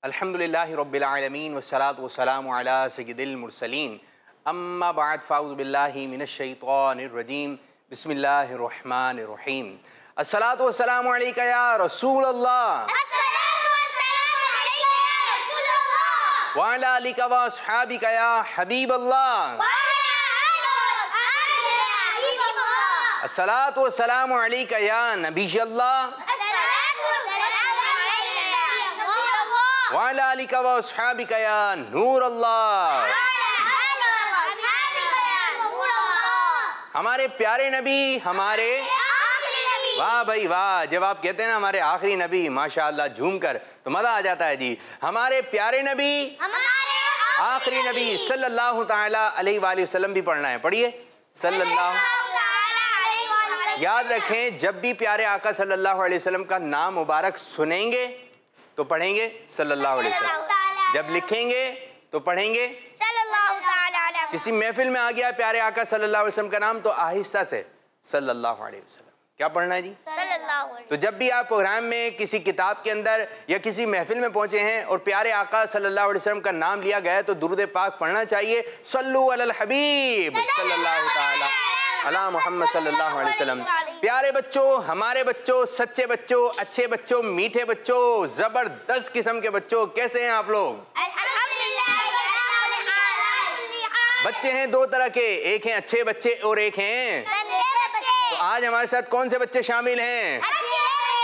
अल्हम्दुलिल्लाहि रब्बिल आलमीन वस्सलातु वस्सलामु अला सय्यिदिल मुरसलीन अम्मा बअद फ़अऊज़ु बिल्लाहि मिनश शैतानिर रजीम बिस्मिल्लाहिर रहमानिर रहीम अस्सलातु वस्सलामु अलैका या रसूल अल्लाह व अला आलिका व अस्हाबिका या हबीब अल्लाह अस्सलातु वस्सलामु अलैका या नबी अल्लाह व अला आलिका व अस्हाबिका या नूर अल्लाह। हमारे प्यारे नबी हमारे वाह भाई वाह, जब आप कहते हैं ना हमारे आखिरी नबी माशाअल्लाह झूम कर तो मज़ा आ जाता है जी। हमारे प्यारे नबी आखिरी नबी सल्लल्लाहु ताला अलैहि वसल्लम भी पढ़ना है, पढ़िए सल्लल्लाहु। याद रखें जब भी प्यारे आका सल्लल्लाहु अलैहि वसल्लम का नाम मुबारक सुनेंगे तो पढ़ेंगे सल्लल्लाहु अलैहि वसल्लम, जब लिखेंगे तो पढ़ेंगे सल्लल्लाहु ताला। किसी महफिल में आ गया प्यारे आका सल्लल्लाहु अलैहि वसल्लम का नाम तो आहिस्ता से सल्लल्लाहु अलैहि वसल्लम क्या पढ़ना है जी सल्लल्लाहु। तो जब भी आप प्रोग्राम में किसी किताब के अंदर या किसी महफिल में पहुंचे हैं और प्यारे आका सल्लल्लाहु अलैहि वसल्लम का नाम लिया गया है तो दुरूद पाक पढ़ना चाहिए, सल्लु अलल हबीब सल्लल्लाहु ताला अला मोहम्मद सल्लल्लाहु अलैहि वसल्लम। प्यारे बच्चों, हमारे बच्चों, सच्चे बच्चों, अच्छे बच्चों, मीठे बच्चों, जबरदस्त किस्म के बच्चों, कैसे हैं आप लोग? बच्चे हैं दो तरह के, एक हैं अच्छे बच्चे और एक हैं तो आज हमारे साथ कौन से बच्चे शामिल हैं?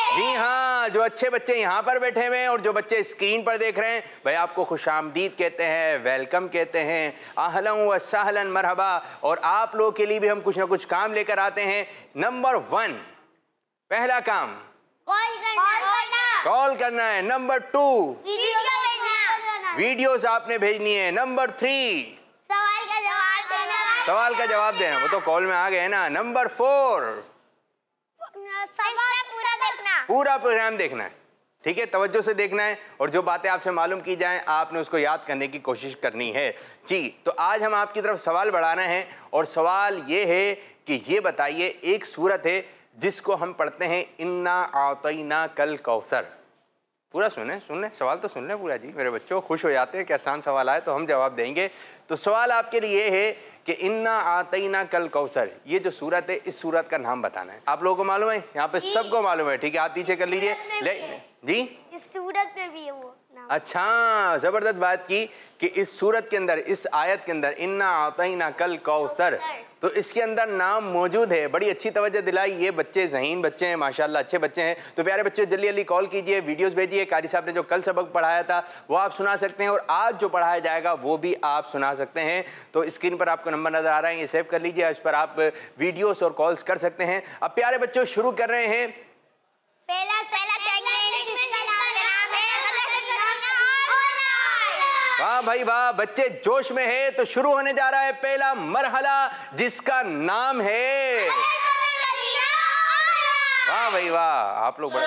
जी हाँ, जो अच्छे बच्चे यहाँ पर बैठे हुए हैं और जो बच्चे स्क्रीन पर देख रहे हैं, भाई आपको खुशामदीद कहते हैं, वेलकम कहते हैं, आहलन व सहलन मरहबा। और आप लोगों के लिए भी हम कुछ ना कुछ काम लेकर आते हैं। नंबर 1 पहला काम कॉल करना है। नंबर 2 वीडियोस आपने भेजनी है। नंबर 3 सवाल का जवाब देना, वो तो कॉल में आ गए ना। नंबर 4 पूरा प्रोग्राम देखना है, ठीक है, तवज्जो से देखना है और जो बातें आपसे मालूम की जाएं आपने उसको याद करने की कोशिश करनी है जी। तो आज हम आपकी तरफ सवाल बढ़ाना है और सवाल ये है कि ये बताइए, एक सूरत है जिसको हम पढ़ते हैं इन्ना आतैना कल कौसर। पूरा सुने सवाल तो सुन लें पूरा जी, मेरे बच्चों खुश हो जाते हैं कि आसान सवाल आए तो हम जवाब देंगे। तो सवाल आपके लिए ये है कि इन्ना आतैना कल कौसर, ये जो सूरत है इस सूरत का नाम बताना है। आप लोगों को मालूम है? यहाँ पे सबको मालूम है, ठीक है, हाथ नीचे कर लीजिए जी। इस सूरत में भी है वो नाम। अच्छा, जबरदस्त बात की कि इस सूरत के अंदर, इस आयत के अंदर इन्ना आतैना कल कौसर, तो इसके अंदर नाम मौजूद है। बड़ी अच्छी तवज्जो दिलाई, ये बच्चे ज़हीन बच्चे हैं माशाल्लाह, अच्छे बच्चे हैं। तो प्यारे बच्चे जल्दी जल्दी कॉल कीजिए, वीडियोस भेजिए। कारी साहब ने जो कल सबक पढ़ाया था वो आप सुना सकते हैं और आज जो पढ़ाया जाएगा वो भी आप सुना सकते हैं। तो स्क्रीन पर आपको नंबर नज़र आ रहा है, ये सेव कर लीजिए, इस पर आप वीडियोस और कॉल्स कर सकते हैं। अब प्यारे बच्चों शुरू कर रहे हैं। पहला सेगमेंट जिसका नाम है वाह भाई वाह, बच्चे जोश में है। तो शुरू होने जा रहा है पहला मरहला जिसका नाम है, वाह भाई वाह, आप लोग बड़े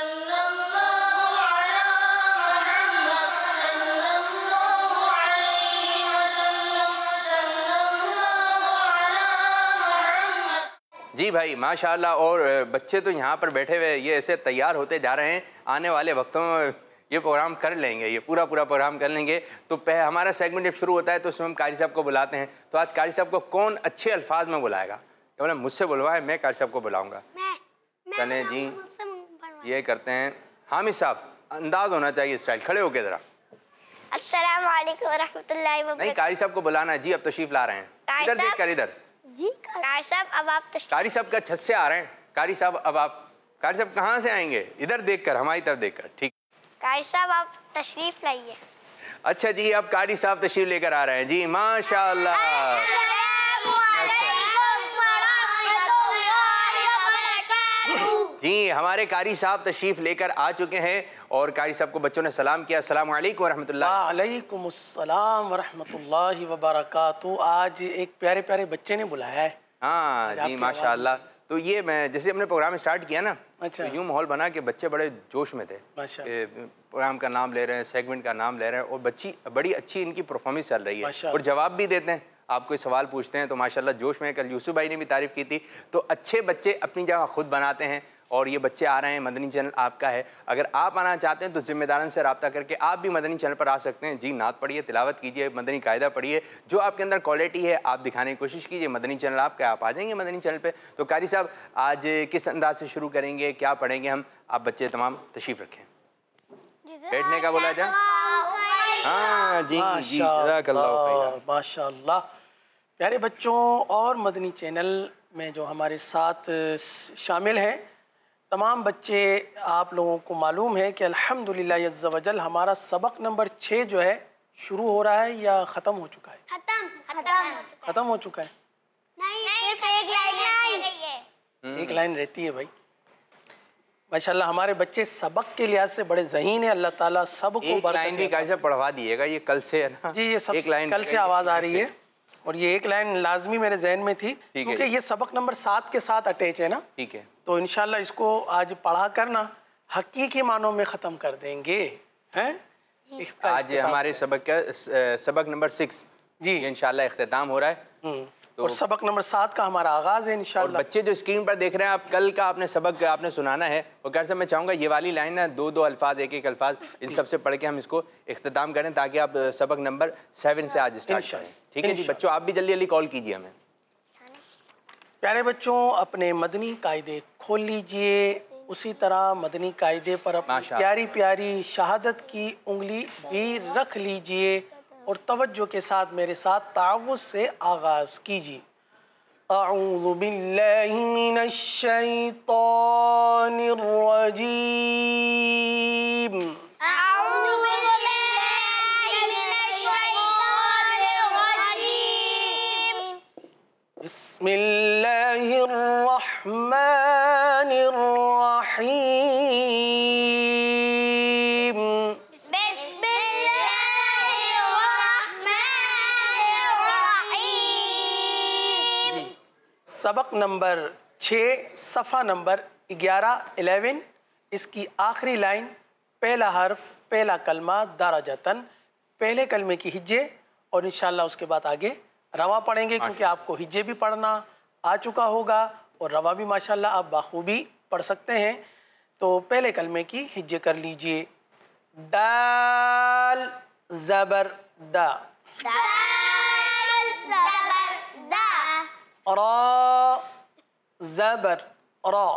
जी भाई माशाल्लाह। और बच्चे तो यहाँ पर बैठे हुए ये ऐसे तैयार होते जा रहे हैं, आने वाले वक्तों में ये प्रोग्राम कर लेंगे, ये पूरा प्रोग्राम कर लेंगे। तो हमारा सेगमेंट जब शुरू होता है तो उसमें हम कारी साहब को बुलाते हैं। तो आज कारी साहब को कौन अच्छे अल्फाज में बुलाएगा? बोले मुझसे बुलवाए, मैं कारी साहब को बुलाऊंगा। चले जी, ये करते हैं। हामिद साहब, अंदाज होना चाहिए, स्टाइल, खड़े होके जरा। अस्सलाम वालेकुम रहमतुल्लाहि व बरकातहू। नहीं, कारी साहब को बुलाना है जी, अब तशरीफ ला रहे हैं। इधर देख कर, इधर जी। कारी साहब अब आप कारी साहब का छत से आ रहे हैं। कारी साहब अब आप, कारी साहब कहाँ से आएंगे? इधर देखकर, हमारी तरफ देखकर, ठीक। कारी साहब आप तशरीफ लाइए। अच्छा जी, अब कारी साहब तशरीफ लेकर आ रहे हैं जी, माशाअल्लाह। जी, हमारे कारी साहब तशरीफ लेकर आ चुके हैं और कारी साहब को बच्चों ने सलाम किया। अस्सलाम वालेकुम रहमतुल्लाह। वालेकुम अस्सलाम रहमतुल्लाहि व बरकातहू। आज एक प्यारे प्यारे बच्चे ने बुलाया है। हाँ जी माशाअल्लाह। तो ये मैं जैसे हमने प्रोग्राम स्टार्ट किया ना, अच्छा, तो यूँ माहौल बना के बच्चे बड़े जोश में थे, प्रोग्राम का नाम ले रहे हैं, सेगमेंट का नाम ले रहे हैं और बड़ी अच्छी इनकी परफॉर्मेंस चल रही है और जवाब भी देते हैं। आप कोई सवाल पूछते हैं तो माशाल्लाह जोश में। कल यूसुफ भाई ने भी तारीफ़ की थी। तो अच्छे बच्चे अपनी जगह खुद बनाते हैं और ये बच्चे आ रहे हैं, मदनी चैनल आपका है। अगर आप आना चाहते हैं तो जिम्मेदारन से रब्ता करके आप भी मदनी चैनल पर आ सकते हैं। जी, नात पढ़िए, तिलावत कीजिए, मदनी कायदा पढ़िए, जो आपके अंदर क्वालिटी है आप दिखाने की कोशिश कीजिए। मदनी चैनल आपका, आप आ जाएंगे मदनी चैनल पर। तो कारी साहब, आज किस अंदाज से शुरू करेंगे, क्या पढ़ेंगे हम? आप बच्चे तमाम तशरीफ़ रखें। बैठने का बोला जाए। हाँ जी जी, माशाअल्लाह। प्यारे बच्चों, और मदनी चैनल में जो हमारे साथ शामिल हैं तमाम बच्चे, आप लोगों को मालूम है कि अल्हम्दुलिल्लाह अज़्ज़ा वजल हमारा सबक नंबर 6 जो है शुरू हो रहा है या ख़त्म हो चुका है? ख़त्म हो चुका है। नहीं, सिर्फ एक लाइन है। एक लाइन रहती है भाई। माशाल्लाह, हमारे बच्चे सबक के लिहाज से बड़े ज़हीन है। अल्लाह ताला सबको एक लाइन भी कारी साहब पढ़वा दिएगा, ये कल से है ना? जी, ये सब एक लाइन कल से आवाज़ आ रही है और ये एक लाइन लाजमी मेरे जहन में थी, क्योंकि ये सबक नंबर 7 के साथ अटैच है ना। ठीक है, तो इंशाल्लाह इसको आज पढ़ा करना हकीकी मानों में ख़त्म कर देंगे, हैं? आज हमारे सबक नंबर 6 जी इंशाल्लाह इख्तिताम हो रहा है। तो और सबक नंबर 7 का हमारा आगाज़ है इंशाल्लाह। और बच्चे जो स्क्रीन पर देख रहे हैं, आप कल का आपने सबक आपने सुनाना है, और कैसे मैं चाहूँगा ये वाली लाइन ना, दो अल्फाज, एक अल्फाज, इन सबसे पढ़ के हम इसको इख्तिताम करें, ताकि आप सबक नंबर 7 से आज स्टार्ट करें। ठीक है जी बच्चों, आप भी जल्दी जल्दी कॉल कीजिए हमें। प्यारे बच्चों, अपने मदनी कायदे खोल लीजिए, उसी तरह मदनी कायदे पर अपनी प्यारी प्यारी शहादत की उंगली भी रख लीजिए और तवज्जो के साथ मेरे साथ तावुज़ से आगाज़ कीजिए। अऊज़ु बिल्लाहि मिनश शैतानिर रजीम। अऊज़ु बिल्लाहि मिनश शैतानिर रजीम। बिस्मिल्लाहिर रहमानिर रहीम। सबक नंबर 6 सफ़ा नंबर 11 इसकी आखिरी लाइन, पहला हर्फ, पहला कलमा दाराजतन, पहले कलमे की हिज्जे, और इंशाल्लाह उसके बाद आगे रवा पढ़ेंगे, क्योंकि आपको हिज्जे भी पढ़ना आ चुका होगा और रवा भी माशाल्लाह आप बाखूबी पढ़ सकते हैं। तो पहले कलमे की हिज्जे कर लीजिए। दाल ज़बर दा, रा ज़बर रा,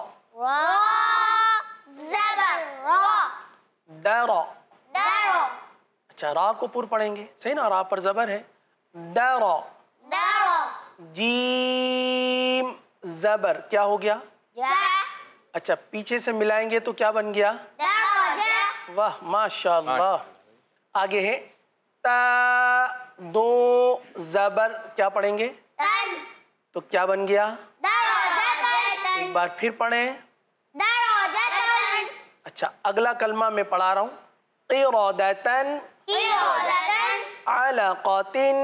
दरा। अच्छा, रा को पुर पढ़ेंगे, सही ना? रा पर ज़बर है, दरा। जीम ज़बर क्या हो गया? अच्छा, पीछे से मिलाएंगे तो क्या बन गया? वाह माशाल्लाह। आगे है ता, दो ज़बर क्या पढ़ेंगे? तो क्या बन गया? एक बार फिर पढ़ें। अच्छा, अगला कलमा मैं पढ़ा रहा हूँ। क़िरादतन, अलक़तिन,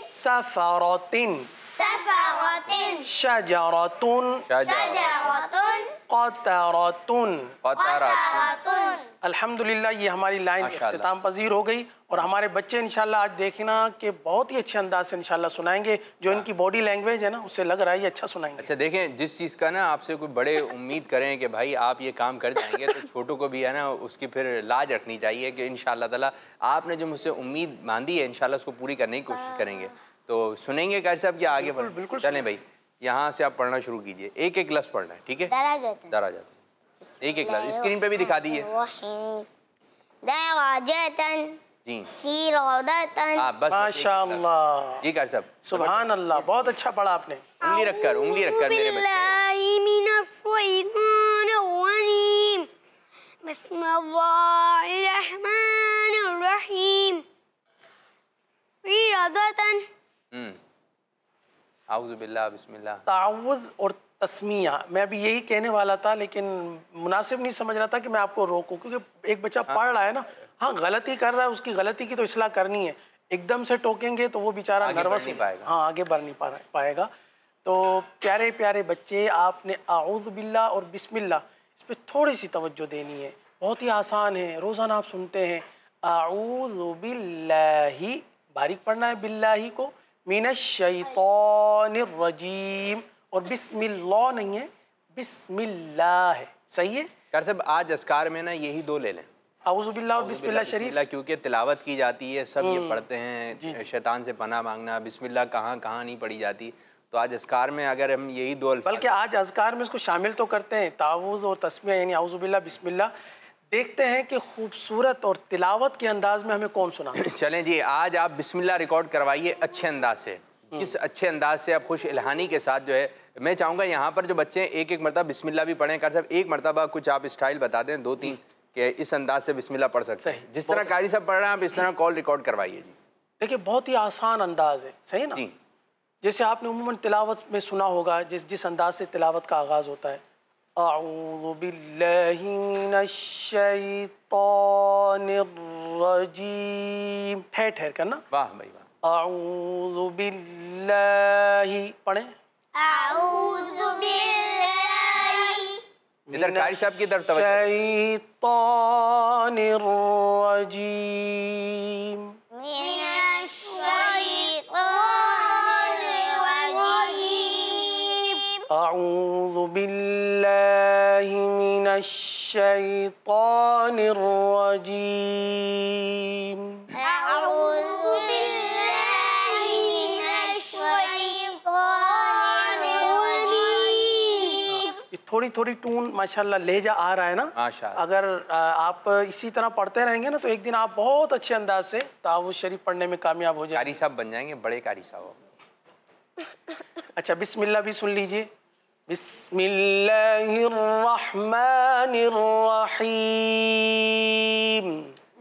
सफ़रतिन, शजरतुन, क़तरतुन। अल्हम्दुलिल्लाह, ये हमारी लाइन इख्तिताम पजीर हो गई और हमारे बच्चे इंशाल्लाह आज देखना कि बहुत ही अच्छे अंदाज से इंशाल्लाह सुनाएंगे। जो इनकी बॉडी लैंग्वेज है ना, उससे लग रहा है ये अच्छा सुनाएंगे। अच्छा देखें, जिस चीज़ का ना आपसे कोई बड़े उम्मीद करें कि भाई आप ये काम कर जाएंगे, तो छोटों को भी है ना उसकी फिर लाज रखनी चाहिए कि इंशाल्लाह ताला आपने जो मुझसे उम्मीद बांधी है इंशाल्लाह उसको पूरी करने की कोशिश करेंगे। तो सुनेंगे कारी साहब कि आगे बिल्कुल चलें भाई, यहाँ से आप पढ़ना शुरू कीजिए। एक एक लफ्ज़ पढ़ना है, ठीक है? दराजतन, एक एक लफ्ज़ स्क्रीन पे भी दिखा दीजिए। जी, माशाअल्लाह जी कारी साहब, सुभान अल्लाह, बहुत अच्छा पढ़ा आपने। उंगली रखकर मेरे बच्चे। आऊज़ु बिल्लाह, बिस्मिल्लाह। तावुज़ और तस्मिया, मैं अभी यही कहने वाला था, लेकिन मुनासिब नहीं समझ रहा था कि मैं आपको रोकूं, क्योंकि एक बच्चा पढ़ रहा है ना, हाँ गलती कर रहा है, उसकी गलती की तो इस्लाह करनी है। एकदम से टोकेंगे तो वो बेचारा नर्वस नहीं पाएगा, हाँ आगे बढ़ नहीं पाएगा। तो प्यारे प्यारे बच्चे, आपने आऊज़ु बिल्लाह और बिस्मिल्लाह इस पर थोड़ी सी तवज्जो देनी है। बहुत ही आसान है, रोज़ाना आप सुनते हैं। आऊज़ु बिल्लाही, बारीक पढ़ना है बिल्लाही को, मिनश शैतानिर रजीम, और बिस्मिल्लाह नहीं है, बिस्मिल्लाह है। सही है। कारतब साहब आज अस्कार में ना यही दो ले लें, आऊज़ु बिल्लाह और बिस्मिल्लाह शरीफ, क्योंकि तिलावत की जाती है, सब ये पढ़ते हैं, शैतान से पनाह मांगना, बिस्मिल्लाह कहाँ कहाँ नहीं पढ़ी जाती। तो आज अस्कार में अगर हम यही दो अल्फाज, बल्कि आज अज़कार में इसको शामिल तो करते हैं, तावुज़ और तस्मिया यानी आऊज़ु बिल्लाह बिस्मिल्लाह। देखते हैं कि खूबसूरत और तिलावत के अंदाज में हमें कौन सुना। चलें जी, आज आप बिस्मिल्लाह रिकॉर्ड करवाइए अच्छे अंदाज से। किस अच्छे अंदाज से आप खुश इल्हानी के साथ जो है, मैं चाहूँगा यहाँ पर जो बच्चे एक एक मरतबा बिस्मिल्लाह भी पढ़ें। कार साहब एक मरतबा कुछ आप स्टाइल बता दें, 2-3 कि इस अंदाज से बिस्मिल्लाह पढ़ सकते हैं। जिस तरह कारी साहब पढ़ रहे हैं आप इस तरह कॉल रिकॉर्ड करवाइए जी। देखिए बहुत ही आसान अंदाज है, सही ना। जैसे आपने उम्मन तिलावत में सुना होगा, जिस अंदाज से तिलावत का आगाज़ होता है, अऊज़ु बिल्लाहि मिनश शैतानिर रजीम, ठहर करना। वाह भाई वाह। अऊज़ु बिल्लाहि पढ़ें। अऊज़ु बिल्लाहि इधर कारी साहब की तरफ तवज्जो। शैतानिर रजीम, मिनश शैतानिर रजीम। अऊज़ु बिल्लाहि मिनश शैतानिर रजीम। अऊज़ु बिल्लाहि मिनश शैतानिर रजीम। थोड़ी थोड़ी टून माशाल्लाह लहजा आ रहा है ना माशाल्लाह। अगर आप इसी तरह पढ़ते रहेंगे ना तो एक दिन आप बहुत अच्छे अंदाज से तावुज़ शरीफ पढ़ने में कामयाब हो जाएंगे। कारी साहब बन जाएंगे, बड़े कारी साहब। अच्छा बिस्मिल्लाह भी सुन लीजिए। बिस्मिल्लाहिर्रहमानिर्रहीम,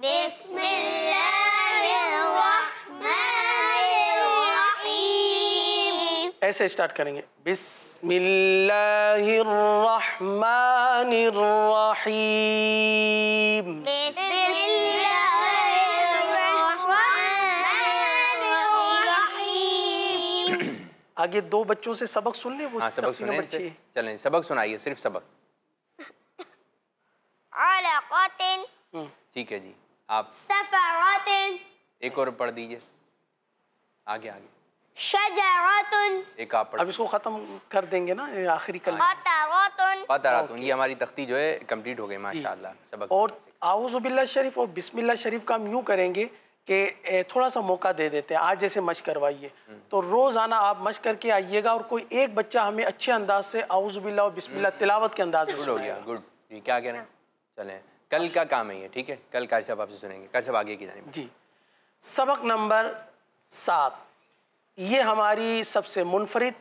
बिस्मिल्लाहिर्रहमानिर्रहीम। ऐसे स्टार्ट करेंगे। बिस्मिल्लाहिर्रहमानिर्रहीम, बिस्मिल्लाहिर्रहमानिर्रहीम। आगे दो बच्चों से सबक सुन ले। वो हाँ सबक तफसील नंबर सुने। 6। चलें सबक सुनाइए, सिर्फ सबक। अलक़तिन ठीक है जी। आप सफ़रतिन एक और पढ़ दीजिए, आगे आगे शजरतुन एक आप अब पढ़। इसको ख़त्म कर देंगे ना, ये आखिरी कल। क़तरतुन। पता ये हमारी तख्ती जो है कंप्लीट हो गई माशाल्लाह। सबक और आऊज़ु बिल्लाह शरीफ और बिस्मिल्लाह शरीफ का हम यूँ करेंगे कि थोड़ा सा मौका दे देते हैं। आज जैसे मश्क करवाइए तो रोज़ाना आप मश्क करके आइएगा और कोई एक बच्चा हमें अच्छे अंदाज से आऊज़ु बिल्लाह और बिस्मिल्लाह तिलावत के अंदाज में गुड हो गया, गुड। ये क्या कह रहे हैं? चलें कल का काम है ये, ठीक है। कल कारी साहब आपसे सुनेंगे। कारी साहब आगे की जानिब जी। सबक नंबर 7, ये हमारी सबसे मुनफरिद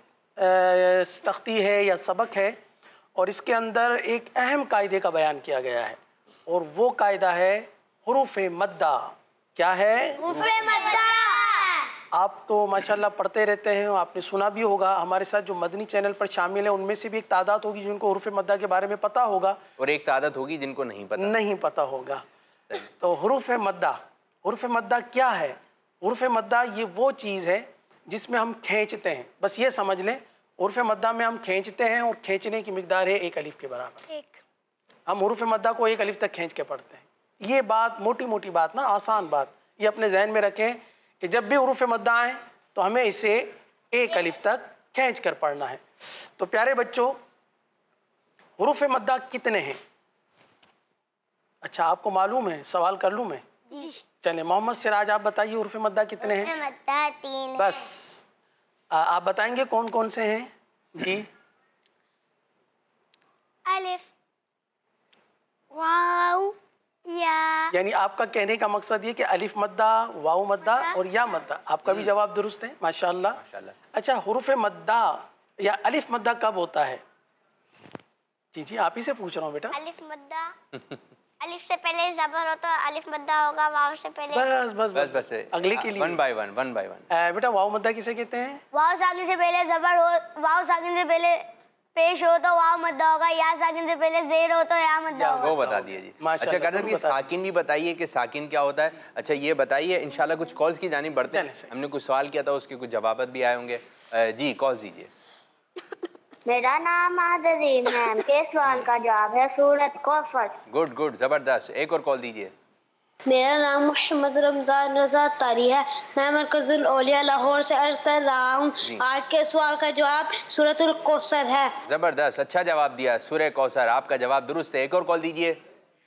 तख्ती है या सबक है और इसके अंदर एक अहम कायदे का बयान किया गया है और वो कायदा है हुरूफ मद्दा। क्या है? हुरूफ़े मद्दा। आप तो माशाल्लाह पढ़ते रहते हैं, आपने सुना भी होगा। हमारे साथ जो मदनी चैनल पर शामिल हैं उनमें से भी एक तादाद होगी जिनको हुरूफ मद्दा के बारे में पता होगा और एक तादाद होगी जिनको नहीं पता होगा। तो हुरूफ मद्दा क्या है? हुरूफ मद्दा ये वो चीज़ है जिसमें हम खींचते हैं। बस ये समझ लें, हुरूफ मद्दा में हम खींचते हैं और खींचने की मिकदार है 1 अलिफ के बराबर। हम हुरूफ मद्दा को 1 अलिफ तक खींच के पढ़ते हैं। ये बात मोटी मोटी बात ना, आसान बात, ये अपने जहन में रखें कि जब भी हुरूफ मद्दा आए तो हमें इसे 1 अलिफ तक खींच कर पढ़ना है। तो प्यारे बच्चों, हुरूफ मद्दा कितने हैं? अच्छा आपको मालूम है? सवाल कर लूँ मैं? जी। चले मोहम्मद सिराज आप बताइए हुरूफ मद्दा कितने हैं? हुरूफ़े मद्दा 3 बस आप बताएंगे कौन कौन से हैं? जी। अलिफ, वाव, या। यानी आपका कहने का मकसद ये कि अलिफ मद्दा, वाव मद्दा और या मद्दा। आपका भी जवाब दुरुस्त है माशाल्लाह। अच्छा हुरूफ मद्दा या अलिफ मद्दा कब होता है? जी जी आप ही से पूछ रहा हूँ बेटा। अलिफ मद्दा, अलिफ से पहले जबर हो तो अलिफ मद्दा होगा, वाव से पहले। बस बस बस, बस, बस अगले के लिए 1 बाय 1 बेटा वाव मद्दा किसे कहते हैं? वाव साकिन से पहले जबर हो, वाव साकिन से पहले पेश हो तो वाव मद्दा होगा, या साकिन से पहले जेर हो तो या मद्दा होगा। वो बता दिए जी। अच्छा कर दे साकिन भी बताइए कि साकिन क्या होता है। अच्छा ये बताइए, इंशाल्लाह कुछ कॉल्स की जानिब बढ़ते हैं। हमने कुछ सवाल किया था, उसके कुछ जवाब भी आए होंगे। जी कॉल दीजिए। मेरा नाम आदरीन है। के सवाल का जवाब है सूरत कौसर। गुड गुड, जबरदस्त। एक और कॉल दीजिए। मेरा नाम मोहम्मद रमजान रजा तारी है। मैं मरकजुल औलिया लाहौर से अर्ज कर रहा हूँ। आज के सवाल का जवाब सूरतुल कौसर है। जबरदस्त, अच्छा जवाब दिया, सूरह कौसर। आपका जवाब दुरुस्त है। एक और कॉल दीजिए।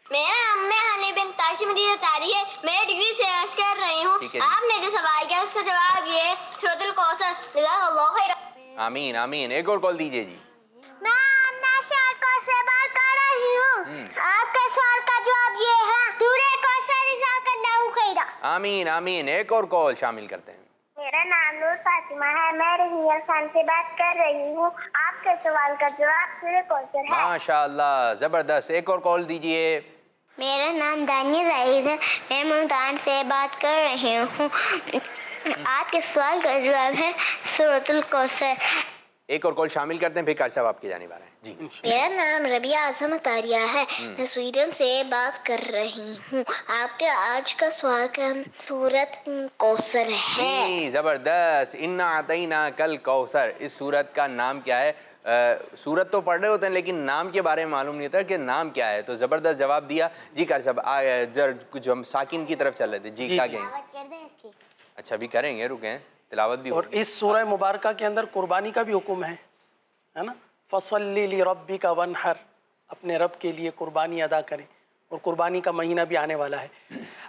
मेरा नाम हनी बिन ताशिम तारी है। मैं डिग्री से अर्ज कर रही हूँ। आपने जो सवाल किया उसका जवाब ये सूरतुल कौसर। जज़ाकल्लाहु खैर। आमीन आमीन। एक और कॉल दीजिए जी। मैं अन्ना से कौसर से बात कर रही हूँ। आपके सवाल का जवाब ये है सूरह कौसर। जज़ाकल्लाहु खैर। आमीन आमीन। एक और कॉल शामिल करते हैं। मेरा नाम नूर फातिमा है। मैं रहीम खान से बात कर रही हूँ। आपके सवाल का जवाब सूरह कौसर है। माशाअल्लाह, जबरदस्त। एक और कॉल दीजिए। मेरा नाम दानिया जाहिद है। मैं मुल्तान से बात कर रही हूँ। आज के सवाल का जवाब है सूरतुल कौसर। एक और कॉल शामिल करते हैं, फिर कार साहब आपकी जानिब आ रहे हैं जी। मेरा नाम रबिया आजम तारिया है। मैं स्वीडन से बात कर रही हूँ। आपके आज का सवाल का सूरत कौसर है। जी जबरदस्त। इन्ना अतईना कल कौसर, इस सूरत का नाम क्या है? सूरत तो पढ़ रहे होते हैं लेकिन नाम के बारे में मालूम नहीं होता कि नाम क्या है। तो जबरदस्त जवाब दिया जी। कार साहब जरा कुछ हम साकिन की तरफ चल रहे थे जी, क्या कहेंगे? अच्छा अभी करेंगे, रुकें, तिलावत भी। और इस सूरह मुबारका के अंदर कुर्बानी का भी हुक्म है ना। फसल्ली ली रब्बिका वनहर, अपने रब के लिए कुर्बानी अदा करें। और कुर्बानी का महीना भी आने वाला है।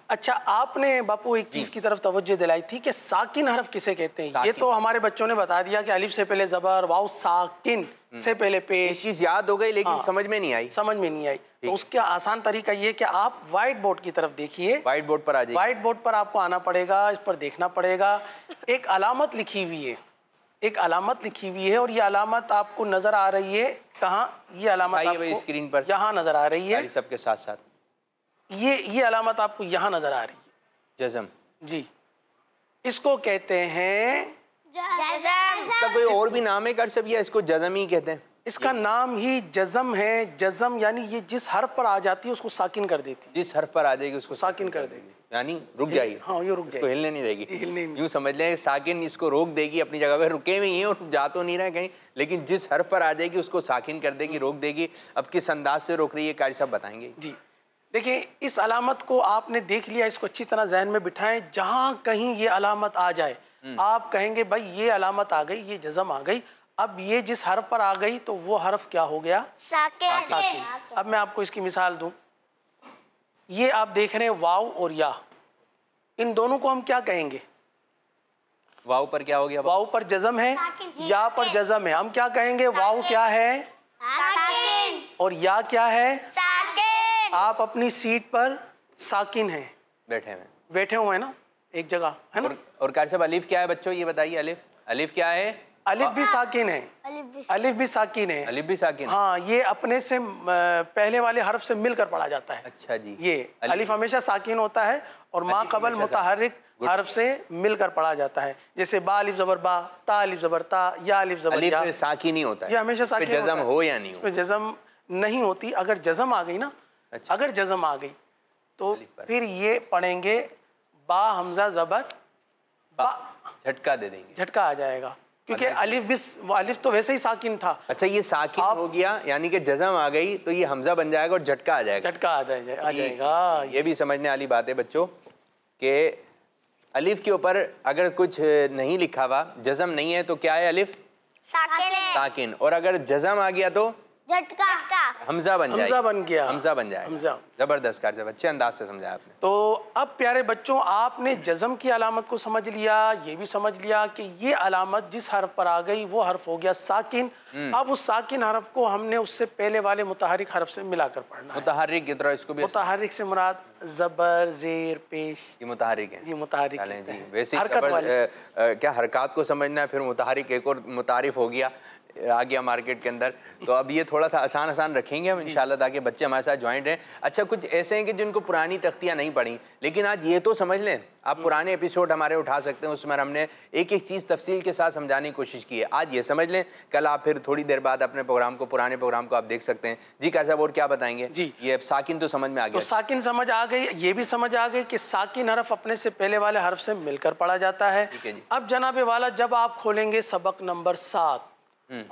अच्छा, आपने बापू एक चीज़ की तरफ तवज्जो दिलाई थी कि साकिन हरफ किसे कहते हैं। ये तो हमारे बच्चों ने बता दिया कि अलिफ से पहले ज़बर, वाव साकिन से पहले पेश। चीज़ याद हो गई लेकिन समझ में नहीं आई। समझ में नहीं आई तो उसका आसान तरीका ये कि आप व्हाइट बोर्ड की तरफ देखिए। व्हाइट बोर्ड पर आ जाइए। व्हाइट बोर्ड पर आपको आना पड़ेगा, इस पर देखना पड़ेगा। एक अलामत लिखी हुई है, एक अलामत लिखी हुई है और ये अलामत आपको नजर आ रही है कहाँ? ये अलामत आपको स्क्रीन पर यहाँ नजर आ रही है। सबके साथ साथ ये अलामत आपको यहाँ नजर आ रही है, जज़म जी। इसको कहते हैं इसका कोई और भी नाम है कर सब, या इसको जज़म ही कहते हैं? इसका नाम ही जज़म है। जज़म यानी ये जिस हर्फ पर आ जाती है उसको साकिन कर देती है। जिस हर्फ पर आ जाएगी उसको साकिन कर देगी, यानी रुक जाएगी। हाँ, ये रुक इसको जाएगी, हिलने नहीं देगी। हिलने नहीं। यूँ समझ लें साकिन इसको रोक देगी, अपनी जगह पे रुके हुए हैं और जा तो नहीं रहे कहीं, लेकिन जिस हर्फ पर आ जाएगी उसको साकिन कर देगी, रोक देगी। अब किस अंदाज से रोक रही है कारी साहब बताएंगे जी। देखिए, इस अलामत को आपने देख लिया, इसको अच्छी तरह जहन में बिठाएं। जहाँ कहीं ये अलामत आ जाए आप कहेंगे भाई ये अलामत आ गई, ये जज़म आ गई। अब ये जिस हर्फ पर आ गई तो वो हर्फ क्या हो गया? साकिन। अब मैं आपको इसकी मिसाल दूं। ये आप देख रहे हैं वाव और या, इन दोनों को हम क्या कहेंगे? वाव पर क्या हो गया? वाव पर जज़म है, या पर जज़म है। हम क्या कहेंगे? वाव क्या है और या क्या है? आप अपनी सीट पर साकिन हैं, बैठे हुए हैं ना एक जगह, है ना। और कारी साहब अलिफ क्या है बच्चों, ये बताइए। अलिफ क्या है? अलिफ भी साकिन है, अलिफ भी साकिन है। अलिफ भी साकिन, हाँ, ये अपने से पहले वाले हर्फ से मिलकर पढ़ा जाता है। अच्छा जी। ये अलिफ हमेशा साकिन होता है और माँ कबल मुतहर्रिक हर्फ से मिलकर पढ़ा जाता है। जैसे बा अलिफ जबर बा, ता अलिफ जबर ता, या अलिफ जबर या। अलिफ साकिन ही होता है, ये हमेशा साकिन होता है। जज़म हो या नहीं हो? जज़म नहीं होती। अगर जज़म आ गई ना, अगर जज़म आ गई तो फिर ये पढ़ेंगे बा हमजा जबर बा, झटका दे देंगे, झटका आ जाएगा क्योंकि अलिफ तो वैसे ही साकिन था। अच्छा, ये साकिन हो गया यानी कि जज़म आ गई तो ये हमजा बन जाएगा और झटका आ जाएगा। झटका आ जाएगा। ये भी समझने वाली बात है बच्चों कि अलिफ के ऊपर अगर कुछ नहीं लिखा हुआ, जज़म नहीं है तो क्या है? अलिफ साकिन। और अगर जज़म आ गया तो झटका, हमजा बन जाएगा। हमजा बन गया, हमजा बन जाएगा। हमजा। जबरदस्त कार से अच्छे अंदाज से समझाया आपने। तो अब प्यारे बच्चों, आपने जज़म की अलामत को समझ लिया, ये भी समझ लिया कि ये अलामत जिस हर्फ पर आ गई वो हर्फ हो गया साकिन। अब उस साकिन हर्फ को हमने उससे पहले वाले मुतहर्रिक हर्फ से मिलाकर पढ़ना है। मुतहर्रिक की तरह इसको भी, मुतहर्रिक से मुराद जबर, जेर, पेश, ये मुतहर्रिक है। ये मुतहर्रिक जी। वैसे हरकत वाले क्या हरकत को समझना है, फिर मुतहर्रिक एक और मुतारिफ हो गया, आ गया मार्केट के अंदर। तो अब ये थोड़ा सा आसान रखेंगे हम इंशाल्लाह, ताकि बच्चे हमारे साथ ज्वाइंट रहें। अच्छा, कुछ ऐसे हैं कि जिनको पुरानी तख्तियाँ नहीं पढ़ी, लेकिन आज ये तो समझ लें, आप पुराने एपिसोड हमारे उठा सकते हैं, उसमें हमने एक एक चीज़ तफसील के साथ समझाने की कोशिश की है। आज ये समझ लें, कल आप फिर थोड़ी देर बाद अपने प्रोग्राम को, पुराने प्रोग्राम को आप देख सकते हैं। जी कार साहब, और क्या बताएंगे? जी, ये साकिन तो समझ में आ गया। तो साकिन समझ आ गई, ये भी समझ आ गई कि साकिन हर्फ अपने से पहले वाले हर्फ से मिलकर पढ़ा जाता है। अब जनाबे वाला, जब आप खोलेंगे सबक नंबर 7,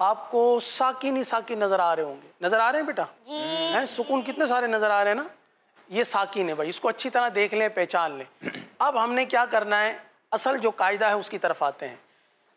आपको साकिन ही साकिन नजर आ रहे होंगे। नजर आ रहे हैं बेटा? हैं? सुकून कितने सारे नजर आ रहे हैं ना। ये साकिन है भाई, इसको अच्छी तरह देख लें, पहचान लें। अब हमने क्या करना है, असल जो कायदा है उसकी तरफ आते हैं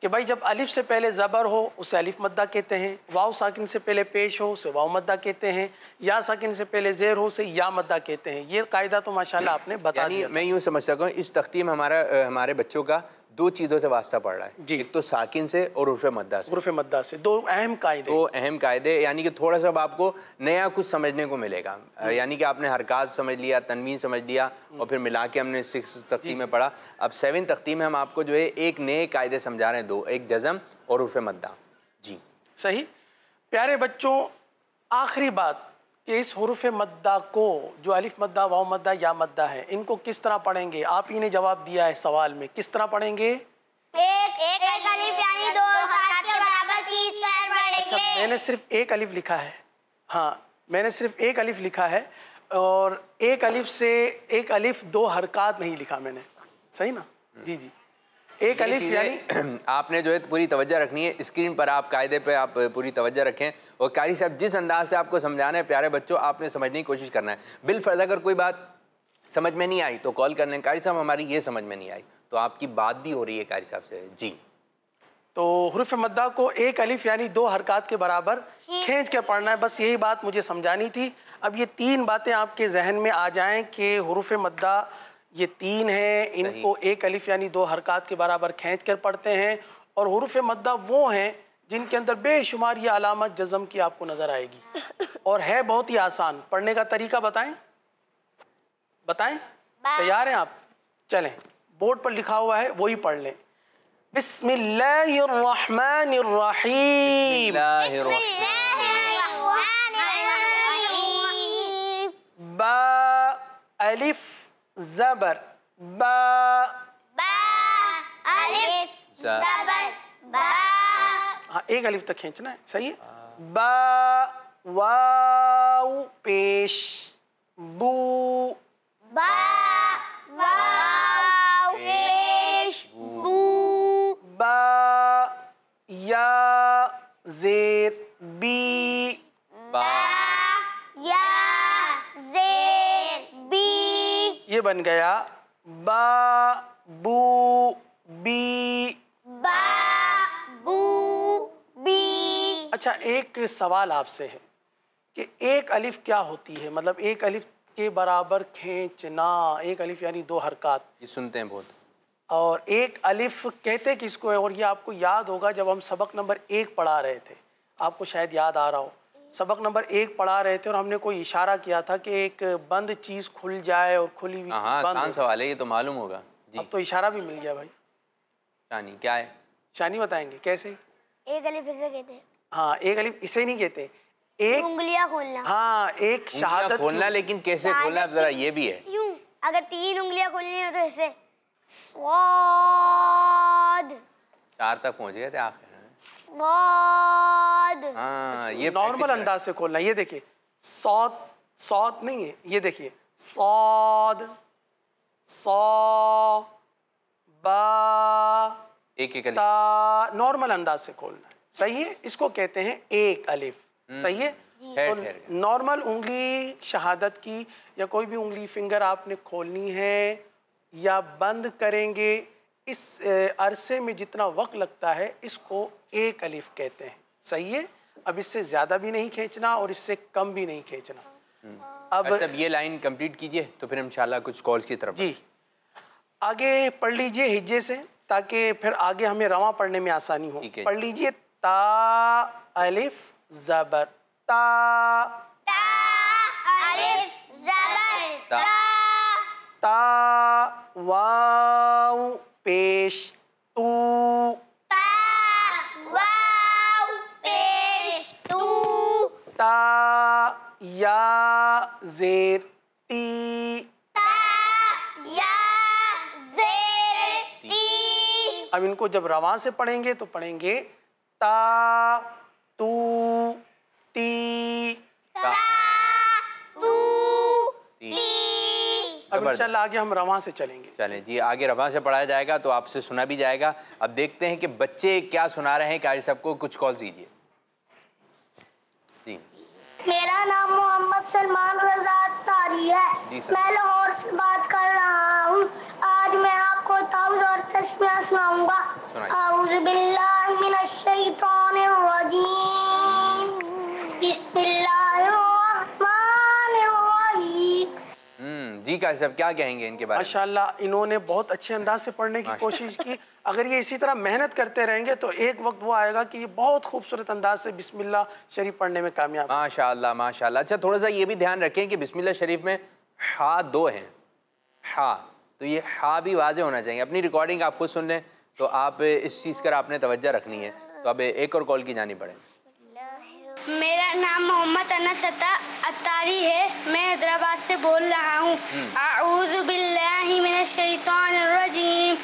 कि भाई जब अलिफ से पहले ज़बर हो उसे अलिफ मद्दा कहते हैं, वाव साकिन से पहले पेश हो उसे वाव मद्दा कहते हैं, या साकिन से पहले ज़ेर हो उसे या मद्दा कहते हैं। ये कायदा तो माशाल्लाह आपने बता दिया। मैं यूँ समझ सकता हूँ इस तख्ती में हमारे बच्चों का दो चीज़ों से वास्ता पड़ रहा है जी। एक तो साकिन से और उर्फ़ मद्दा से। उर्फ़ मद्दा से दो अहम कायदे, यानी कि थोड़ा सा आपको नया कुछ समझने को मिलेगा। यानी कि आपने हरकात समझ लिया, तनवीन समझ लिया और फिर मिला के हमने 6 तख्ती में पढ़ा। अब 7 तख्ती में हम आपको जो है एक नए कायदे समझा रहे हैं, दो, एक जज़म और उर्फ़ मद्दा। जी सही। प्यारे बच्चों, आखिरी बात कि इस हुरूफ मद्दा को जो अलिफ मद्दा, वाव मद्दा, या मद्दा है, इनको किस तरह पढ़ेंगे? आप ही ने जवाब दिया है सवाल में, किस तरह पढ़ेंगे? एक अलिफ यानी 2 हरकत के बराबर खींचकर पढ़ेंगे। अच्छा, मैंने सिर्फ एक अलिफ लिखा है। हाँ, मैंने सिर्फ एक अलिफ लिखा है और एक अलिफ से एक अलिफ 2 हरकत नहीं लिखा मैंने, सही ना? जी जी, एक अलिफ यानी आपने जो है पूरी तवज्जो रखनी है। स्क्रीन पर आप कायदे पे आप पूरी तवज्जो रखें और कारी साहब जिस अंदाज से आपको समझाना है प्यारे बच्चों, आपने समझने की कोशिश करना है। बिलफर्ज अगर कोई बात समझ में नहीं आई तो कॉल करने, कारी साहब हमारी ये समझ में नहीं आई, तो आपकी बात भी हो रही है कारी साहब से। जी, तो हुरूफ मद्दा को एक अलिफ यानी 2 हरकत के बराबर खींच के पढ़ना है, बस यही बात मुझे समझानी थी। अब ये 3 बातें आपके जहन में आ जाएं कि हुरूफ मद्दा ये 3 हैं, इनको एक अलिफ यानी 2 हरकत के बराबर खींच कर पढ़ते हैं, और हुरूफ मद्दा वो हैं जिनके अंदर बेशुमार ये अलामत जज़म की आपको नज़र आएगी और है बहुत ही आसान। पढ़ने का तरीका बताएं? तैयार हैं आप? चलें, बोर्ड पर लिखा हुआ है वही पढ़ लें। बिस्मिल्लाहिर्रहमानिर्रहीम। बा अलिफ ज़बर, बा अलिफ ज़बर बा। हाँ, एक अलिफ तक खींचना है, सही है। बा वाव पेश बू, बा वाव पेश बू। बा या ज़ेर बी, बा या ज़ेर बी। ये बन गया बा बू बी, बा बू बी। अच्छा, एक सवाल आपसे है कि एक अलिफ क्या होती है, मतलब एक अलिफ के बराबर खींचना, एक अलिफ यानी 2 हरकत, ये सुनते हैं बहुत। और एक अलिफ कहते किसको है? और ये आपको याद होगा जब हम सबक नंबर 1 पढ़ा रहे थे, आपको शायद याद आ रहा हो, सबक नंबर 1 पढ़ा रहे थे और हमने कोई इशारा किया था कि एक बंद चीज़ खुल जाए और खुली हुई हाँ, बंद आसान सवाल है, ये तो मालूम होगा जी। अब तो इशारा भी मिल गया भाई। शानी क्या है? शानी बताएंगे कैसे? एक अलिफ इसे कहते हैं। हाँ, एक अलिफ इसे नहीं कहते, एक उंगलियां खोलना। हाँ, एक शहादत खोलना, लेकिन कैसे खोलना है जरा ये भी है। यूं, अगर 3 उंगलियां खोलनी हो तो ऐसे स्वाद। 4 तक पहुंच गए थे आखिर। स्वाद। हाँ, ये नॉर्मल अंदाज से खोलना। ये देखिए, सौद, सौद नहीं है, ये देखिए सौद, सौ, बा, एक एक ता, नॉर्मल अंदाज से खोलना है, सही है। इसको कहते हैं एक अलिफ, सही है। तो नॉर्मल उंगली शहादत की या कोई भी उंगली फिंगर आपने खोलनी है या बंद करेंगे, इस अरसे में जितना वक्त लगता है इसको एक अलिफ कहते हैं, सही है। अब इससे ज़्यादा भी नहीं खींचना और इससे कम भी नहीं खींचना। अब ये लाइन कंप्लीट कीजिए तो फिर इंशाल्लाह कुछ कॉल्स की तरफ जी आगे पढ़ लीजिए हिज्जे से, ताकि फिर आगे हमें रवा पढ़ने में आसानी हो। पढ़ लीजिए ता अलिफ ज़बर, ता अलिफ ज़बर ता। ता वाव पेश तू, ता वाव पेश तू। ता या ज़ेर ती, ता या ज़ेर ती। अब इनको जब रवा से पढ़ेंगे तो पढ़ेंगे ता तू ती, ता तू ती। अब इंशाल्लाह आगे हम रवा से चलेंगे। चलें जी, आगे रवा से पढ़ाया जाएगा तो आपसे सुना भी जाएगा। अब देखते हैं कि बच्चे क्या सुना रहे हैं। कारी साहब को कुछ कॉल कीजिए जी। मेरा नाम मोहम्मद सलमान रजा अत्तारी है। मैं लाहौर से बात कर रहा हूँ। आज मैं आपको ताऊज़ और तस्बीह सुनाऊंगा। औज़ु बिल्लाहि मिनश शैतानिर रजीम। बिस्मिल्लाहिर रहमानिर रहीम। जी कारी साहब क्या कहेंगे इनके बारे में? माशाल्लाह इन्होंने बहुत अच्छे अंदाज से पढ़ने की कोशिश की। अगर ये इसी तरह मेहनत करते रहेंगे तो एक वक्त वो आएगा कि ये बहुत खूबसूरत अंदाज से बिस्मिल्लाह शरीफ पढ़ने में कामयाब। माशाल्लाह माशाल्लाह। अच्छा थोड़ा सा ये भी ध्यान रखें कि बिस्मिल्लाह शरीफ में हा 2 हैं, हा, तो ये हा भी वाज़े होना चाहिए। अपनी रिकॉर्डिंग आप खुद सुन लें तो आप इस चीज़ पर आपने तवज्जो रखनी है। तो अब एक और कॉल की जानिब बढ़ें। मेरा नाम मोहम्मद अनस अत्तारी है। मैं हैदराबाद से बोल रहा हूँ। अऊज़ु बिल्लाहि मिनश शैतानिर रजीम।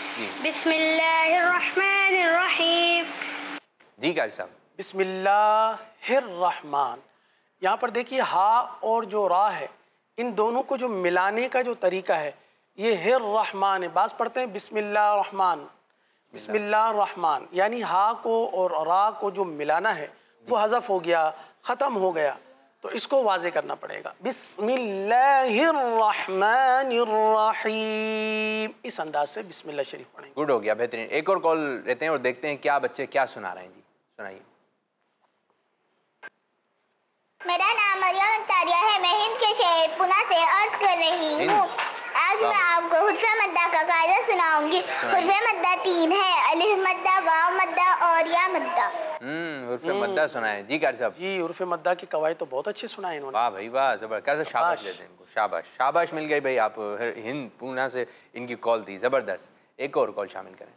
बिस्मिल्लाहिर रहमानिर रहीम। जी कारी साहब। बिस्मिल्लाहिर रहमान। यहाँ पर देखिए हा और जो रा है इन दोनों को जो मिलाने का जो तरीका है ये हिर रहमान है। बात पढ़ते हैं बिस्मिल्लाह रहमान, बिस्मिल्लाह रहमान, यानी हा को और रा को जो मिलाना है वो हज़फ हो गया, ख़त्म हो गया, तो इसको वाज़े करना पड़ेगा। बिस्मिल्लाहिर्रहमानिर्रहीम, इस अंदाज से बिस्मिल्लाह शरीफ पढ़ेंगे। गुड हो गया, बेहतरीन। एक और कॉल लेते हैं और देखते हैं क्या बच्चे क्या सुना रहे हैं। जी सुनाइए। मेरा नाम मरियम अंतारिया है। मैं हिंद के शहर पुणे से अर्ज कर रही हूँ। आज मैं आपको हुर्फ़े मद्दा का कायदा सुनाऊंगी। हुर्फ़े मद्दा 3 है, अलिफ मद्दा, वाव मद्दा और या मद्दा। हुर्फ़े मद्दा सुनाए जी कारी साहब। जी हुर्फ़े मद्दा की कवायद तो बहुत अच्छे सुनाए इन्होंने। वाह भाई वाह, ज़बरदस्त, शाबाश देते हैं इनको, शाबाश शाबाश मिल गई भाई। आप हिंद पूना से इनकी कॉल थी, ज़बरदस्त। एक और कॉल शामिल करें।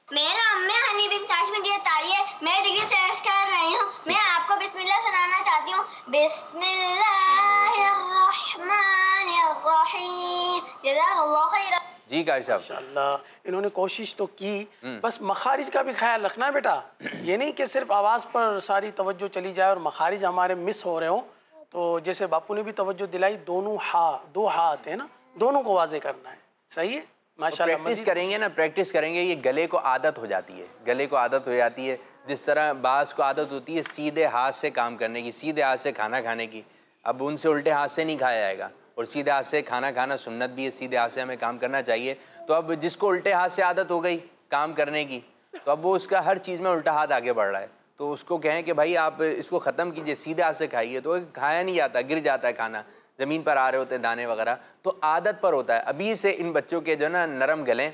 मेरा अम्मे हनी बिन ताशमिया तारी है। मैं डिग्री से अर्ज कर रही हूँ। मैं आपको बिस्मिल्लाह सुनाना चाहती हूँ। बिस्मिल्लाहिर्रहमानिर्रहीम। जज़ाकल्लाहु खैरन। जी कारी साहब। माशाल्लाह इन्होंने कोशिश तो की, बस मखारिज का भी ख्याल रखना बेटा। ये नहीं कि सिर्फ आवाज़ पर सारी तवज्जो चली जाए और मखारिज हमारे मिस हो रहे हो। तो जैसे बापू ने भी तवज्जो दिलाई, दोनों हा, 2 हा आते हैं ना, दोनों को वाज़े करना है। सही है माशाल्लाह। प्रैक्टिस करेंगे ना, प्रैक्टिस करेंगे, ये गले को आदत हो जाती है, गले को आदत हो जाती है। जिस तरह बास को आदत होती है सीधे हाथ से काम करने की, सीधे हाथ से खाना खाने की, अब उनसे उल्टे हाथ से नहीं खाया जाएगा। और सीधे हाथ से खाना खाना सुन्नत भी है, सीधे हाथ से हमें काम करना चाहिए। तो अब जिसको उल्टे हाथ से आदत हो गई काम करने की, तो अब वो उसका हर चीज़ में उल्टा हाथ आगे बढ़ रहा है। तो उसको कहें कि भाई आप इसको ख़त्म कीजिए, सीधे हाथ से खाइए, तो खाया नहीं जाता, गिर जाता है खाना, ज़मीन पर आ रहे होते हैं दाने वगैरह। तो आदत पर होता है। अभी से इन बच्चों के जो ना नरम गले,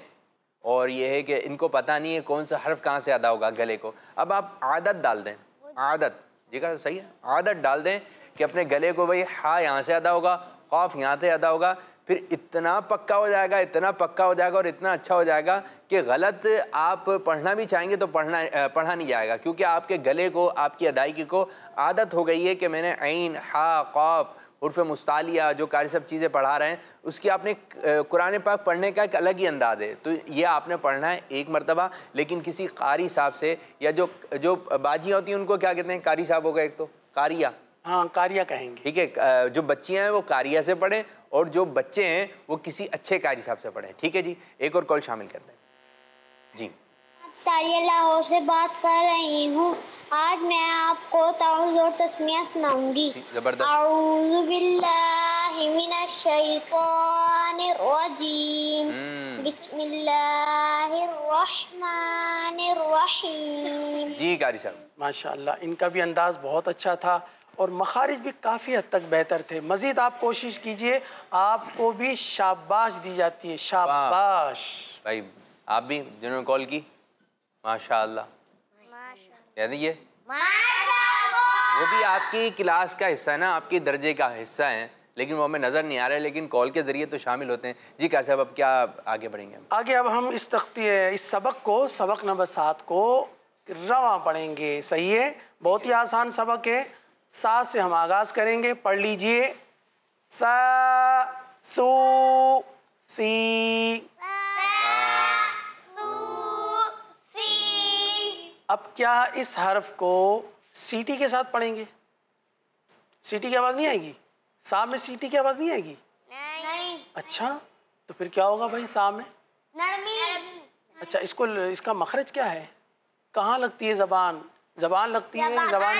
और ये है कि इनको पता नहीं है कौन सा हर्फ कहाँ से अदा होगा गले को। अब आप आदत डाल दें, आदत जी सही है, आदत डाल दें कि अपने गले को भाई हा यहाँ से अदा होगा, खौफ यहाँ से अदा होगा, फिर इतना पक्का हो जाएगा, इतना पक्का हो जाएगा और इतना अच्छा हो जाएगा कि गलत आप पढ़ना भी चाहेंगे तो पढ़ा नहीं जाएगा, क्योंकि आपके गले को, आपकी अदायगी को आदत हो गई है कि मैंने ऐन, हा, खौफ, हुर्फ़ मुस्तालिया, जो कारी सब चीज़ें पढ़ा रहे हैं उसकी आपने कुरान पाक पढ़ने का एक अलग ही अंदाज़ है। तो ये आपने पढ़ना है एक मरतबा, लेकिन किसी कारी साहब से, या जो बाजियाँ होती हैं उनको क्या कहते हैं, कारी साहब होगा एक तो, कारिया, हाँ कारिया कहेंगे, ठीक है। जो बच्चियाँ हैं वो कारिया से पढ़ें और जो बच्चे हैं वो किसी अच्छे कारी साहब से पढ़ें, ठीक है जी। एक और कॉल शामिल करते हैं जी। तारिया लाहौर से बात कर रही हूँ। आज मैं आपको ताऊज़ और तस्मीया सुनाऊंगी। औज़ु बिल्लाहि मिनश शैतानिर रजीम। बिस्मिल्लाहिर रहमानिर रहीम। जी कारी साहब माशाल्लाह इनका भी अंदाज़ बहुत अच्छा था और मखारिज भी काफ़ी हद तक बेहतर थे। मज़ीद आप कोशिश कीजिए, आपको भी शाबाश दी जाती है, शाबाश। भाई आप भी जिन्होंने कॉल की, माशाअल्लाह, यानी ये वो भी आपकी क्लास का हिस्सा है ना, आपके दर्जे का हिस्सा है, लेकिन वो हमें नज़र नहीं आ रहा है, लेकिन कॉल के ज़रिए तो शामिल होते हैं। जी कार साहब अब क्या आगे बढ़ेंगे? आगे अब हम इस सबक को, सबक नंबर 7 को रवा पढ़ेंगे। सही है, बहुत ही आसान सबक है। 7 से हम आगाज़ करेंगे, पढ़ लीजिए। सा, सू, सी। अब क्या इस हर्फ को सीटी के साथ पढ़ेंगे? सीटी की आवाज़ नहीं आएगी? सा में सीटी की आवाज़ नहीं आएगी? नहीं। अच्छा, तो फिर क्या होगा भाई सा में? नरमी। अच्छा, इसका मखरज क्या है? कहाँ लगती है ज़बान? ज़बान लगती है, ज़बान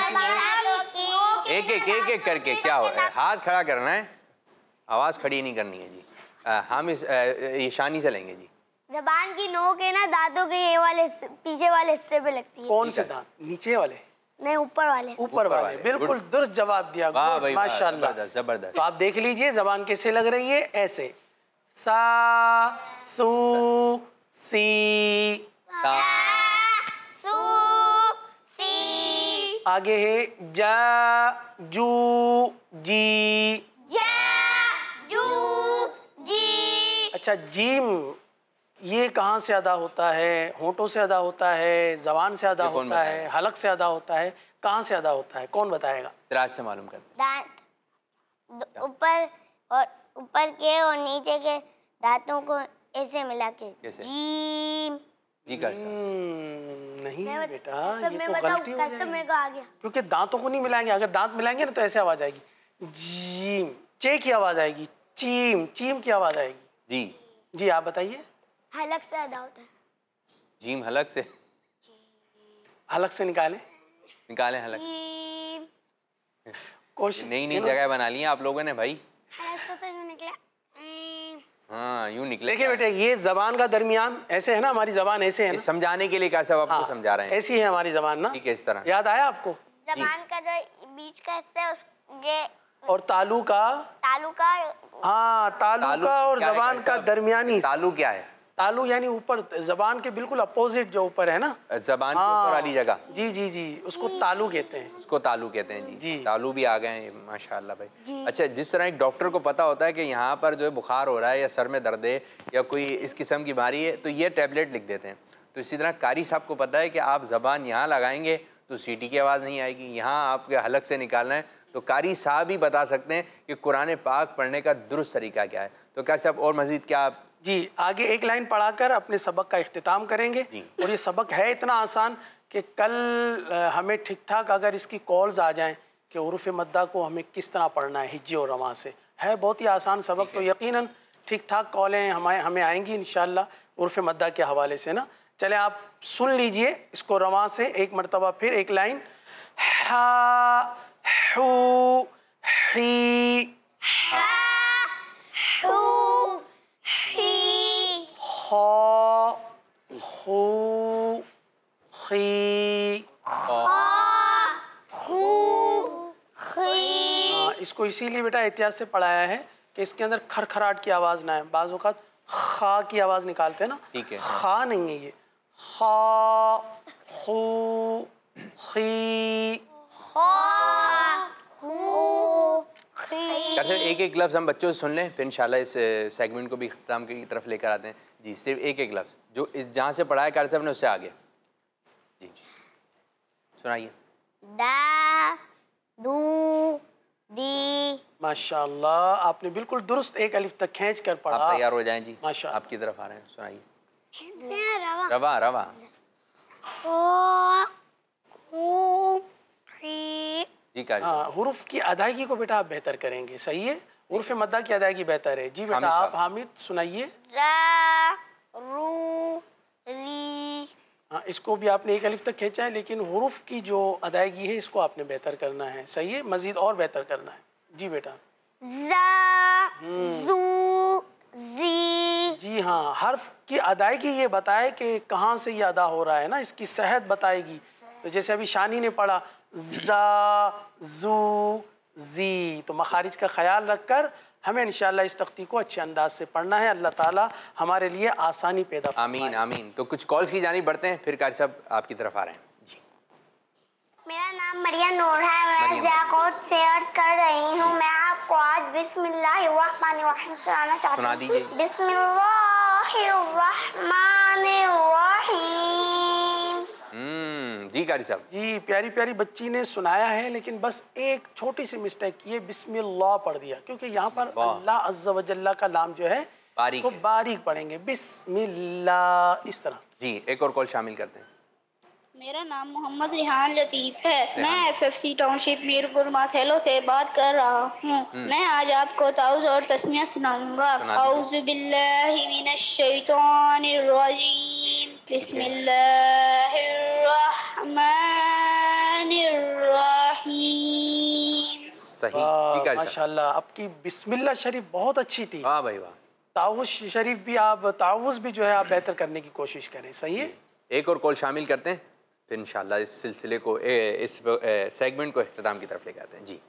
की एक एक करके क्या हो, हाथ खड़ा करना है, आवाज खड़ी नहीं करनी है जी। हम इस ये शानी से लेंगे जी। जबान की नोक है ना दांतों के ये वाले पीछे वाले हिस्से पे लगती है। कौन से दांत? नीचे वाले? नहीं, ऊपर वाले। ऊपर वाले। बिल्कुल दुरुस्त जवाब दिया, माशाल्लाह, जबरदस्त। तो आप देख लीजिए जबान कैसे लग रही है, ऐसे सा सू सी। आगे है जा जू जी। अच्छा, जीम ये कहाँ से अदा होता है? होठों से अदा होता है, जबान से अदा होता है, हलक से अदा होता है, कहाँ से अदा होता है? कौन बताएगा? सिराज से मालूम कर। दांत ऊपर और ऊपर के और नीचे के दांतों को ऐसे मिला के जीम। जी कर नहीं बेटा, ये तो गलती हो जाएगी, आ गया। क्योंकि दांतों को नहीं मिलाएंगे, अगर दांत मिलाएंगे ना तो ऐसे आवाज आएगी, जीम। चे की आवाज आएगी, चीम। चीम की आवाज आएगी। जी जी, आप बताइए। हलक से अदा होता है। जीम हलक से? हलक से निकालें हलक। कोशिश। नई जगह बना ली आप लोगों ने भाई। हलक से तो यूं निकला। हाँ, यूं निकले। देखिए बेटे, ये जबान का दरमियान ऐसे है ना, हमारी जबान ऐसे है ना। समझाने के लिए क्या सब आपको समझा रहे हैं। ऐसी है हमारी जबान ना। ठीक है, इस तरह याद आया आपको? जबान का जो बीच का हिस्सा है उसके, और तालू का। हाँ, तालू का और जबान का दरमियानी। तालू क्या है? तालू यानी ऊपर, जबान के बिल्कुल अपोजिट जो ऊपर है ना, जबान के ऊपर वाली जगह। जी जी जी, उसको तालू कहते हैं। उसको तालू कहते हैं जी। तालू भी आ गए हैं माशाल्लाह भाई। अच्छा, जिस तरह एक डॉक्टर को पता होता है कि यहाँ पर जो है बुखार हो रहा है या सर में दर्द है या कोई इस किस्म की बीमारी है तो ये टैबलेट लिख देते हैं, तो इसी तरह कारी साहब को पता है कि आप जबान यहाँ लगाएंगे तो सीटी की आवाज़ नहीं आएगी, यहाँ आपके हलक से निकालना है तो कारी साहब ही बता सकते हैं कि कुरान पाक पढ़ने का दुरुस्त तरीका क्या है। तो कारी साहब और मज़ीद क्या आप जी आगे एक लाइन पढ़ाकर अपने सबक का इख्तिताम करेंगे। और ये सबक है इतना आसान कि कल हमें ठीक ठाक अगर इसकी कॉल्स आ जाएं कि उरूफ मद्दा को हमें किस तरह पढ़ना है हिज्जे और रमा से, है बहुत ही आसान सबक, तो यकीनन ठीक ठाक कॉलें हमें आएंगी इंशाअल्लाह उरूफ मद्दा के हवाले से ना। चले आप सुन लीजिए इसको रमा से एक मरतबा फिर एक लाइन। हा हू ही हा हू ही। इसको इसीलिए बेटा एहतियात से पढ़ाया है कि इसके अंदर खरखराट की आवाज़ ना है। बाज़ औक़ात खा की आवाज़ निकालते हैं ना, ठीक है, खा नहीं है ये, हा हू ही। एक एक लफ्ज़ हम बच्चों से सुन लें, फिर इंशाल्लाह इस सेगमेंट को भी ख़त्म की तरफ लेकर आते हैं जी। सिर्फ एक एक लफ्ज़ जो इस जहाँ से पढ़ाया कार साहब ने उससे आगे जी सुनाइए। दा दू दी। माशाअल्लाह, आपने बिल्कुल दुरुस्त एक अलिफ तक खींच कर पढ़ा। आप तैयार हो जाएं जी, माशाअल्लाह। आपकी तरफ आ रहे हैं, सुनाइए। रवा रवा जी कारी। हाँ, हुरूफ की अदायगी को बेटा आप बेहतर करेंगे, सही है, उर्फ मद्दा की अदायगी बेहतर है जी। बेटा आप हामिद सुनाइए। रा रू री। हाँ, इसको भी आपने एक अलिफ तक खींचा है, लेकिन हुरूफ की जो अदायगी है इसको आपने बेहतर करना है, सही है, मजीद और बेहतर करना है जी बेटा। जा जू जी। जी हाँ, हर्फ की अदायगी ये बताए कि कहाँ से ये अदा हो रहा है ना, इसकी सेहत बताएगी। तो जैसे अभी शानी ने पढ़ा जा जू जी, तो मखारिज का ख्याल रखकर हमें इंशाअल्लाह इस तख्ती को अच्छे अंदाज से पढ़ना है। अल्लाह ताला हमारे लिए आसानी पैदा फरमाए। आमीन आमीन। तो कुछ कॉल्स की जानिब बढ़ते हैं, फिर कारी साहब आपकी तरफ आ रहे हैं जी। मेरा नाम मरियम नूर है, मैं ज़ियाकोट से अर्ज कर रही हूँ। मैं आपको आज बिस्मिल्लाहिर्रहमानिर्रहीम सुनाना चाहती हूँ। सुना दीजिए। बिस्मिल्लाहिर्रहमानिर्रहीम। जी कारी साहब। जी, प्यारी प्यारी बच्ची ने सुनाया है, लेकिन बस एक छोटी सी मिस्टेक की है, बिस्मिल्लाह पढ़ दिया, क्योंकि यहाँ पर अल्लाह अज़्ज़ा व जल्ला का नाम जो है बारीक तो बारीक पढ़ेंगे, बिस्मिल्लाह इस तरह जी। एक और कॉल शामिल करते हैं। मेरा नाम मोहम्मद रिहान लतीफ़ है, मैं FFC टाउनशिप मीरपुर माथेलो से बात कर रहा हूँ। मैं आज आपको ताउज़ और तस्मिया सुनाऊंगा। औज़ु बिल्लाहि मिनश शैतानिर रजीम, बिस्मिल्लाहिर रहमानिर रहीम। सही, माशाल्लाह। आपकी बिस्मिल्लाह शरीफ बहुत अच्छी थी। वाह भाई वाह। ताउज़ शरीफ भी आप, ताउज़ भी जो है आप बेहतर करने की कोशिश करें। सही है। एक और कॉल शामिल करते हैं, फिर इंशाल्लाह इस सिलसिले को, इस सेगमेंट को इख्तिताम की तरफ लेके आते हैं। जी,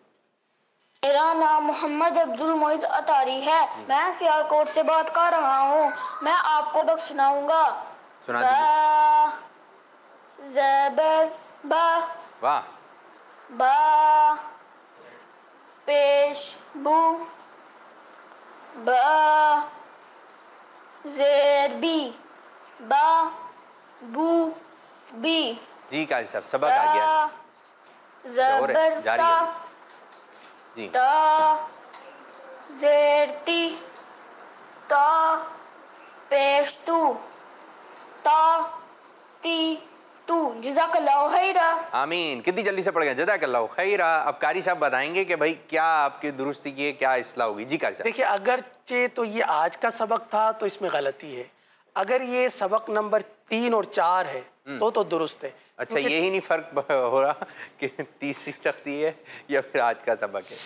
मेरा नाम मोहम्मद अब्दुल मोइज़ अतारी है। मैं सियालकोट से बात कर रहा हूँ। मैं आपको सबक सुनाऊंगा। सुना दीजिए। ज़बर बा, वाह। बा पेश बू, बा ज़ेर बी, बा बू बी। जी कारी साहब, सबक आ गया। ज़बर ता, जी, ता ज़ेर ती, ता पेश तू, ता ती तू। जज़ाकल्लाहु खैरा। आमीन। कितनी जल्दी से पढ़ गए, जज़ाकल्लाहु खैरा। अब कारी साहब बताएंगे कि भाई क्या आपकी दुरुस्ती की है, क्या इस्लाह होगी। जी कारी साहब। देखिए, अगरचे तो ये आज का सबक था तो इसमें गलती है। अगर ये सबक नंबर 3 और 4 है तो दुरुस्त है। अच्छा, यही नहीं फर्क हो रहा कि तीसरी तख्ती है या फिर आज का सबक है।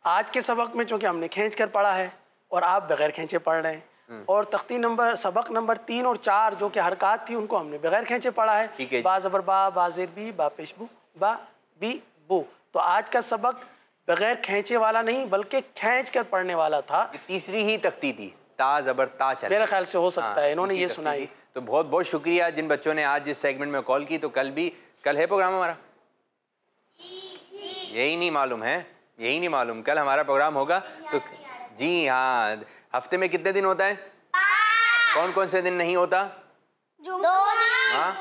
आज के सबक में चूंकि हमने खींच कर पढ़ा है और आप बगैर खींचे पढ़ रहे हैं, और तख्ती नंबर सबक नंबर 3 और 4 जो कि हरकत थी उनको हमने बगैर खींचे पढ़ा है। ठीक है। बा ज़बर बा, बा ज़ेर बी, बा पेश बू, बा बी बू। तो आज का सबक बगैर खींचे वाला नहीं बल्कि खींच कर पढ़ने वाला था। तीसरी ही तख्ती थी, ता ज़बर ता चल। मेरे ख्याल से हो सकता है इन्होंने ये सुनाई। तो बहुत बहुत शुक्रिया जिन बच्चों ने आज इस सेगमेंट में कॉल की। तो कल है प्रोग्राम हमारा? यही नहीं मालूम है, यही नहीं मालूम। कल हमारा प्रोग्राम होगा। तो जी हाँ, हफ्ते में कितने दिन होता है? कौन कौन से दिन नहीं होता? हाँ,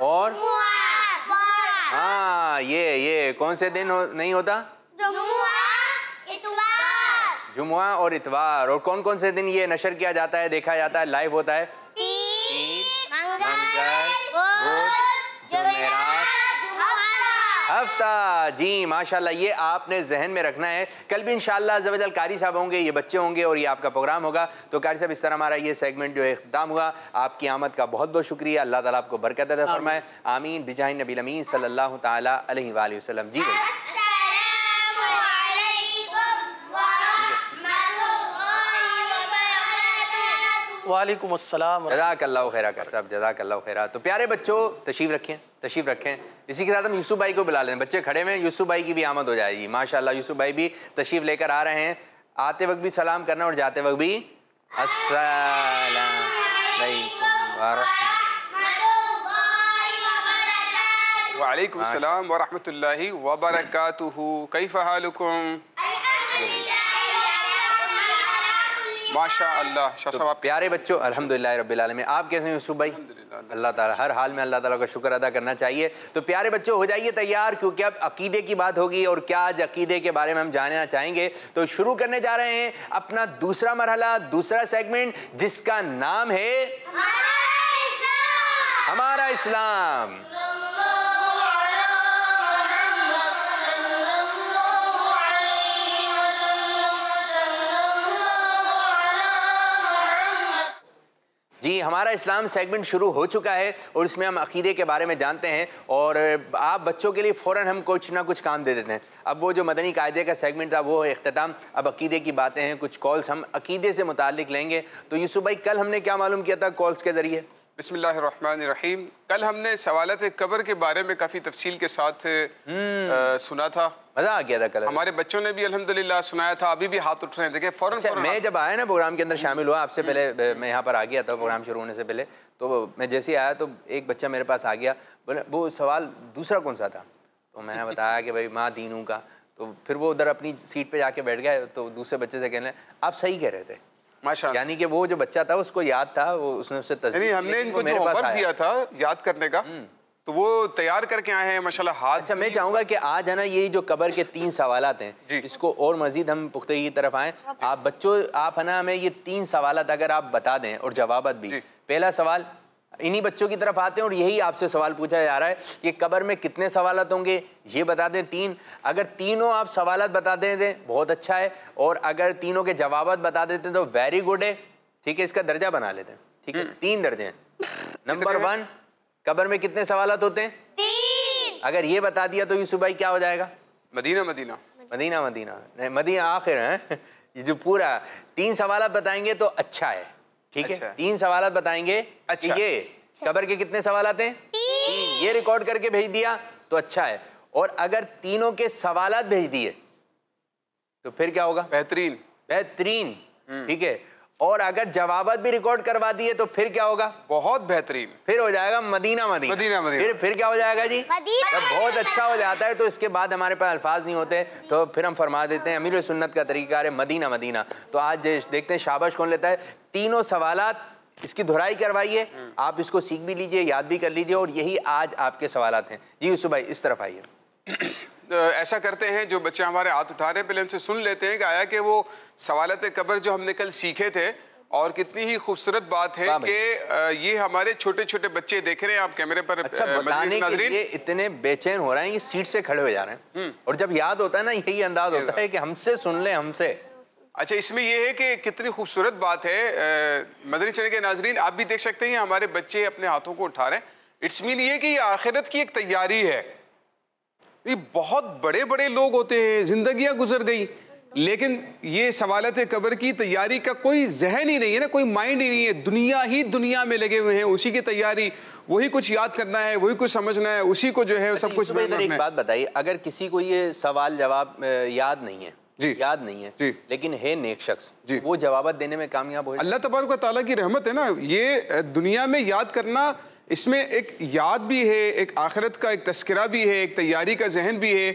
और हाँ, ये कौन से दिन नहीं होता? जुम्मा और इतवार। और कौन कौन से दिन ये नशर किया जाता है, देखा जाता है, लाइव होता है? हफ्ता। जी माशाल्लाह, ये आपने जहन में रखना है। कल भी इंशाल्लाह अज़्ज़ व जल कारी साहब होंगे, ये बच्चे होंगे और ये आपका प्रोग्राम होगा। तो कारी साहब, इस तरह हमारा ये सेगमेंट जो है इख्तिताम हुआ। आपकी आमद का बहुत बहुत शुक्रिया। अल्लाह ताला आपको बरकत अता फरमाए। आमीन बिजाहि नबी अमीन सल्लल्लाहु ताला अलैहि वसल्लम। जी भाई। वालेकुम अस्सलाम। जज़ाकल्लाहु खैरा कर साहब, जज़ाकल्लाहु खैरा। तो प्यारे बच्चों, तशरीफ़ रखें। इसी के साथ हम यूसुफ भाई को बुला लें। बच्चे खड़े में, यूसुफ भाई की भी आमद हो जाएगी। माशाल्लाह, यूसुफ भाई भी तशरीफ़ लेकर आ रहे हैं। आते वक्त भी सलाम करना और जाते वक्त भी अस्सलाम वालेकुम अस्सलाम व रहमतुल्लाहि व बरकातुहू। कैफ़ हालुकुम? माशाअल्लाह। शाह साहब, प्यारे बच्चों, अल्हम्दुलिल्लाह रब्बिल आलमीन। आप कैसे हैं यूसुफ भाई? अल्लाह ताला, हर हाल में अल्लाह ताला का शुक्र अदा करना चाहिए। तो प्यारे बच्चों, हो जाइए तैयार, क्योंकि अब अकीदे की बात होगी। और क्या आज अकीदे के बारे में हम जानना चाहेंगे। तो शुरू करने जा रहे हैं अपना दूसरा मरहला, दूसरा सेगमेंट, जिसका नाम है हमारा इस्लाम। जी, हमारा इस्लाम सेगमेंट शुरू हो चुका है और इसमें हम अकीदे के बारे में जानते हैं। और आप बच्चों के लिए फ़ौरन हम कुछ ना कुछ काम दे देते हैं। अब वो जो मदनी कायदे का सेगमेंट था वो इख्तिताम, अब अकीदे की बातें हैं। कुछ कॉल्स हम अकीदे से मुताल्लिक लेंगे। तो यूसुफ भाई, कल हमने क्या मालूम किया था कॉल्स के ज़रिए? बिस्मिल्लाहिर्रहमानिर्रहीम। कल हमने सवालत कब्र के बारे में काफ़ी तफसील के साथ सुना था। मज़ा आ गया था कल। हमारे बच्चों ने भी अल्हम्दुलिल्लाह सुनाया था। अभी भी हाथ उठ रहे हैं, देखिए फ़ौरन। अच्छा, मैं जब आया ना प्रोग्राम के अंदर शामिल हुआ, आपसे पहले मैं यहाँ पर आ गया था प्रोग्राम शुरू होने से पहले। तो मैं जैसे ही आया तो एक बच्चा मेरे पास आ गया, बोले वो सवाल दूसरा कौन सा था? तो मैंने बताया कि भाई माँ दीनू का। तो फिर वो उधर अपनी सीट पर जाके बैठ गए। तो दूसरे बच्चे से कहने, आप सही कह रहे थे। माशाअल्लाह। यानी कि वो जो बच्चा था उसको याद था, वो उसने उससे यानी हमने इनको जो होमवर्क दिया था याद करने का, तो वो तैयार करके आए हैं माशाल्लाह। हाथ। अच्छा, मैं चाहूँगा कि आज है ना, ये जो कब्र के 3 सवालात हैं, इसको और मजीद हम पुख्तगी की तरफ आएँ। आप बच्चों, आप है ना, हमें ये 3 सवालात अगर आप बता दें और जवाबात भी। पहला सवाल, इन्हीं बच्चों की तरफ आते हैं और यही आपसे सवाल पूछा जा रहा है कि कब्र में कितने सवालात होंगे, ये बता दें 3। अगर तीनों आप सवालात बता दें बहुत अच्छा है, और अगर तीनों के जवाबात बता देते हैं तो वेरी गुड है। ठीक है, इसका दर्जा बना लेते हैं। ठीक है, 3 दर्जे हैं। नंबर 1, कब्र में कितने सवालात होते हैं? 3। अगर ये बता दिया तो यूसुफ भाई क्या हो जाएगा? Medina Medina. मदीना मदीना नहीं, मदीना आखिर है। ये जो पूरा 3 सवाल बताएंगे तो अच्छा है, ठीक है। 3 सवाल बताएंगे। अच्छा, ये कब्र के कितने सवाल आते हैं? 3। ये रिकॉर्ड करके भेज दिया तो अच्छा है। और अगर तीनों के सवालात भेज दिए तो फिर क्या होगा? बेहतरीन बेहतरीन, ठीक है। और अगर जवाबात भी रिकॉर्ड करवा दिए तो फिर क्या होगा? बहुत बेहतरीन। फिर हो जाएगा मदीना मदीना मदीना मदीना। फिर क्या हो जाएगा जी? मदीना। जब बहुत अच्छा हो जाता है तो इसके बाद हमारे पास अल्फाज नहीं होते तो फिर हम फरमा देते हैं अमीर सुन्नत का तरीका है मदीना मदीना। तो आज देखते हैं शाबाश कौन लेता है। तीनों सवालात इसकी धुराई करवाइए, आप इसको सीख भी लीजिए, याद भी कर लीजिए, और यही आज आपके सवालात हैं। जी यूसुफ भाई इस तरफ आइए। ऐसा करते हैं, जो बच्चे हमारे हाथ उठा रहे हैं पहले उनसे सुन लेते हैं कि आया कि वो सवालत कब्र जो हमने कल सीखे थे, और कितनी ही खूबसूरत बात है कि ये हमारे छोटे छोटे बच्चे देख रहे हैं आप कैमरे पर। अच्छा, बताने के लिए इतने बेचैन हो रहे हैं, ये सीट से खड़े हो जा रहे हैं, और जब याद होता है ना यही अंदाज होता है कि हमसे सुन ले हमसे। अच्छा, इसमें यह है कि कितनी खूबसूरत बात है। मदनी चैनल के नाजरीन आप भी देख सकते हैं हमारे बच्चे अपने हाथों को उठा रहे हैं। इट्स मीन ये कि ये आखिरत की एक तैयारी है। ये बहुत बड़े बड़े लोग होते हैं, जिंदगियां गुजर गई, लेकिन ये सवालत कब्र की तैयारी का कोई जहन ही नहीं है ना, कोई माइंड ही नहीं है। दुनिया ही दुनिया में लगे हुए हैं, उसी की तैयारी, वही कुछ याद करना है, वही कुछ समझना है, उसी को जो है सब कुछ। इधर एक बात बताइए, अगर किसी को ये सवाल जवाब याद नहीं है जी, याद नहीं है जी, लेकिन है नेक शख्स जी, वो जवाब देने में कामयाब हो। अल्लाह तबारक व तआला की रहमत है ना। ये दुनिया में याद करना, इसमें एक याद भी है, एक आखिरत का एक तस्करा भी है, एक तैयारी का जहन भी है।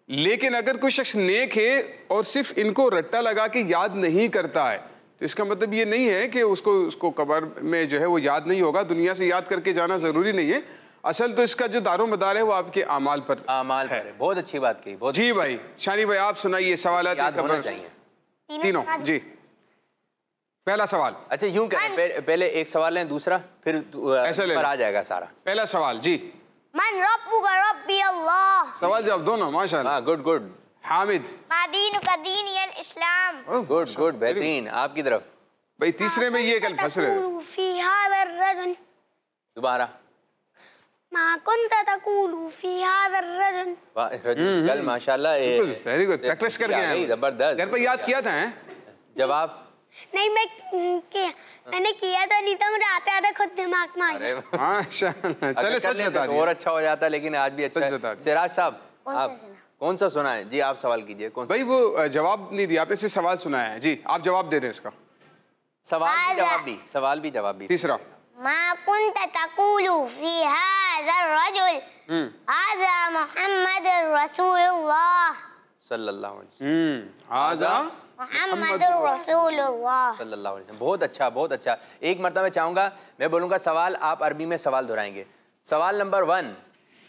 लेकिन अगर कोई शख्स नेक है और सिर्फ इनको रट्टा लगा के याद नहीं करता है तो इसका मतलब ये नहीं है कि उसको कब्र में जो है वो याद नहीं होगा। दुनिया से याद करके जाना ज़रूरी नहीं है। असल तो इसका जो दारो मदार है वो आपके आमाल पर है। बहुत अच्छी बात कही, बहुत। जी भाई, शानी भाई आप सुनाइए सवाल चाहिए तीनों। जी, पहला सवाल। अच्छा यूं करें, पहले एक सवाल लें, दूसरा फिर ऐसे पर आ जाएगा सारा। पहला सवाल जी। मन रब्बुका रब्बी अल्लाह। सवाल जवाब दोनों माशाल्लाह। Good good. हामिद। मा दीनुका दीनियल इस्लाम। गुड गुड, बेहतरीन। आपकी तरफ भाई तीसरे में ये कल फंस रहे। फी हादर रजुल। दोबारा। मा कुंत तकूलु फी हादर रजुल। कल माशाल्लाह वेरी गुड, प्रैक्टिस करके आए, जबरदस्त। घर पे याद किया था हैं? जवाब नहीं, मैंने किया तो नहीं था, मुझे आते आते खुद दिमाग में आ गया। माशाल्लाह, चले सच बता दिए और अच्छा हो जाता, लेकिन आज भी अच्छा है। सिराज साहब आप कौन सा सुना है? जी आप सवाल कीजिए। कौन भाई? वो जवाब नहीं दिया, आपने सिर्फ सवाल सुनाया है। जी आप जवाब दे दें इसका। सवाल भी जवाब भी। तीसरा। मा कुंत तकूलु फी हादर रजुल हाज़ा मुहम्मदुर रसूलुल्लाह सल्लल्लाहु अलैहि वसल्लम। हाज़ा मुहम्मदुर रसूलुल्लाह सल्लल्लाहु अलैहि वसल्लम। बहुत अच्छा, बहुत अच्छा। एक मरतबा मैं चाहूंगा, मैं बोलूंगा सवाल, आप अरबी में सवाल दोहराएंगे। सवाल नंबर 1,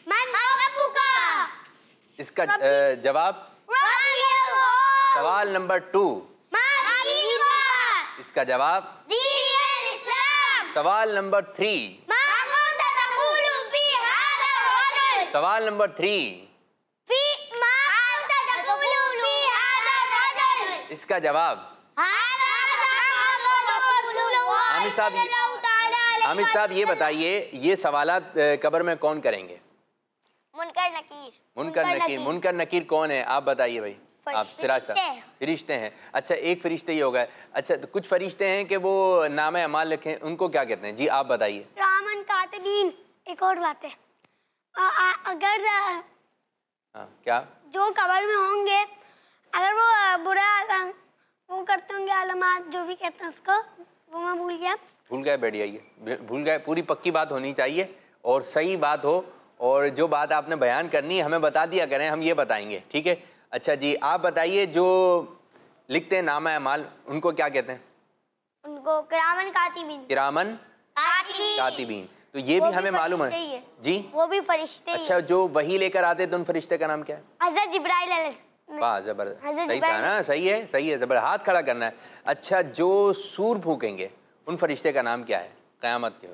मन रब्बुका। इसका जवाब। सवाल नंबर 2, इसका जवाब। सवाल नंबर 3, सवाल नंबर 3, इसका जवाब। हामिद साहब ये बताइए, ये सवालात कब्र में कौन करेंगे? मुनकर नकीर। मुनकर नकीर कौन है? आप बताइए भाई। आप सिराज साहब। फरिश्ते हैं। अच्छा, एक फरिश्ते ही होगा। अच्छा, तो कुछ फरिश्ते हैं कि वो नामे अमाल लिखें, उनको क्या कहते हैं? जी आप बताइए। रामन कातिबीन। एक और बात है, अगर क्या जो कब्र में होंगे, अगर वो बुरा वो करते होंगे, आलमात जो भी कहते हैं उसको, वो मैं भूल गया बैठ जाइए। भूल गए, पूरी पक्की बात होनी चाहिए और सही बात हो, और जो बात आपने बयान करनी है हमें बता दिया करें, हम ये बताएंगे, ठीक है? अच्छा जी आप बताइए, जो लिखते हैं नामा अमाल उनको क्या कहते हैं? उनको किरामन कातिबीन। किरामन कातिबीन। तो ये भी हमें मालूम है जी, वो भी फरिश्ते। अच्छा, जो वही लेकर आते थे उन फरिश्ते का नाम क्या है? हज़रत जिब्राइल अलैहिस्सलाम। वाह, जबरदस्त, सही था ना? सही है, जबर। हाथ खड़ा करना है। अच्छा, जो सूर फूकेंगे उन फरिश्ते का नाम क्या है क़यामत के?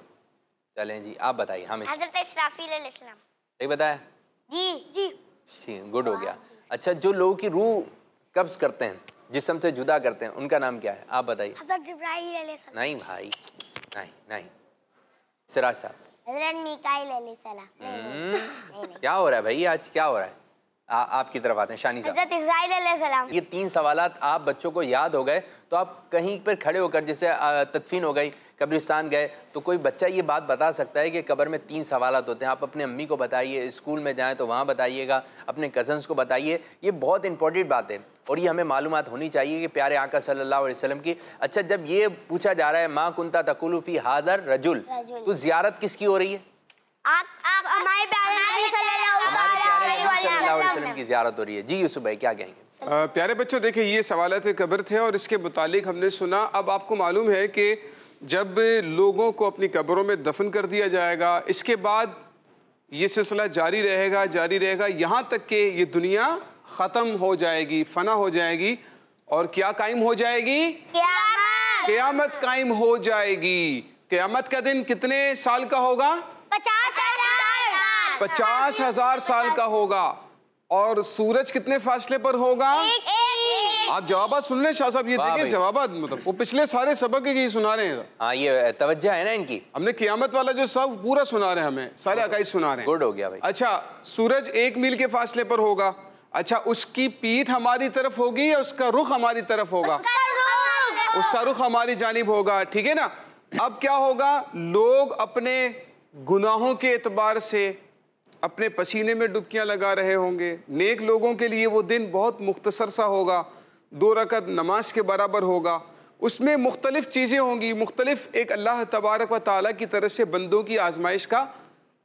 चलें जी आप बताइए। हमें हज़रत इस्राफील अलैहिस्सलाम। सही बताया जी। ठीक, गुड हो गया। अच्छा, जो लोगों की रूह कब्ज़ करते हैं, जिस्म से जुदा करते हैं, उनका नाम क्या है? आप बताइए। हज़रत जिब्राइल अलैहिस्सलाम। नहीं भाई, नहीं। सिराज साहब। हज़रत मीकाईल अलैहिस्सलाम। क्या हो रहा है भाई, आज क्या हो रहा है? आपकी तरफ आते हैं शानी साहब। हज़रत इस्राईल अलैहिस्सलाम। ये 3 सवालात आप बच्चों को याद हो गए तो आप कहीं पर खड़े होकर, जैसे तदफीन हो गई, कब्रिस्तान गए, तो कोई बच्चा ये बात बता सकता है कि कब्र में 3 सवालात होते हैं। आप अपने अम्मी को बताइए, स्कूल में जाएं तो वहाँ बताइएगा, अपने कज़न्स को बताइए। ये बहुत इंपॉर्टेंट बात है और ये हमें मालूमात होनी चाहिए कि प्यारे आका सल्लल्लाहु अलैहि वसल्लम की। अच्छा, जब ये पूछा जा रहा है माँ कुंता तकुलु फी हादर रजुल, तो ज़ियारत किसकी हो रही है? आप हमारे प्यारे नबी सल्लल्लाहु अलैहि वसल्लम की ज़ियारत हो रही है। जी यूसुफ भाई क्या कहेंगे? प्यारे बच्चों, देखिए ये सवालात कब्र थे और इसके मुतालिक हमने सुना। अब आपको मालूम है कि जब लोगों को अपनी कब्रों में दफन कर दिया जाएगा, इसके बाद ये सिलसिला जारी रहेगा यहाँ तक कि ये दुनिया ख़त्म हो जाएगी, फना हो जाएगी और क्या कायम हो जाएगी? क़यामत कायम हो जाएगी। क़यामत का दिन कितने साल का होगा? 50,000 साल का होगा। और सूरज कितने फासले पर होगा? आप जवाब सुन लें शाह साहब, ये देखिए जवाब, मतलब वो पिछले सारे सबक ही सुना रहे हैं। हाँ, ये तवज्जो है ना इनकी। हमने क़यामत वाला जो सब पूरा सुना रहे हैं, हमें सारे अकाईद सुना रहे हैं। गुड हो गया भाई। अच्छा, सूरज 1 मील के फासले पर होगा। अच्छा, उसकी पीठ हमारी तरफ होगी या उसका रुख हमारी तरफ होगा? उसका रुख हमारी जानिब होगा, ठीक है ना। अब क्या होगा, लोग अपने गुनाहों के एतबार से अपने पसीने में डुबकियां लगा रहे होंगे। नेक लोगों के लिए वो दिन बहुत मुख्तसर सा होगा, 2 रकअत नमाज के बराबर होगा। उसमें मुख्तलिफ चीज़ें होंगी, मुख्तलिफ एक अल्लाह तबारक व तआला की तरफ से बंदों की आजमाइश का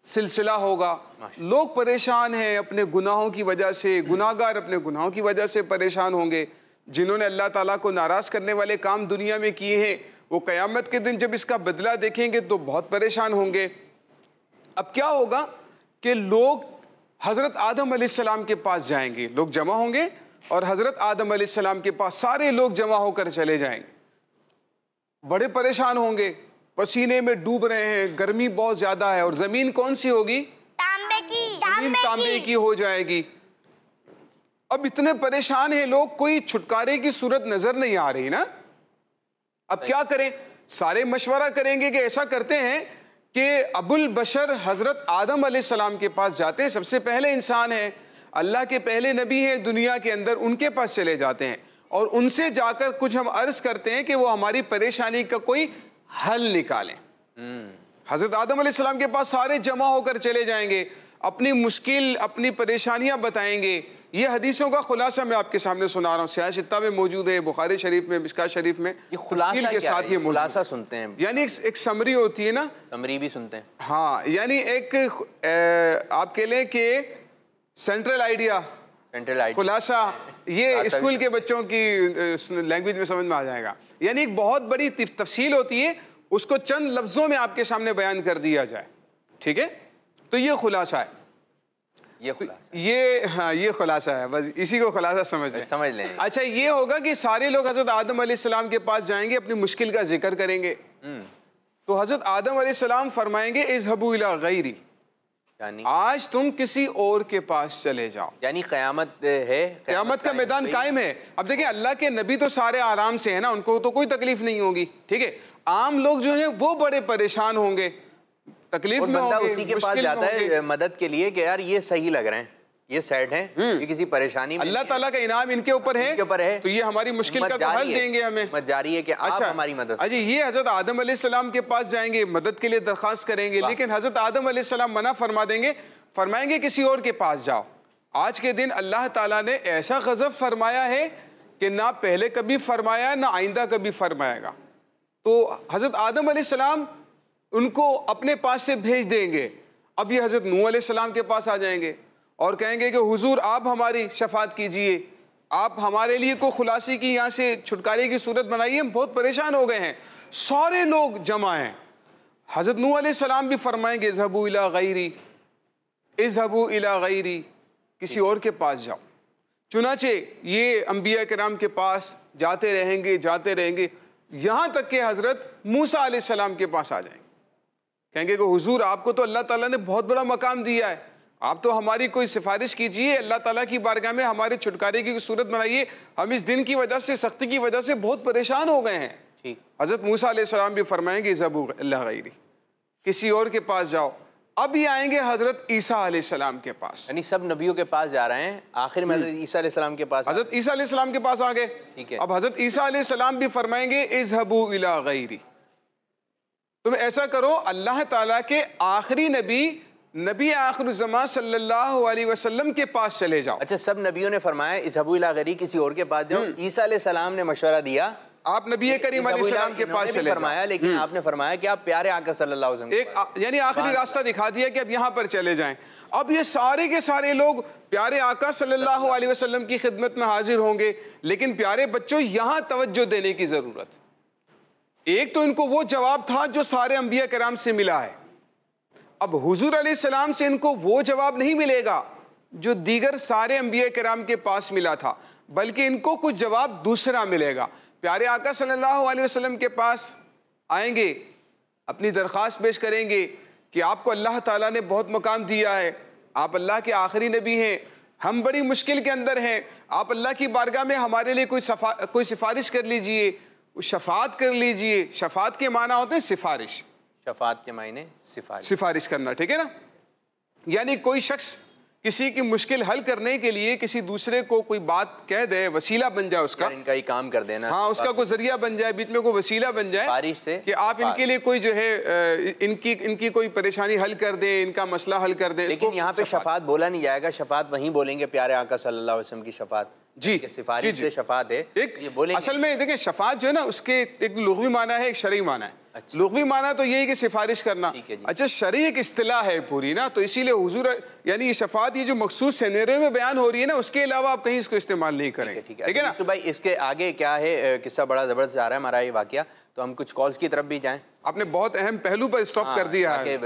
सिलसिला होगा। लोग परेशान हैं अपने गुनाहों की वजह से, गुनाहगार अपने गुनाहों की वजह से परेशान होंगे। जिन्होंने अल्लाह ताला को नाराज़ करने वाले काम दुनिया में किए हैं, वो क़यामत के दिन जब इसका बदला देखेंगे तो बहुत परेशान होंगे। अब क्या होगा कि लोग हज़रत आदम अलैहिस्सलाम के पास जाएंगे, लोग जमा होंगे और हज़रत आदम अलैहिस्सलाम के पास सारे लोग जमा होकर चले जाएंगे। बड़े परेशान होंगे, पसीने में डूब रहे हैं, गर्मी बहुत ज़्यादा है और ज़मीन कौन सी होगी? तांबे की हो जाएगी। अब इतने परेशान हैं लोग, कोई छुटकारे की सूरत नज़र नहीं आ रही ना। अब क्या करें? सारे मशवरा करेंगे कि ऐसा करते हैं कि अबुल बशर हज़रत आदम अलैहिस्सलाम के पास जाते हैं, सबसे पहले इंसान हैं, अल्लाह के पहले नबी हैं दुनिया के अंदर, उनके पास चले जाते हैं और उनसे जाकर कुछ हम अर्ज़ करते हैं कि वो हमारी परेशानी का कोई हल निकालें। हज़रत आदम अलैहिस्सलाम के पास सारे जमा होकर चले जाएंगे, अपनी मुश्किल, अपनी परेशानियां बताएंगे। ये हदीसों का खुलासा मैं आपके सामने सुना रहा हूँ, सियाह-ए-सित्ता में मौजूद है, बुखारी शरीफ में, मिशकात शरीफ में। ये खुलासा के साथ ये खुलासा सुनते हैं, यानी एक समरी होती है ना, समरी भी सुनते हैं। हाँ, यानी एक आप कह लें कि सेंट्रल आइडिया, खुलासा, ये स्कूल के बच्चों की लैंग्वेज में समझ में आ जाएगा। यानी एक बहुत बड़ी तफसील होती है, उसको चंद लफ्जों में आपके सामने बयान कर दिया जाए, ठीक है। तो ये खुलासा है, ये खुलासा है, बस इसी को खुलासा समझ लें। अच्छा, ये होगा कि सारे लोग हज़रत आदम अलैहिस्सलाम के पास जाएंगे, अपनी मुश्किल का जिक्र करेंगे। तो हज़रत आदम अलैहिस्सलाम फरमाएंगे इज़हबू इला गैरी, यानी आज तुम किसी और के पास चले जाओ। यानी क़यामत है, क़यामत का मैदान कायम है। अब देखिए, अल्लाह के नबी तो सारे आराम से है ना, उनको तो कोई तकलीफ नहीं होगी, ठीक है। आम लोग जो हैं वो बड़े परेशान होंगे, तकलीफ में होंगे, उसी के पास जाता है मदद के लिए कि यार ये सही लग रहे हैं, ये सैड हैं, ये किसी परेशानी में, अल्लाह ताला का इनाम इनके ऊपर है, तो ये हमारी मुश्किल का हल देंगे हमें। मत जारी है कि आप हमारी मदद। अच्छा, ये हज़रत आदम अलैहिस्सलाम के पास जाएंगे, मदद के लिए दरख्वास्त करेंगे, लेकिन हज़रत आदम अलैहिस्सलाम मना फरमा देंगे, फरमाएंगे किसी और के पास जाओ। आज के दिन अल्लाह ताला ने ऐसा गज़ब फरमाया है कि ना पहले कभी फरमाया, ना आइंदा कभी फरमाएगा। तो हज़रत आदम अलैहिस्सलाम उनको अपने पास से भेज देंगे। अब ये हज़रत नूह अलैहिस्सलाम के पास आ जाएंगे और कहेंगे कि हुजूर आप हमारी शफात कीजिए, आप हमारे लिए को खुलासी की यहाँ से छुटकारे की सूरत बनाइए, हम बहुत परेशान हो गए हैं। सारे लोग जमा हैं। हज़रत नूह अलैहिस्सलाम भी फरमाएंगे इज़हबू इला गैरी, इज़हबू इला गैरी, किसी और के पास जाओ। चुनाचे ये अंबिया किराम के पास जाते रहेंगे, यहाँ तक कि हज़रत मूसा अलैहिस्सलाम के पास आ जाएंगे, कहेंगे कि हुजूर आपको तो अल्लाह ताला ने बहुत बड़ा मकाम दिया है, आप तो हमारी कोई सिफारिश कीजिए, अल्लाह ताला की बारगाह में हमारे छुटकारे की सूरत बनाइए, हम इस दिन की वजह से, सख्ती की वजह से बहुत परेशान हो गए हैं। ठीक। हज़रत मूसा अलैहिस्सलाम भी फरमाएंगे इज़हबू इला गैरी, किसी और के पास जाओ। अब ये आएंगे हजरत ईसा अलैहिस्सलाम के पास, यानी सब नबियों के पास जा रहे हैं, आखिर में हजरत ईसा अलैहिस्सलाम के पास, हजरत ईसा अलैहिस्सलाम के पास आ गए। ठीक है। अब हजरत ईसा अलैहिस्सलाम भी फरमाएंगे इज़हबू इला गैरी, तुम ऐसा करो, अल्लाह ताला के आखिरी नबी आखिरुज़्ज़मान सल्लल्लाहु अलैहि वसल्लम के पास चले जाओ। अच्छा, सब नबियों ने फरमाया इज़हबू इला गैरी, किसी और के पास जाओ। ईसा अलैहिस्सलाम ने मशवरा दिया, आप नबी करीम अलैहिस्सलाम के पास चले फरमाया, लेकिन आपने फरमाया कि आप प्यारे आका सल्लल्लाहु अलैहि वसल्लम एक यानी आखिरी रास्ता दिखा दिया कि अब यहाँ पर चले जाएं। अब ये सारे के सारे लोग प्यारे आका सल्लल्लाहु अलैहि वसल्लम की खिदमत में हाजिर होंगे, लेकिन प्यारे बच्चों यहाँ तवज्जो देने की जरूरत। एक तो इनको वो जवाब था जो सारे अंबिया कराम से मिला है, अब हुजूर अलैहिस्सलाम से इनको वो जवाब नहीं मिलेगा जो दीगर सारे अंबिया कराम के पास मिला था, बल्कि इनको कुछ जवाब दूसरा मिलेगा। प्यारे आका सल्लल्लाहु अलैहि वसल्लम के पास आएंगे, अपनी दरख्वास्त पेश करेंगे कि आपको अल्लाह ताला ने बहुत मकाम दिया है, आप अल्लाह के आखिरी नबी हैं, हम बड़ी मुश्किल के अंदर हैं, आप अल्लाह की बारगाह में हमारे लिए कोई सिफारिश कर लीजिए, शफात कर लीजिए। शफात के माना होते हैं सिफारिश, शफात के मायने सिफारिश करना, ठीक है ना। यानी कोई शख्स किसी की मुश्किल हल करने के लिए किसी दूसरे को कोई बात कह दे, वसीला बन जाए उसका, इनका ही काम कर देना, हाँ, उसका कोई जरिया बन जाए, बीच में कोई वसीला बन जाए बारिश से कि आप इनके लिए कोई जो है इनकी कोई परेशानी हल कर दे, इनका मसला हल कर दे। लेकिन यहाँ पे शफात बोला नहीं जाएगा, शफात वहीं बोलेंगे प्यारे आका सल्लल्लाहु अलैहि वसल्लम की शफात, जी, सिफारिश से शफात है एक ये बोलेंगे। असल में देखिए शफात जो है ना, उसके एक लुग़वी माना है, एक शरई माना है। अच्छा। लुग़वी माना तो यही कि सिफारिश करना, अच्छा, शरई एक इस्तिलाह है पूरी ना, तो इसीलिए हुजूर यानी ये शफात ये जो मखसूस सिनेरियो में बयान हो रही है ना, उसके अलावा आप कहीं इसको इस्तेमाल नहीं करेंगे, ठीक है ना। भाई इसके आगे क्या है, किस्सा बड़ा जबरदस्त आ रहा है हमारा ये वाकया, तो हम कुछ कॉल्स की तरफ भी जाएं। आपने बहुत अहम पहलू पर स्टॉप कर दिया है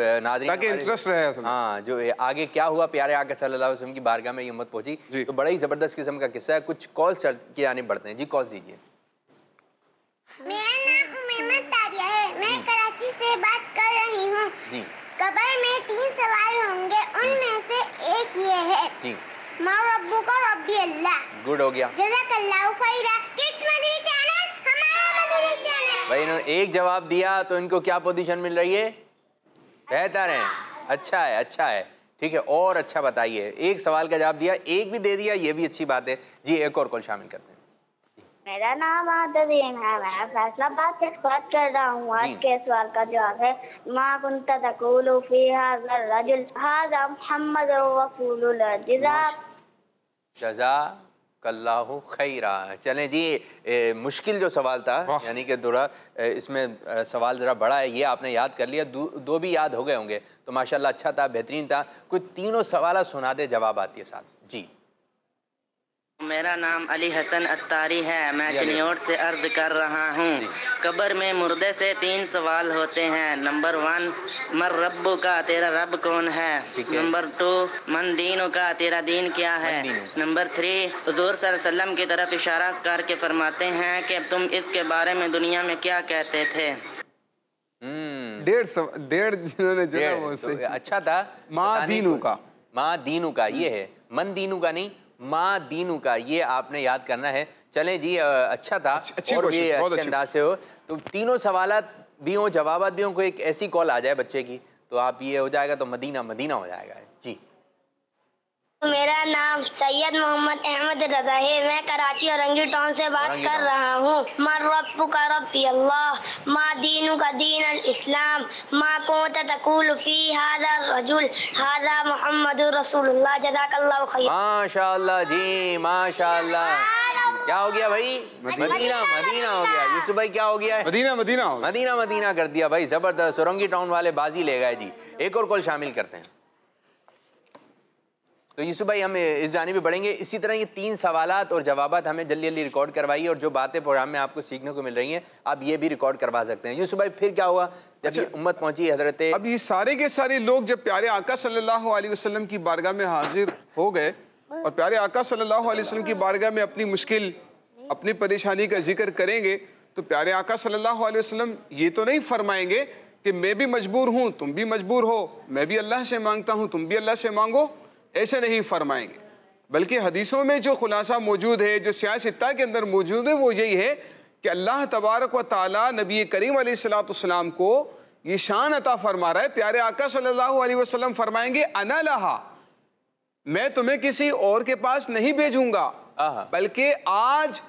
ताकि इंटरेस्ट रहे। हाँ, जो आगे क्या हुआ, प्यारे आका सल्लल्लाहु अलैहि वसल्लम की बारगाह में ये उम्मत पहुंची, तो बड़ा ही जबरदस्त किस्म का किस्सा है। कुछ कॉल्स के आने बढ़ते हैं जी, कॉल दीजिए। मेरा नाम उमैमा तारिया है, मैं कराची से बात कर रही हूँ। कब्र में 3 सवाल होंगे, उनमें से एक ये है, मा रब्बुका रब्बी अल्लाह। गुड हो गया, जज़ाकल्लाहु खैरा। किड्स मदनी चैनल हमारा मदनी चैनल। भाई इन्होंने एक जवाब दिया तो इनको क्या पोजीशन मिल रही है, बेहतर है, अच्छा है, अच्छा है, ठीक है, और अच्छा बताइए। एक सवाल का जवाब दिया, एक भी दे दिया, ये भी अच्छी बात है जी। एक और कॉल शामिल करते हैं। मेरा नाम आदरीन है, मैं फैसलाबाद से बात कर रहा हूँ। आज के सवाल का जवाब है, मा कुंता तक़ूलु फी हाज़ा रजुल हाज़ा मुहम्मद रसूलुल्लाह। जज़ाकल्लाहु खैरा। चलें जी, मुश्किल जो सवाल था, यानी कि थोड़ा इसमें सवाल ज़रा बड़ा है, ये आपने याद कर लिया, दो भी याद हो गए होंगे, तो माशाल्लाह अच्छा था, बेहतरीन था। कोई तीनों सवाल सुना दे, जवाब आती है साथ जी। मेरा नाम अली हसन अत्तारी है, मैं चिन्योट से अर्ज कर रहा हूँ। कब्र में मुर्दे से 3 सवाल होते हैं। नंबर 1, मर रब्बु का, तेरा रब कौन है। नंबर 2, मन दीनु का, तेरा दीन क्या है। नंबर 3, हुजूर सल्लल्लाहु अलैहि वसल्लम की तरफ इशारा करके फरमाते हैं कि तुम इसके बारे में दुनिया में क्या कहते थे। डेढ़ जिन्होंने तो अच्छा था। माँ दीनु का, माँ दीनु का ये है, मन दीनु का नहीं, माँ दीनु का, ये आपने याद करना है। चलें जी, अच्छा था, और भी अच्छे अंदाज से हो, तो तीनों सवालात भी हो, जवाबात भी हो, कोई एक ऐसी कॉल आ जाए बच्चे की, तो आप ये हो जाएगा, तो मदीना मदीना हो जाएगा जी। मेरा नाम सैयद मोहम्मद अहमद रजा है, मैं कराची औरंगी टाउन से बात कर रहा हूँ। मर रब्बुका रब्बी अल्लाह, मा दीनु का दीन अल इस्लाम, मा कुंता तक़ूलु फी हाज़ा रजुल हाज़ा मुहम्मदुर रसूलुल्लाह। जज़ाकल्लाहु खैर। माशाअल्लाह जी, माशाअल्लाह। क्या हो गया भाई, मदीना मदीना हो गया। यूसुफ भाई क्या हो गया है, मदीना मदीना हो, मदीना मदीना कर दिया भाई, जबरदस्त। औरंगी टाउन वाले बाजी ले गए जी। एक और कॉल शामिल करते हैं। तो यूसुफ भाई हम इस जाने भी बढ़ेंगे। इसी तरह ये 3 सवालात और जवाबात हमें जल्दी जल्दी रिकॉर्ड करवाइए, और जो बातें प्रोग्राम में आपको सीखने को मिल रही हैं आप ये भी रिकॉर्ड करवा सकते हैं। यूसुफ भाई फिर क्या हुआ जब ये उम्मत पहुंची हजरत, अब ये सारे के सारे लोग जब प्यारे आका सल्लल्लाहु अलैहि वसल्लम की बारगाह में हाजिर हो गए, और प्यारे आका सल्लल्लाहु अलैहि वसल्लम की बारगाह में अपनी मुश्किल, अपनी परेशानी का जिक्र करेंगे, तो प्यारे आका सल्लल्लाहु अलैहि वसल्लम ये तो नहीं फरमाएंगे कि मैं भी मजबूर हूँ, तुम भी मजबूर हो, मैं भी अल्लाह से मांगता हूँ, तुम भी अल्लाह से मांगो, ऐसे नहीं फरमाएंगे। बल्कि हदीसों में जो खुलासा मौजूद है, जो सियासत्ता के अंदर मौजूद है, वो यही है कि अल्लाह तबारक व तआला नबी करीम अलैहिस्सलातु वस्सलाम को ये शान अता फरमा रहा है। प्यारे आका सल्लल्लाहु अलैहि वसल्लम फरमाएंगे अना लहा, मैं तुम्हें किसी और के पास नहीं भेजूंगा, बल्कि आज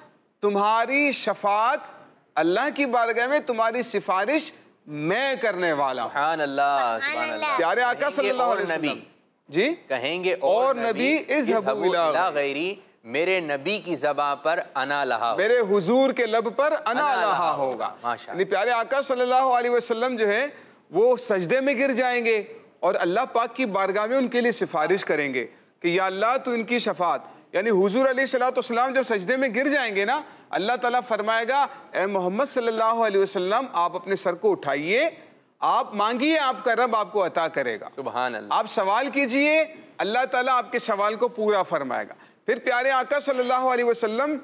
तुम्हारी शफात अल्लाह की बारगाह में तुम्हारी सिफारिश मैं करने वाला हूं। सुभान अल्लाह, सुभान अल्लाह। प्यारे आका सल्लल्लाहु अलैहि वसल्लम जी कहेंगे और नबी इज़हबू इला गैरी, मेरे नबी की ज़बान पर अना लहा, मेरे हुजूर के लब पर अना लहा होगा। यानी प्यारे आका सल्लल्लाहु अलैहि वसल्लम जो है वो सजदे में गिर जाएंगे और अल्लाह पाक की बारगाह में उनके लिए सिफारिश करेंगे कि या अल्लाह तू इनकी शफात, यानी हुजूर अलैहिस्सलाम जब सजदे में गिर जाएंगे ना, अल्लाह ताला फरमाएगा ए मोहम्मद सल्लल्लाहु अलैहि वसल्लम आप अपने सर को उठाइए, आप मांगिए, आपका रब आपको अता करेगा। सुभान अल्लाह। आप सवाल कीजिए, अल्लाह ताला आपके सवाल को पूरा फरमाएगा। फिर प्यारे आका सल्लल्लाहु अलैहि वसल्लम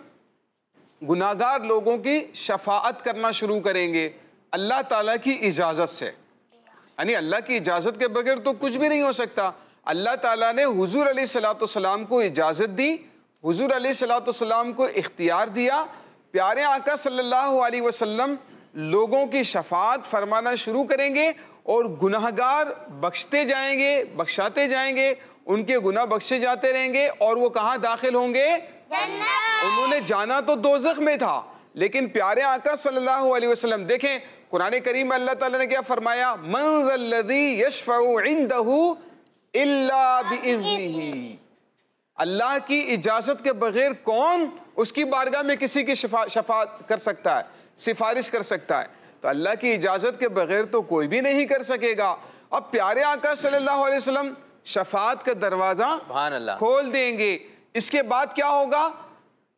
गुनाहगार लोगों की शफाअत करना शुरू करेंगे अल्लाह ताला की इजाज़त से, यानी अल्लाह की इजाज़त के बगैर तो कुछ भी नहीं हो सकता। अल्लाह ताला ने हुजूर अलैहिस्सलाम को इजाज़त दी, हुजूर अलैहिस्सलाम को इख्तियार दिया। प्यारे आका सल्लल्लाहु अलैहि वसल्लम लोगों की शफाअत फरमाना शुरू करेंगे और गुनाहगार बख्शते जाएंगे, बख्शाते जाएंगे, उनके गुनाह बख्शे जाते रहेंगे और वो कहाँ दाखिल होंगे? जन्नत। उन्होंने जाना तो दोज़ख में था, लेकिन प्यारे आका सल्लल्लाहु अलैहि वसल्लम देखें कुरान करीम में अल्लाह ताला ने क्या फरमाया, मन ज़ल्लज़ी यशफ़उ इंदहु इल्ला बिइज़्निही, अल्लाह की इजाज़त के बगैर कौन उसकी बारगाह में किसी की शफाअत कर सकता है, सिफारिश कर सकता है? तो अल्लाह की इजाज़त के बगैर तो कोई भी नहीं कर सकेगा। अब प्यारे आका सल्लल्लाहु अलैहि वसल्लम शफाअत का दरवाज़ा खोल देंगे। इसके बाद क्या होगा?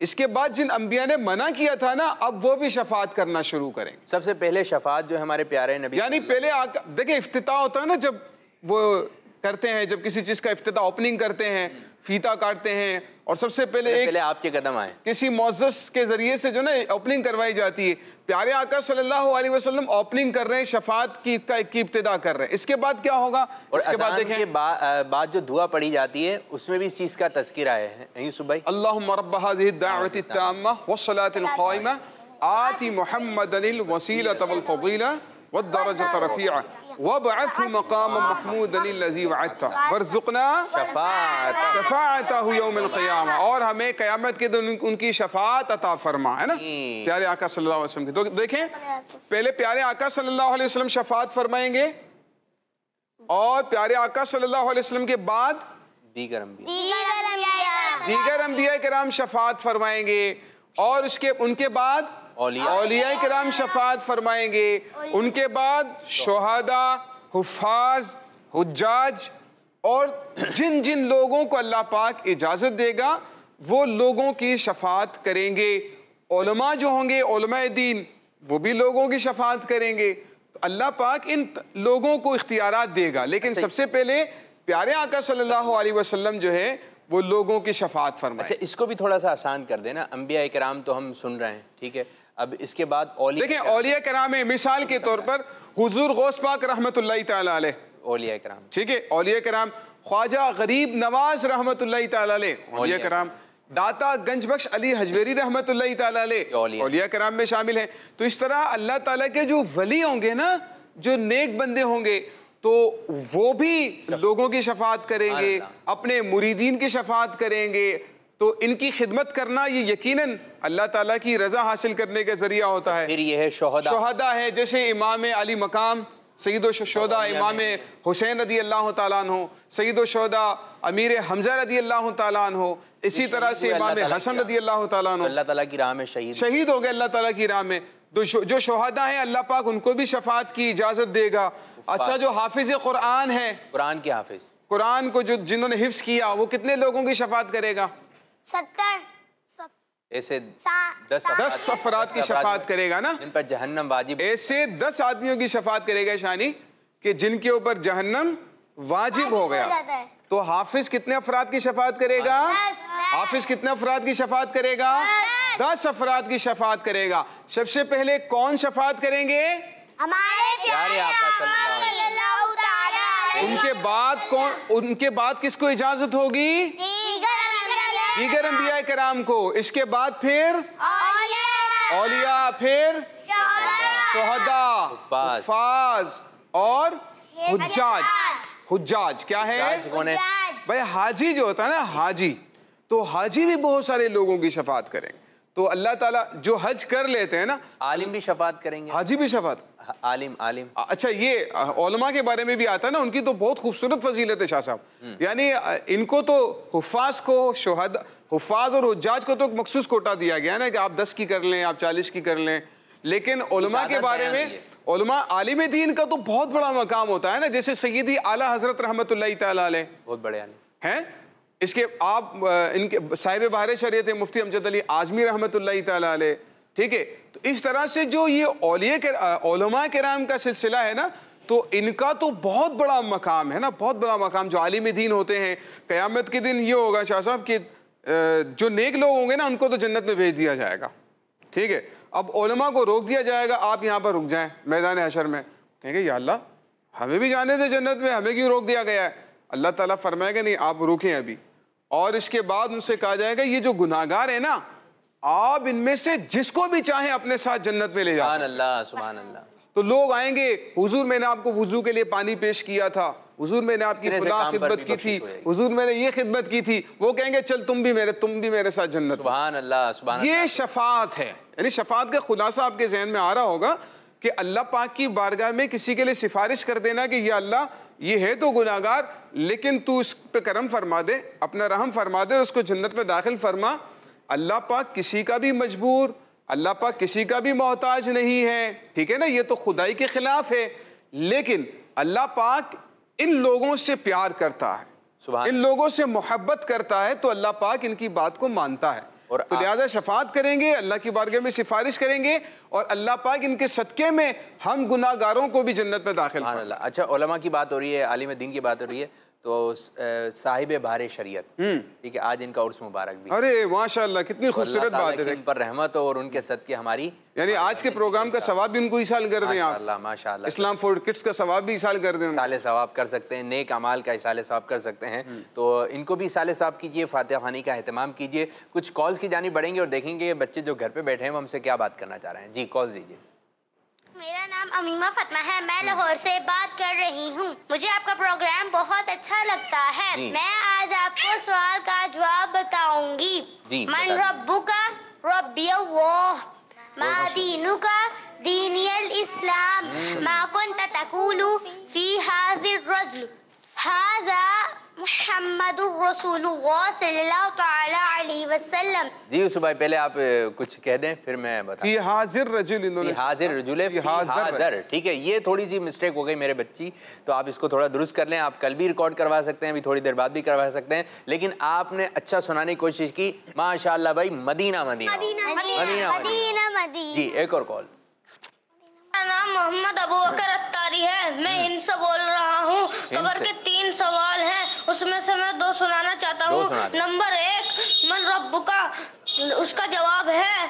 इसके बाद जिन अंबिया ने मना किया था ना, अब वो भी शफाअत करना शुरू करेंगे। सबसे पहले शफाअत जो हमारे प्यारे नबी, यानी पहले आका देखिए इफ्तिताह होता है ना, जब वो करते हैं, जब किसी चीज़ का इफ्तिताह ओपनिंग करते हैं, फीता काटते हैं और सबसे पहले आपके कदम आए, किसी मुअज़्ज़ज़ के जरिए से जो ना ओपनिंग करवाई जाती है। प्यारे आका सल्लल्लाहु अलैहि वसल्लम ओपनिंग कर रहे हैं, शफाअत की इब्तिदा कर रहे हैं। इसके बाद क्या होगा? और इसके बाद देखें बाद जो दुआ पढ़ी जाती है उसमें भी इस चीज़ का तज़किरा है। यूसुफ भाई, अल्लाहुम्मा रब्ब हाज़िहि दाअवति ताम्मा वस्सलातिल क़ाइमा आति मुहम्मदनिल वसीलत वल फ़ज़ीला वद्दरजत रफ़ीआ वबअथहु मक़ाम महमूदन लज़ी वअदता वरज़ुक़ना शफ़ाअतहु यौमिल क़ियामा, और हमें क़यामत के दिन उनकी शफ़ाअत अता फरमा, है ना प्यारे आका सल्लल्लाहु अलैहि वसल्लम की। तो देखें पहले प्यारे आका सल्लल्लाहु अलैहि वसल्लम शफ़ाअत फरमाएंगे और प्यारे आका सल्लल्लाहु अलैहि वसल्लम के बाद दीगर अंबिया किराम शफ़ाअत फरमाएंगे और उनके बाद औलिया किराम शफाअत फरमाएंगे। उनके बाद शुहदा, हुफ़ाज़, हुज्जाज और जिन जिन लोगों को अल्लाह पाक इजाज़त देगा वो लोगों की शफाअत करेंगे। उलमा जो होंगे, उलमाए दीन, वो भी लोगों की शफाअत करेंगे। तो अल्लाह पाक इन लोगों को इख्तियारात देगा, लेकिन सबसे पहले प्यारे आका सल्लल्लाहु अलैहि वसल्लम जो है वो लोगों की शफाअत फरमाए। अच्छा, इसको भी थोड़ा सा आसान कर देना। अंबिया किराम तो हम सुन रहे हैं, ठीक है, अब इसके बाद देखिए औलिया किराम है। मिसाल के तौर पर हुजूर गौस पाक रहमतुल्लाहि तआला अलैह, औलिया किराम, ठीक है, औलिया किराम, ख्वाजा गरीब नवाज रहमतुल्लाहि तआला अलैह औलिया किराम, दाता गंजबख्श अली हजवेरी रहमतुल्लाहि तआला अलैह औलिया किराम में शामिल हैं। तो इस तरह अल्लाह ताला के जो वली होंगे ना, जो नेक बंदे होंगे, तो वो भी लोगों की शफाअत करेंगे, अपने मुरीदीन की शफाअत करेंगे। तो इनकी खिदमत करना ये यकीनन अल्लाह ताला की रज़ा हासिल करने का ज़रिया होता है। फिर ये है शुहदा है, जैसे इमाम अली मकाम सईदो शुहदा इमाम हुसैन रदी अल्लाह तआला अन्हु, सईदो शुहदा अमीर हमज़ा रदी अल्लाह तआला अन्हु, इसी तरह से इमाम हसन रदी अल्लाह तआला अन्हु अल्लाह ताला की राह में शहीद हो गए अल्लाह ताला की राह में। तो जो शुहदा हैं अल्लाह पाक उनको भी शफाअत की इजाज़त देगा। अच्छा, जो हाफिज़ कुरान है, कुरान के हाफिज़, कुरान को जो जिन्होंने हिफ्ज़ किया, वो कितने लोगों की शफाअत करेगा? 70 ऐसे 10 अफराद की शफाअत करेगा ना, जिन पर जहन्नम वाजिब। ऐसे 10 आदमियों की शफाअत करेगा शानी कि जिनके ऊपर जहन्नम वाजिब हो गया। तो हाफिज कितने अफराद की शफाअत करेगा? हाफिज कितने अफराद की शफाअत करेगा? 10 अफराद की शफाअत करेगा। सबसे पहले कौन शफाअत करेंगे? हमारे प्यारे आका सल्लल्लाहु अलैहि। उनके बाद किसको इजाजत होगी? दीगर अंबिया किराम को। इसके बाद फिर औलिया, फिर शुहदा, हुफ़ाज़, और हुज्जाज। हुज्जाज क्या है कौन है भाई? हाजी जो होता है ना, हाजी, तो हाजी भी बहुत सारे लोगों की शफात करेंगे। तो अल्लाह ताला जो हज कर लेते हैं ना, आलिम भी शफात करेंगे, हाजी भी शफात, आलिम आलिम। अच्छा ये उलमा के बारे में भी आता है ना, उनकी तो बहुत खूबसूरत फजीलत है शाह साहब। यानी इनको तो हुफ़ाज को, शोहदा, हुफ़ाज और हुज्जाज को तो एक मखसूस कोटा दिया गया है ना कि आप 10 की कर लें, आप 40 की कर लें। लेकिन उलमा के बारे में, उलमा आलिम दीन का तो बहुत बड़ा मकाम होता है ना, जैसे सैयदी आला हजरत रहमतुल्लाहि तआला अलैह, बहुत बड़े हैं। इसके आप इनके साहिब बहार शरीयत मुफ्ती अमजद अली आज़मी रहमतुल्लाहि तआला अलैह, ठीक है। तो इस तरह से जो ये उलमा किराम का सिलसिला है ना, तो इनका तो बहुत बड़ा मकाम है ना, बहुत बड़ा मकाम। जो आलिम दीन होते हैं, क़यामत के दिन ये होगा शाह साहब कि जो नेक लोग होंगे ना, उनको तो जन्नत में भेज दिया जाएगा, ठीक है। अब उलमा को रोक दिया जाएगा, आप यहाँ पर रुक जाएं मैदान हशर में, कहेंगे या अल्लाह हमें भी जाने थे जन्नत में, हमें क्यों रोक दिया गया है? अल्लाह ताला फरमाएगा नहीं, आप रुकें अभी। और इसके बाद उनसे कहा जाएगा ये जो गुनाहगार है ना, आप इनमें से जिसको भी चाहें अपने साथ जन्नत में ले जाओ। सुभान अल्लाह, सुभान अल्लाह। तो लोग आएंगे, हुजूर मैंने आपको वुजू के लिए पानी पेश किया था, हुजूर मैंने आपकी खुदा खिदमत की थी, हुजूर मैंने ये खिदमत की थी। वो कहेंगे चल तुम भी मेरे साथ जन्नत। सुभान अल्लाह, सुभान अल्लाह। ये शफाअत है। यानी शफाअत का खुलासा आपके जहन में आ रहा होगा कि अल्लाह पाक की बारगाह में किसी के लिए सिफारिश कर देना कि या अल्लाह ये है तो गुनाहगार, लेकिन तू इस पे करम फरमा दे, अपना रहम फरमा दे, उसको जन्नत में दाखिल फरमा। अल्लाह पाक किसी का भी मजबूर, अल्लाह पाक किसी का भी मोहताज नहीं है, ठीक है ना। ये तो खुदाई के खिलाफ है, लेकिन अल्लाह पाक इन लोगों से प्यार करता है, इन लोगों से मोहब्बत करता है, तो अल्लाह पाक इनकी बात को मानता है और तो लिहाजा शफात करेंगे, अल्लाह की बारगाह में सिफारिश करेंगे और अल्लाह पाक इनके सदक़े में हम गुनाहगारों को भी जन्नत में दाखिल। अच्छा, उलमा की बात हो रही है, आलिम दीन की बात हो रही है, तो साहिब बहार शरीयत, ठीक है, आज इनका उर्स मुबारक भी। अरे माशाअल्लाह, कितनी खूबसूरत बात है। इन पर रहमत हो और उनके सदक़े हमारी, यानी आज के प्रोग्राम का सवाब भी उनको इसाल कर दें आप। माशाअल्लाह, इस्लाम फॉर किड्स का सवाब भी इसाल कर दें, इसाले सवाब कर सकते हैं, नेक अमाल का इसाले सवाब कर सकते हैं। तो इनको भी इसाले सवाब कीजिए, फातिहा ख़वानी का एहतमाम कीजिए। कुछ कॉल्स की जानिब बढ़ेंगे और देखेंगे बच्चे जो घर पे बैठे हैं वो हमसे क्या बात करना चाह रहे हैं। जी, कॉल दीजिए। मेरा नाम अमीमा फतमा है, मैं लाहौर से बात कर रही हूँ। मुझे आपका प्रोग्राम बहुत अच्छा लगता है। मैं आज आपको सवाल का जवाब बताऊंगी। मन रब्बुका रब्बी अल्लाह, मा दीनुका दीनियल इस्लाम, मा कुंत तक़ूलु फी हाज़िर रजुल हाज़ा मुहम्मदुर रसूलुल्लाह सल्लल्लाहु तआला अलैहि वसल्लम। जी उस भाई, पहले आप कुछ कह दें फिर मैं बताऊं। फी हाज़िर रजुल, इन्होंने हाज़िर रजुल, फी हाज़िर, ठीक है। ये थोड़ी सी मिस्टेक हो गई मेरे बच्ची, तो आप इसको थोड़ा दुरुस्त कर लें। आप कल भी रिकॉर्ड करवा सकते हैं, अभी थोड़ी देर बाद भी करवा सकते हैं, लेकिन आपने अच्छा सुनाने की कोशिश की, माशाअल्लाह भाई। Medina Medina Medina Medina. जी, एक और कॉल। मेरा नाम मोहम्मद अबू बकर अत्तारी है, मैं हिंद से बोल रहा हूँ। कबर के 3 सवाल हैं, उसमें से मैं 2 सुनाना चाहता हूँ। नंबर 1, मन रब्बुका, उसका जवाब है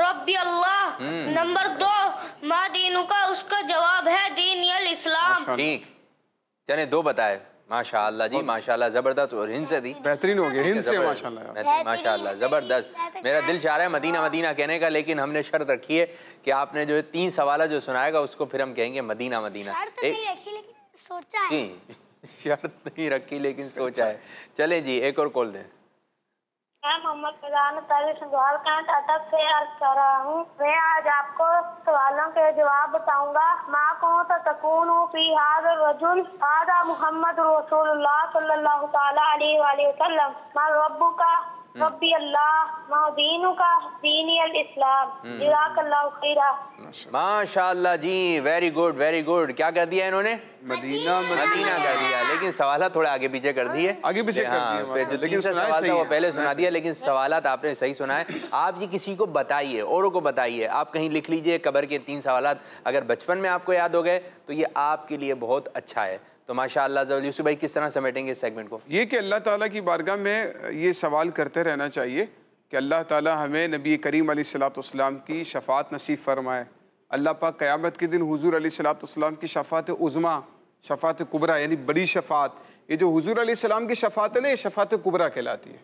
रब्बी अल्लाह। नंबर 2, मा दीनुका, उसका जवाब है दीनियल इस्लाम। ठीक, चले 2 बताए। माशाअल्लाह जी, माशाअल्लाह, ज़बरदस्त। और हिंद से दी, बेहतरीन हो गया, हिंद से माशाअल्लाह, माशाअल्लाह, ज़बरदस्त। मेरा दिल चाह रहा है मदीना मदीना कहने का, लेकिन हमने शर्त रखी है कि आपने जो 3 सवाल जो सुनाएगा उसको फिर हम कहेंगे मदीना मदीना। शर्त नहीं रखी लेकिन सोचा है। शर्त नहीं रखी लेकिन सोचा है। चले जी, एक और कॉल दें। मैं मोहम्मद फैजान सवाल का अदब से अर्ज कर रहा हूँ। मैं आज आपको सवालों के जवाब बताऊंगा। माँ कौन सा तकून फी हाज़िर रजुल हाज़ा मुहम्मद रसूलुल्लाह सल्लल्लाहु तआला अलैहि वसल्लम, मा रब्बुका रब्बी अल्लाह, मा दीनुका दीनियल इस्लाम। जज़ाकल्लाहु खैरा। माशाअल्लाह जी, वेरी गुड वेरी गुड। क्या कर दिया इन्होंने? मदीना मदीना कर दिया, लेकिन सवालात थोड़े आगे पीछे कर दिए, आगे पीछे कर दिए। जो 3 सवाल था वो पहले सुना दिया, लेकिन सवालात आपने सही सुना है। आप ये किसी को बताइए, औरों को बताइए। आप कहीं लिख लीजिए कबर के 3 सवालात, अगर बचपन में आपको याद हो गए तो ये आपके लिए बहुत अच्छा है। तो माशाअल्लाह। यूसुफ भाई, किस तरह समेटेंगे इस सेगमेंट को? ये कि अल्लाह ताला की बारगाह में ये सवाल करते रहना चाहिए कि अल्लाह ताला हमें नबी करीम अलैहिस्सलाम की शफात नसीब फरमाए। अल्लाह पाक क़यामत के दिन हुजूर अलैहिस्सलाम की शफात उज़्मा, शफात कुबरा, यानी बड़ी शफात, ये जो हुजूर अलैहिस्सलाम की शफात है ना, ये शफात कुबरा कहलाती है।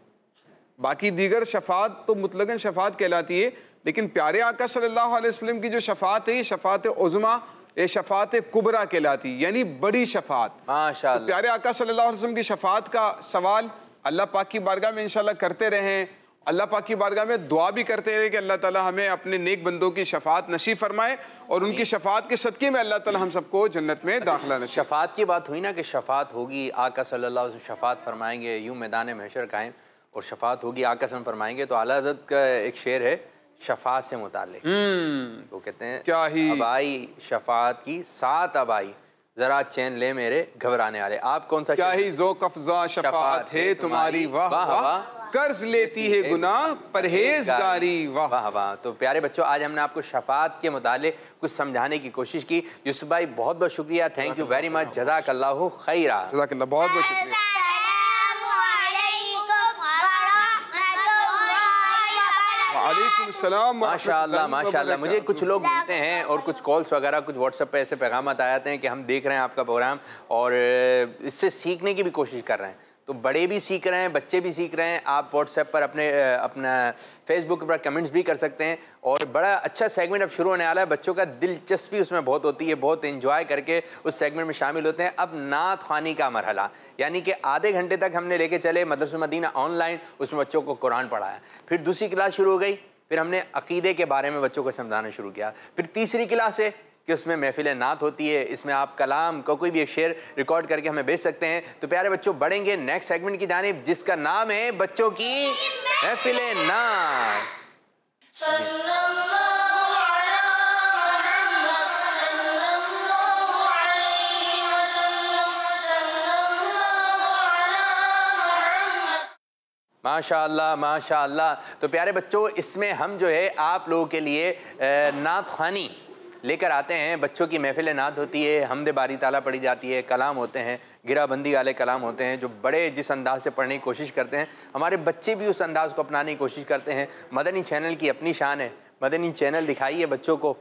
बाकी दीगर शफात तो मुतलकन शफात कहलाती है, लेकिन प्यारे आका सल्लल्लाहु अलैहि वसल्लम की जो शफात है ये शफात उज़्मा, ये शफात कुबरा कहलाती, यानी बड़ी शफात। माशाअल्लाह। तो प्यारे आका सल्लल्लाहु अलैहि वसल्लम की शफात का सवाल अल्लाह पाक की बारगाह में इंशाल्लाह करते रहें। अल्लाह पाक की बारगाह में दुआ भी करते हैं कि अल्लाह ताला हमें अपने नेक बंदों की शफात नसीब फरमाए और उनकी शफात के सदक़े में अल्लाह ताला हम सबको जन्नत में दाखिला नसीब। शफात की बात हुई ना कि शफात होगी, आका सल्लल्लाहु अलैहि वसल्लम शफात फरमाएंगे, यूं मैदान महशर कायम और शफात होगी, आका सल्लम फरमाएंगे। तो आला हज़रत का एक शेर है शफात से मुताल्लिक़, तो कहते हैं क्या ही अब आई शफात की साथ अब आई, जरा चैन ले मेरे घबराने वाले। आप कौन सा क्या ही ज़ौक़ अफ़ज़ा शफात है तुम्हारी, वाह वाह, कर्ज लेती है गुनाह परहेजगारी, वाह वाह वाह। तो प्यारे बच्चों, आज हमने आपको शफात के मुतालिक कुछ समझाने की कोशिश की। यूसुफ भाई बहुत बहुत शुक्रिया, थैंक यू वेरी मच, जज़ाकल्लाहु खैरा। जज़ाकल्लाह, बहुत बहुत शुक्रिया। माशाअल्लाह माशाअल्लाह। मुझे कुछ लोग मिलते हैं और कुछ कॉल्स वगैरह, कुछ व्हाट्सएप पे ऐसे पैगाम आते हैं कि हम देख रहे हैं आपका प्रोग्राम और इससे सीखने की भी कोशिश कर रहे हैं। तो बड़े भी सीख रहे हैं, बच्चे भी सीख रहे हैं। आप व्हाट्सएप पर अपना फेसबुक पर कमेंट्स भी कर सकते हैं और बड़ा अच्छा सेगमेंट अब शुरू होने वाला है। बच्चों का दिलचस्पी उसमें बहुत होती है, बहुत एंजॉय करके उस सेगमेंट में शामिल होते हैं। अब नात ख़्वानी का मरहला, यानी कि आधे घंटे तक हमने लेके चले मदरसा मदीना ऑनलाइन, उसमें बच्चों को कुरान पढ़ाया। फिर दूसरी क्लास शुरू हो गई, फिर हमने अकीदे के बारे में बच्चों को समझाना शुरू किया। फिर तीसरी क्लास है कि उसमें महफिल नात होती है, इसमें आप कलाम का कोई भी एक शेर रिकॉर्ड करके हमें भेज सकते हैं। तो प्यारे बच्चों, बढ़ेंगे नेक्स्ट सेगमेंट की जानिब जिसका नाम है बच्चों की महफिल नात। माशाअल्लाह माशाअल्लाह। तो प्यारे बच्चों, इसमें हम जो है आप लोगों के लिए नात ख़्वानी लेकर आते हैं। बच्चों की महफिल नात होती है, हमद बारी ताला पढ़ी जाती है, कलाम होते हैं, गिराबंदी वाले कलाम होते हैं जो बड़े जिस अंदाज से पढ़ने की कोशिश करते हैं, हमारे बच्चे भी उस अंदाज़ को अपनाने की कोशिश करते हैं। मदनी चैनल की अपनी शान है, मदनी चैनल दिखाइए बच्चों को,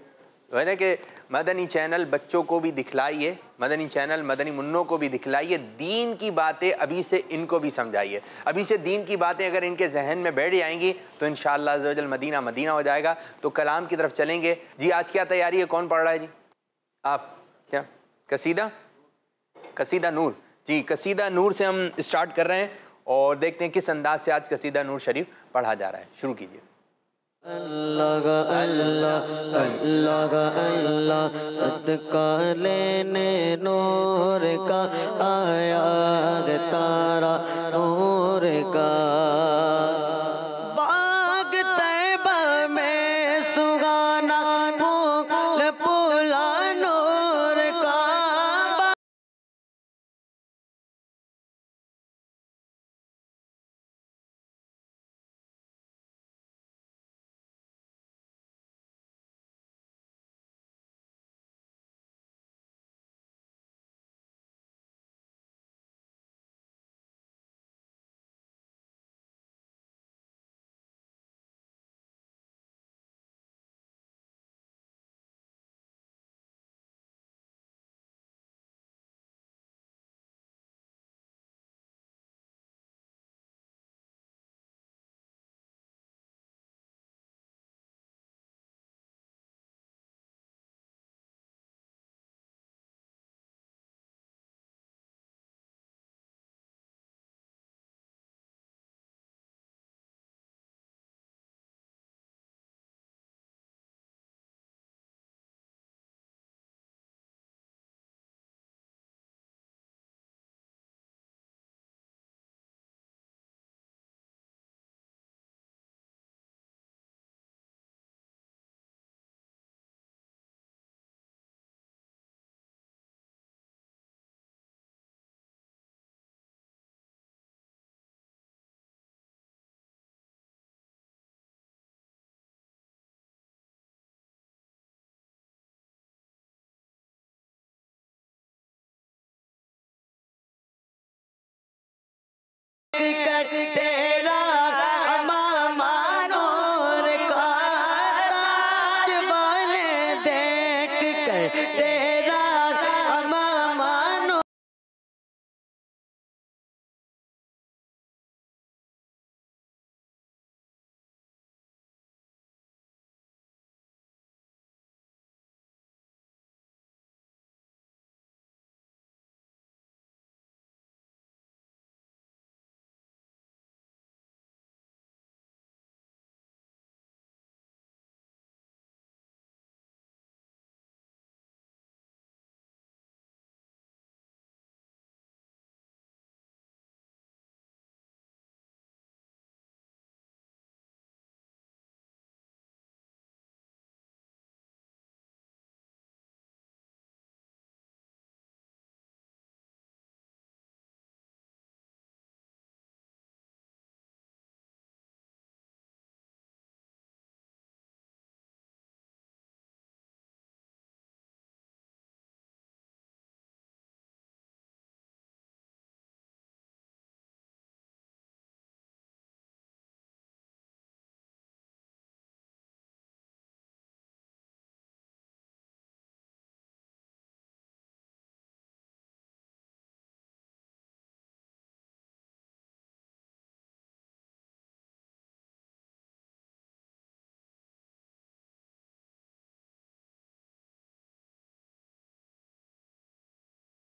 है ना कि मदनी चैनल बच्चों को भी दिखलाइए, मदनी चैनल मदनी मुन्नों को भी दिखलाइए, दीन की बातें अभी से इनको भी समझाइए। अभी से दीन की बातें अगर इनके जहन में बैठ जाएंगी तो इंशाअल्लाह अज़्ज़ व जल मदीना मदीना हो जाएगा। तो कलाम की तरफ चलेंगे जी। आज क्या तैयारी है, कौन पढ़ रहा है जी? आप क्या कसीदा? कसीदा नूर जी, कसीदा नूर से हम स्टार्ट कर रहे हैं और देखते हैं किस अंदाज से आज कसीदा नूर शरीफ पढ़ा जा रहा है। शुरू कीजिए। अल्लाह अल्लाह अल्लाह अल्लाह, सदका लेने नूर का आया तारा नूर का।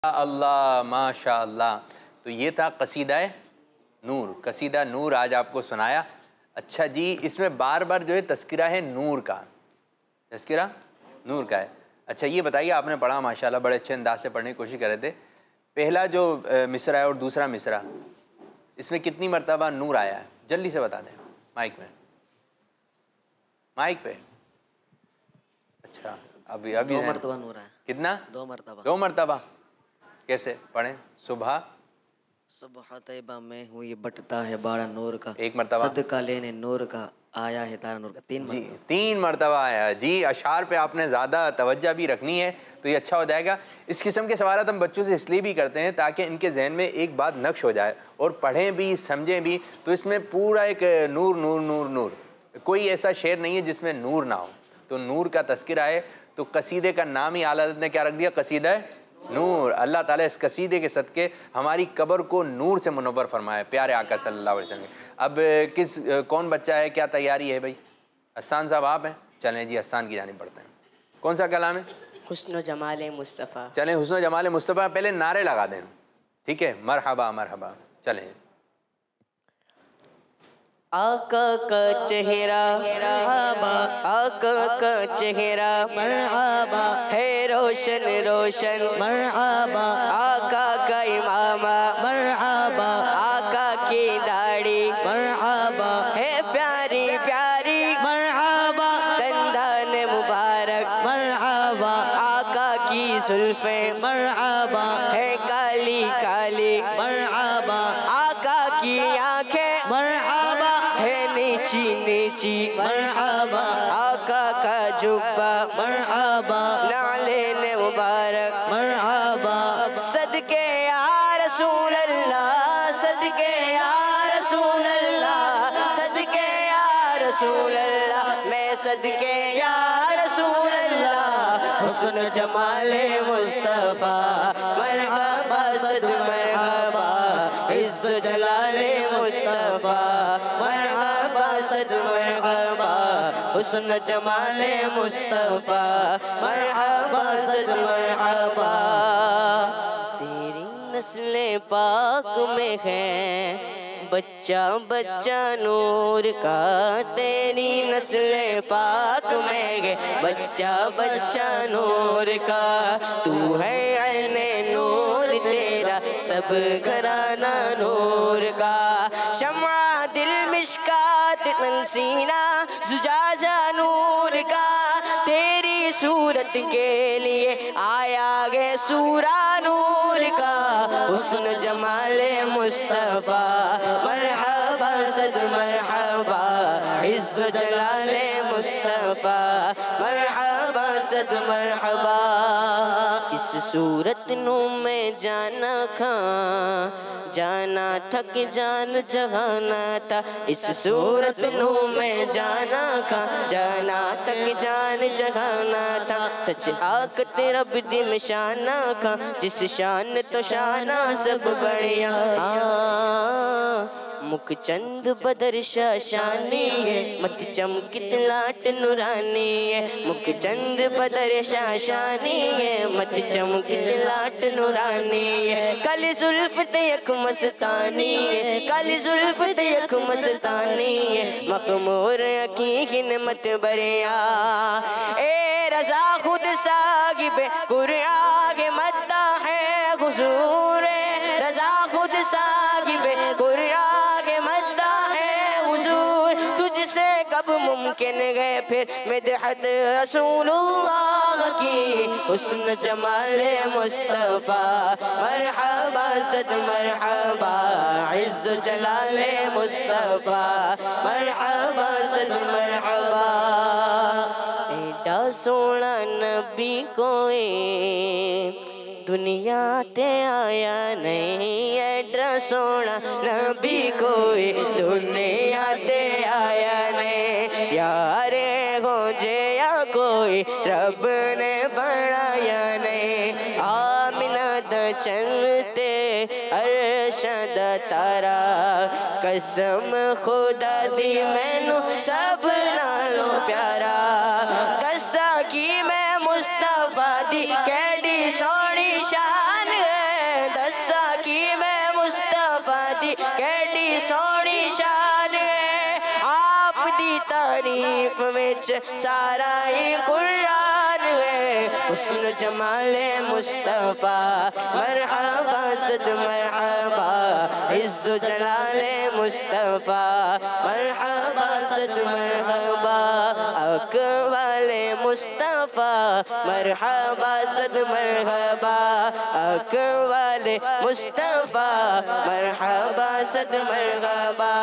अल्लाह माशा अल्लाह। तो ये था कसीदा नूर, कसीदा नूर आज आपको सुनाया। अच्छा जी, इसमें बार बार जो है तस्किरा है नूर का, तस्किरा नूर का है। अच्छा ये बताइए, आपने पढ़ा माशाल्लाह, बड़े अच्छे अंदाज से पढ़ने की कोशिश कर रहे थे। पहला जो मिसरा है और दूसरा मिसरा, इसमें कितनी मरतबा नूर आया है? जल्दी से बता दें माइक में, माइक पे। अच्छा अभी 2 मरतबा नूर आया। कितना? 2 मरतबा। 2 मरतबा। कैसे पढ़ें? सुबह सुबह तैयबा में हूँ ये बटता है बाड़ा नूर का, 1 मरतबा। सदका लेने नूर का आया है तारा नूर का, 3 जी 3 मरतबा आया जी। अशार पे आपने ज़्यादा तवज्जो भी रखनी है तो ये अच्छा हो जाएगा। इस किस्म के सवाल हम बच्चों से इसलिए भी करते हैं ताकि इनके जहन में एक बात नक्श हो जाए और पढ़ें भी समझें भी। तो इसमें पूरा एक नूर नूर नूर नूर, कोई ऐसा शेर नहीं है जिसमें नूर ना हो। तो नूर का तस्किरा है, तो कसीदे का नाम ही आला हज़रत ने क्या रख दिया? कसीदा नूर। अल्लाह ताला इस कसीदे के सदके हमारी कब्र को नूर से मुनव्वर फरमाए, प्यारे आका सल्लल्लाहु अलैहि वसल्लम। अब कौन बच्चा है, क्या तैयारी है भाई? हसन साहब आप हैं? चलें जी हसन की जानिब पढ़ते हैं। कौन सा कलाम है? हुस्न जमाल मुस्तफ़ा। चलें हुस्न जमाल मुस्तफ़ा, पहले नारे लगा दें, ठीक है? मरहबा मरहबा। चलें। आका का चेहरा मरहबा, आका का चेहरा मरहबा, है रोशन रोशन मरहबा, आका का इमामा मरहबा, आका की दाढ़ी मरहबा, है प्यारी प्यारी मरहबा, दंदान मुबारक मरहबा, आका की जुल्फे मरहबा, है काली काली मरहबा, आका की आंखें मरहबा, नीची नीची मरहबा, आका का जुब्बा मरहबा, नाले मुबारक मरहबा, सदके या रसूल अल्लाह, सदके या रसूल अल्लाह, सदके या रसूल अल्लाह, मैं सदके या रसूल अल्लाह, हुस्न जमाले मुस्तफ़ा मरहबा, सद मरहबा, इज़्ज़त जलाले मुस्तफ़ा मरहबा, सद मरहबा, हुस्न जमाले मुस्तफ़ा मरहबा, सद मरहबा। तेरी नस्ले पाक में है बच्चा बच्चा नूर का, तेरी नस्ले पाक में है बच्चा बच्चा नूर का, तू है ऐने नूर, तेरा सब घराना नूर का, शम्मा दिल मिश्कात तंसीना जुजाजा नूर का, तेरी सूरत के लिए आया गे सूरा नूर का, हुस्न जमाले मुस्तफ़ा मरहबा, सद मरहबा, इज़्ज़त जलाले मुस्तफ़ा मरहबा, सद मरहबा। इस सूरत नू में जाना खां, जाना थक जान जहाना था, इस सूरत नू में जाना खां, जाना तक जान जहाना था, सच आकत रब दी में शाना खां, जिस शान तो शाना सब बढ़िया, मुख चंद बदर शाशानी है, मत चमकित लाट नूरानी है, मुख चंद बदर शाशानी है, मत चमकित लाट नूरानी है, काली जुल्फ ते अख मस्तानी है, काली जुल्फ ते अख मस्तानी है, मखमूर अकीकिन मत बरिया, ए रज़ा खुद सागिब कुरागे मद्दा है हुजूर, रज़ा खुद सागिब कुरागे मद्दा है हुजूर, तुझसे कब मुमकिन गए फिर मदहत रसूलुल्लाह की, हुस्न जमाले मुस्तफ़ा मरहबा, सद मरहबा, इज़्ज़त जलाले मुस्तफ़ा मरहबा, सद मरहबा। एडा सोना नबी कोई दुनिया ते आया नहीं, एडा सोना नबी कोई दुनिया ते आया नहीं, यारे हो जे या कोई रब ने बनाया नहीं, आमिना द चलते अरशद तारा, कसम खुदा दी मैनू सब नालों प्यारा, दसा की मैं मुस्तफा दी कैडी सोनी शान है, साकी में मुस्तफा दी कैडी सोनी शान है आप दी तारीफ विच सारा ही कुरान है हुस्न जमाले मुस्तफा मरहबा सद मरहबा इज्जो जलाले मुस्तफा मरहबा सद मरहबा अकवाले मुस्तफा मरहबा सद मरहबा अकवाले मुस्तफा मरहबा सद मरहबा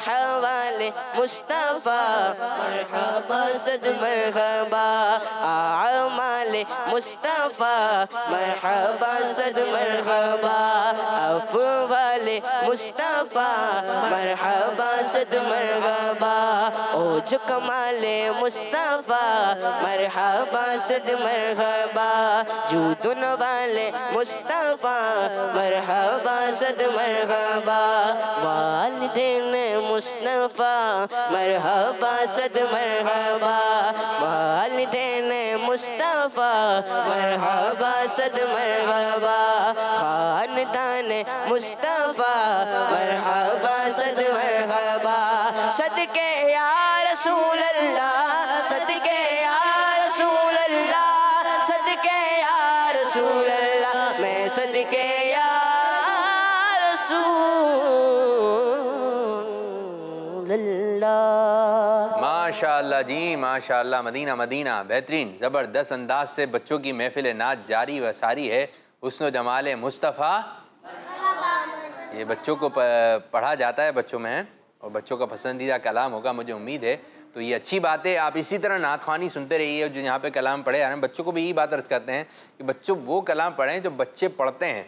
हवाले मुस्तफा मरहबा सद मरहबा आमाले मुस्तफा मरहबा सद मरहबा अफवाले मुस्तफा मरहबा सद मरहबा ओज कमाले मुस्तफा मरहबा सद मरहबा जूदुन वाले मुस्तफा मरहबा सद मरहबा वालिदैन मुस्तफा मरहबा सद मरहबा वालिदैन मुस्तफा मरहबा सद मरहबा खानदान मुस्तफा मरहबा सद मरहबा सदके या रसूल अल्लाह सदके या रसूल अल्लाह सदके या रसूल अल्लाह मैं सदके या रसूल अल्लाह। माशाअल्लाह जी माशाअल्लाह, मदीना मदीना बेहतरीन ज़बरदस्त अंदाज से बच्चों की महफिल नाच जारी व सारी है। हुस्न जमाल मुस्तफ़ा ये बच्चों को पढ़ा जाता है बच्चों में और बच्चों का पसंदीदा कलाम होगा मुझे उम्मीद है। तो ये अच्छी बात है, आप इसी तरह नात ख़वानी सुनते रहिए जो यहाँ पे कलाम पढ़े आ रहे हैं। बच्चों को भी यही बात अर्ज़ करते हैं कि बच्चों वो कलाम पढ़ें जो बच्चे पढ़ते हैं।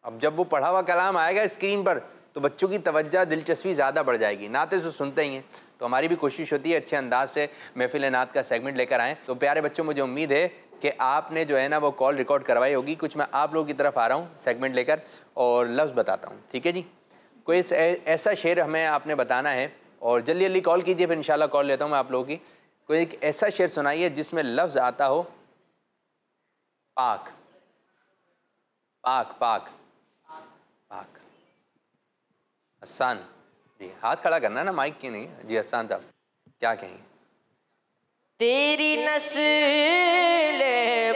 अब जब वो पढ़ा हुआ कलाम आएगा स्क्रीन पर तो बच्चों की तवज्जो दिलचस्पी ज़्यादा बढ़ जाएगी। नाते तो सुनते ही हैं, तो हमारी भी कोशिश होती है अच्छे अंदाज से महफिल नात का सेगमेंट लेकर आएँ। तो प्यारे बच्चों, मुझे उम्मीद है कि आपने जो है ना वो कॉल रिकॉर्ड करवाई होगी। कुछ मैं आप लोगों की तरफ आ रहा हूँ सेगमेंट लेकर और लफ्ज़ बताता हूँ, ठीक है जी। कोई ऐसा शेर हमें आपने बताना है और जल्दी जल्दी कॉल कीजिए, फिर इंशाल्लाह कॉल लेता हूँ मैं आप लोगों की। कोई एक ऐसा शेर सुनाइए जिसमें लफ्ज़ आता हो पाक पाक पाक पाक। हसन जी, हाथ खड़ा करना है ना, माइक की नहीं जी। हसन साहब क्या कहेंगे? तेरी नस्ल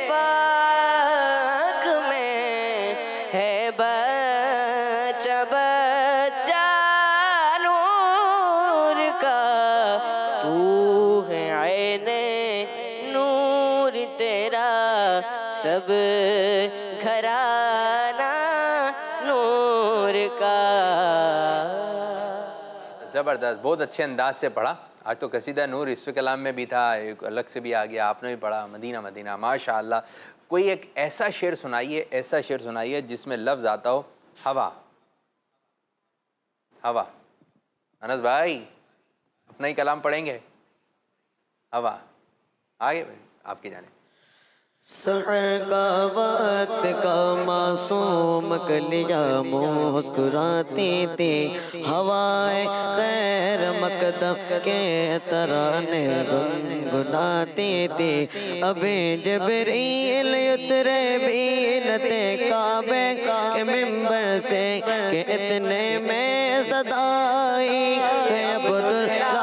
पाक में है बच्चा बच्चा नूर का, तू है ऐने नूर तेरा सब घराना नूर का। ज़बरदस्त, बहुत अच्छे अंदाज से पढ़ा। आज तो कसीदा नूर इस कलाम में भी था, एक अलग से भी आ गया, आपने भी पढ़ा। मदीना मदीना माशाअल्लाह। कोई एक ऐसा शेर सुनाइए, ऐसा शेर सुनाइए जिसमें लफ्ज़ आता हो हवा हवा। अनस भाई अपना ही कलाम पढ़ेंगे। हवा आगे आपकी जाने। सहर का वक्त का मासूम कलिया मुस्कुराती थी, हवाएं खैर मकदम के तराने गुनगुनाती थी। अबे जबरील उतरे बीनते काबे के मिंबर से कि इतने में सदाई अब्दुल्ला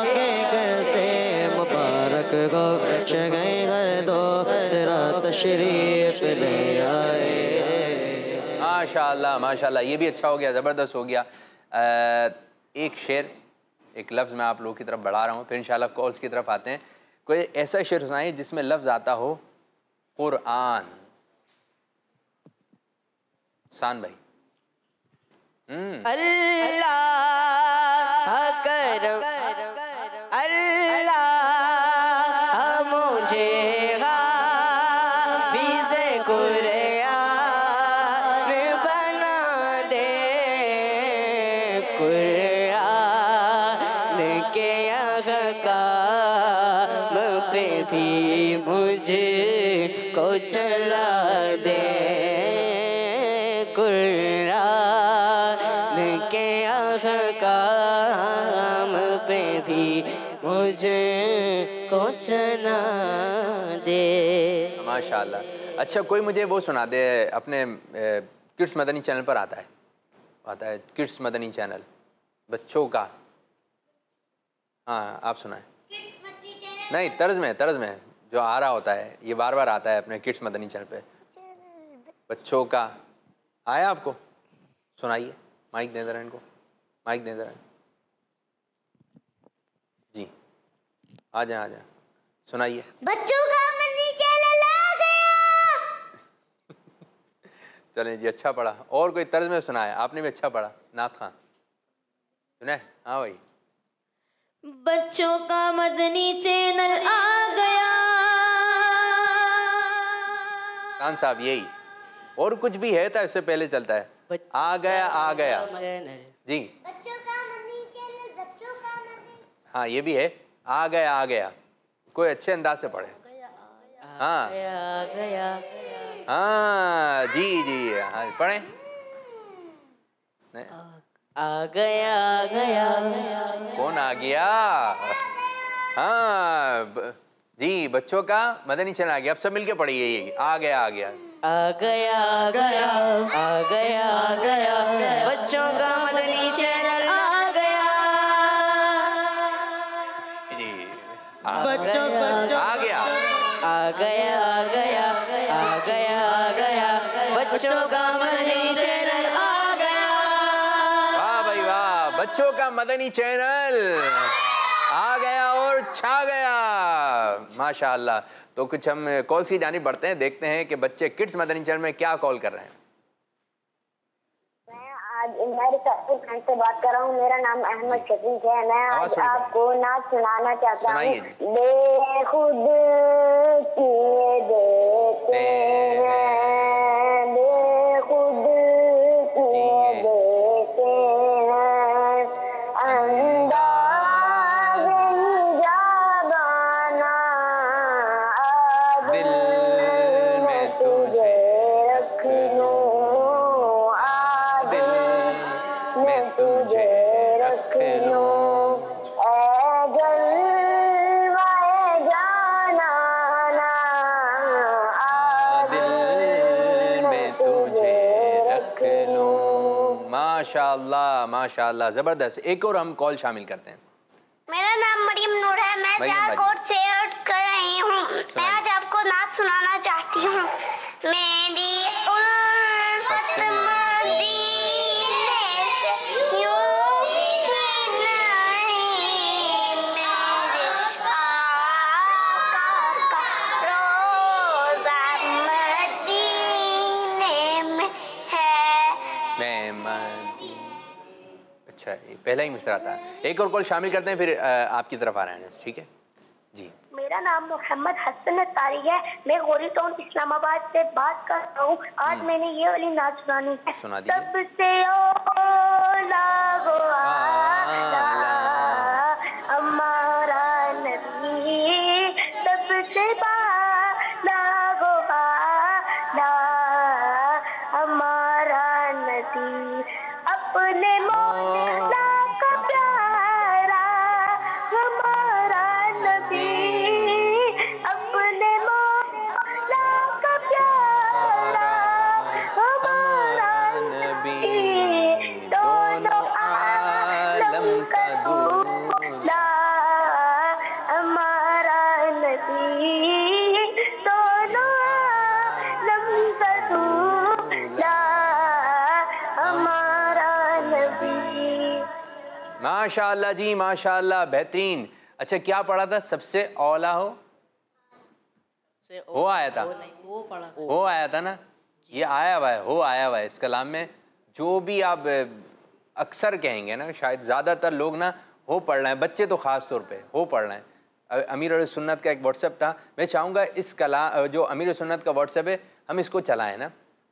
के घर से मुबारक गो शगै घर दो तशरीफ ले आए। माशाअल्लाह माशाअल्लाह, ये भी अच्छा हो गया, ज़बरदस्त हो गया। एक शेर, एक लफ्ज़ मैं आप लोगों की तरफ बढ़ा रहा हूँ, फिर इंशाल्लाह कॉल्स की तरफ आते हैं। कोई ऐसा शेर सुनाइए जिसमें लफ्ज़ आता हो कुरआन। सान भाई। अल्लाह करम अल्लाह मुझे हाफिज़ कुरआन बना दे, कुरआन के अहकाम पे भी मुझे को चला दे, कुरआन के अहकाम पे भी मुझे को चला दे। माशाअल्लाह। अच्छा कोई मुझे वो सुना दे, अपने किड्स मदनी चैनल पर आता है किड्स मदनी चैनल बच्चों का। हाँ आप सुनाएं। नहीं, तर्ज में जो आ रहा होता है, ये बार बार आता है अपने किड्स मदनी चैनल पे। बच्चों का आया आपको? सुनाइए, माइक दे दे रहे हैं इनको, माइक दे दे रहे हैं जी। आ जाए सुनाइए। बच्चों का मदनी चैनल आ गया। चलें जी, अच्छा पढ़ा। और कोई तर्ज में सुनाया? आपने भी अच्छा पढ़ा। नाथ खान सुने? हाँ भाई। बच्चों का मदनी चैनल आ गया। खान साहब यही, और कुछ भी है तो इससे पहले चलता है। आ गया जी। बच्चों का मदनी चैनल, बच्चों का मदनी। हाँ ये भी है, आ गया। कोई अच्छे अंदाज से पढ़े। हाँ हाँ जी हाँ पढ़े। आ गया कौन आ गया? हाँ जी, बच्चों का मदनी चैनल आ गया। अब सब मिलके पढ़िए ये, आ गया आ गया बच्चों का मदनी चैनल आ गया जी। बच्चों आ गया बच्चों का मदनी चैनल आ गया। वाह भाई वाह, बच्चों का मदनी चैनल आ गया और छा गया, माशाअल्लाह। तो कुछ हम कॉल्स की जानिब बढ़ते हैं, देखते हैं कि बच्चे किड्स मदनी चैनल में क्या कॉल कर रहे हैं। मैं आज मेरे खान से बात कर रहा हूँ। मेरा नाम अहमद शफीक है। मैं आज आपको नाच सुनाना चाहता हूँ। बेखुद किए देते हैं, बेखुद किए देते हैं, अंदाज़ निजाबाना दिल में तुझे रख लूं, दिल में तुझे रख लूं, ऐ जलवाए जानाना दिल में तुझे रख लूं। माशाअल्लाह माशाअल्लाह, ज़बरदस्त। एक और हम कॉल शामिल करते हैं। मेरा नाम मरियम नूर है। मैं सियालकोट से अर्ज कर रही हूँ। मैं आज आपको नाच सुनाना चाहती हूँ। मेरी उल्फत मदीने से यूं ही नहीं, मेरे आका का रोज़ा मदीने में है। अच्छा, ये पहला ही मिसरा था। एक और कॉल शामिल करते हैं, फिर आपकी तरफ आ रहे हैं। ठीक है जी। मेरा नाम मोहम्मद हसन अत्तारी है। मैं गोरी टाउन इस्लामाबाद से बात कर रहा हूँ। आज मैंने ये वाली नाच सुनानी है। सुना दीजिए। सबसे ओला वो आला हमारा नबी, सबसे बाला वो आला हमारा नबी, अपने मौला का प्यारा हमारा नबी, अपने मौला का प्यारा हमारा नबी, दोनों आलम का दूल्हा हमारा नबी, दोनों आलम का दूल्हा हमारा नबी। माशाअल्लाह जी माशाअल्लाह, बेहतरीन। अच्छा क्या पढ़ा था? सबसे औला हो आया था, हो आया था ना, ये आया हुआ है, हो आया हुआ है इस कलाम में। जो भी आप अक्सर कहेंगे ना, शायद ज़्यादातर लोग ना हो पढ़ रहे हैं, बच्चे तो ख़ास तौर पे हो पढ़ रहे हैं। अमीर और सुन्नत का एक व्हाट्सएप था, मैं चाहूँगा इस कला जो अमीर और सुन्नत का व्हाट्सएप है हम इसको चलाएँ ना,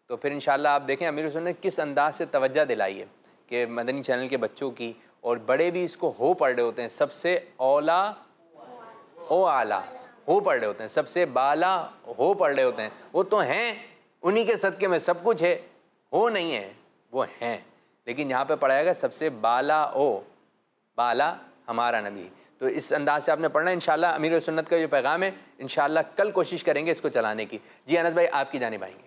तो फिर इंशाल्लाह आप देखें अमीर और सुन्नत किस अंदाज से तवज्जो दिलाई है कि मदनी चैनल के बच्चों की, और बड़े भी इसको हो पढ़ रहे होते हैं। सबसे औला ओ आला हो पढ़ रहे होते हैं, सबसे बाला हो पढ़ रहे होते हैं। वो तो हैं, उन्हीं के सदक़े में सब कुछ है, हो नहीं है, वो हैं। लेकिन यहाँ पे पढ़ाएगा सबसे बाला ओ, बाला हमारा नबी। तो इस अंदाज से आपने पढ़ना है इंशाल्लाह। अमीर और सुन्नत का जो पैगाम है इंशाल्लाह कल कोशिश करेंगे इसको चलाने की। जी अनस भाई आपकी जानिब आएंगे।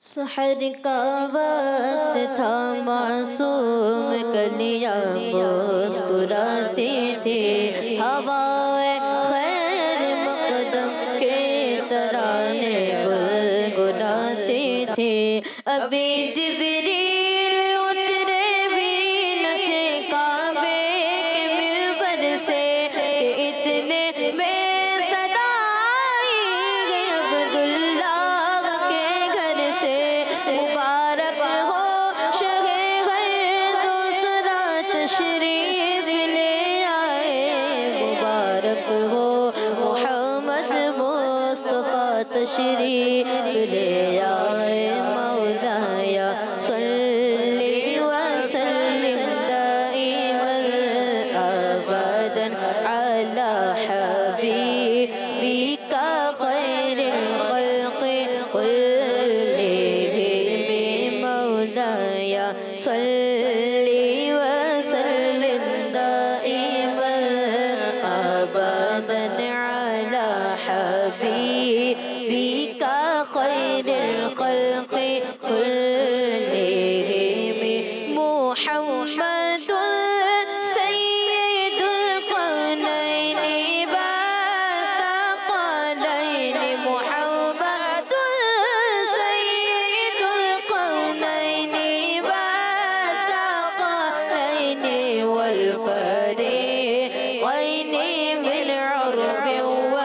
सहर का वक्त था, मासूम कलियां मुस्कुराती थी, हवाए खैर मकदम के तराने गुनगुनाती थी। अभी जिब्रील उतरे भी न थे काबे के मिंबर से, इतने में तशरीफ ले आए मौलाया सल्ली व सल्लिम दाइमन अबदन अला हबीबिका खैरिल खल्क़ि कुल्लिहिम मौलाया सल्ली व सल्लिम दाइमन अबदन अला हबीबिका खैरिल खल्क़ि कुल्लिहिम मुहम्मदुन सय्यिदुल कौनैनि वथक़लैनि, मुहम्मदुन सय्यिदुल कौनैनि वथक़लैनि वल फरीक़ैनि मिन उर्बि व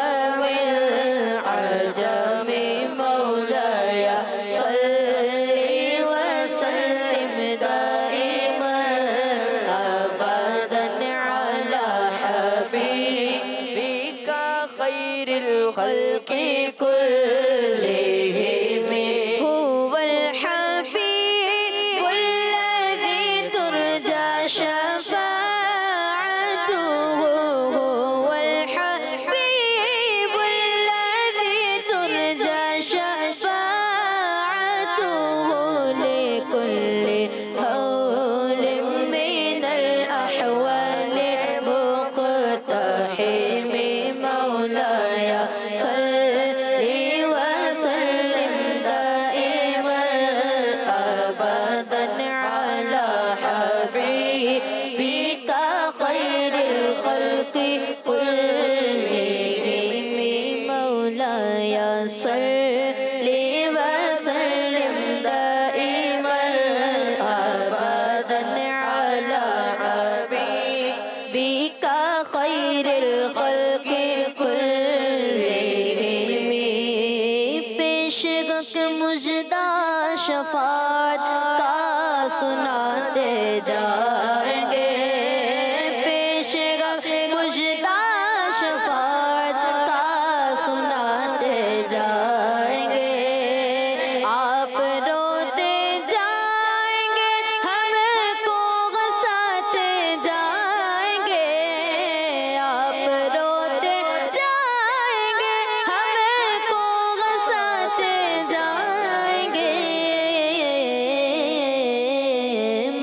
मिन अजम मौलाया सल्ली व सल्लिम दाइमन अबदन अला हबीबिका खैरिल खल्क़ि कुल्लिहिम हुवल हबीबुल्लज़ी तुरजा शफ़ाअतुहु, हुवल हबीबुल्लज़ी तुरजा शफ़ाअतुहु लिकुल्लि हौलिम मिनल अहवालि मुक़तहिम मौलाया सल्ली व सल्लिम दाइमन अबदन अला हबीबिका खैरिल खल्क़ि कुल्लिहिम मौलाया सल्ली व सल्लिम दाइमन अबदन अला हबीबिका खैरिल खल्क़ि कुल्लिहिम। पेशगक मुजदा शफात का सुनाते जाएंगे, पेशगक मुजदा शफात का सुनाते जाएंगे। आप रोते जाएंगे, हमको हंसाते जाएंगे, आप रोते जाएंगे, हमको हंसाते जाएंगे।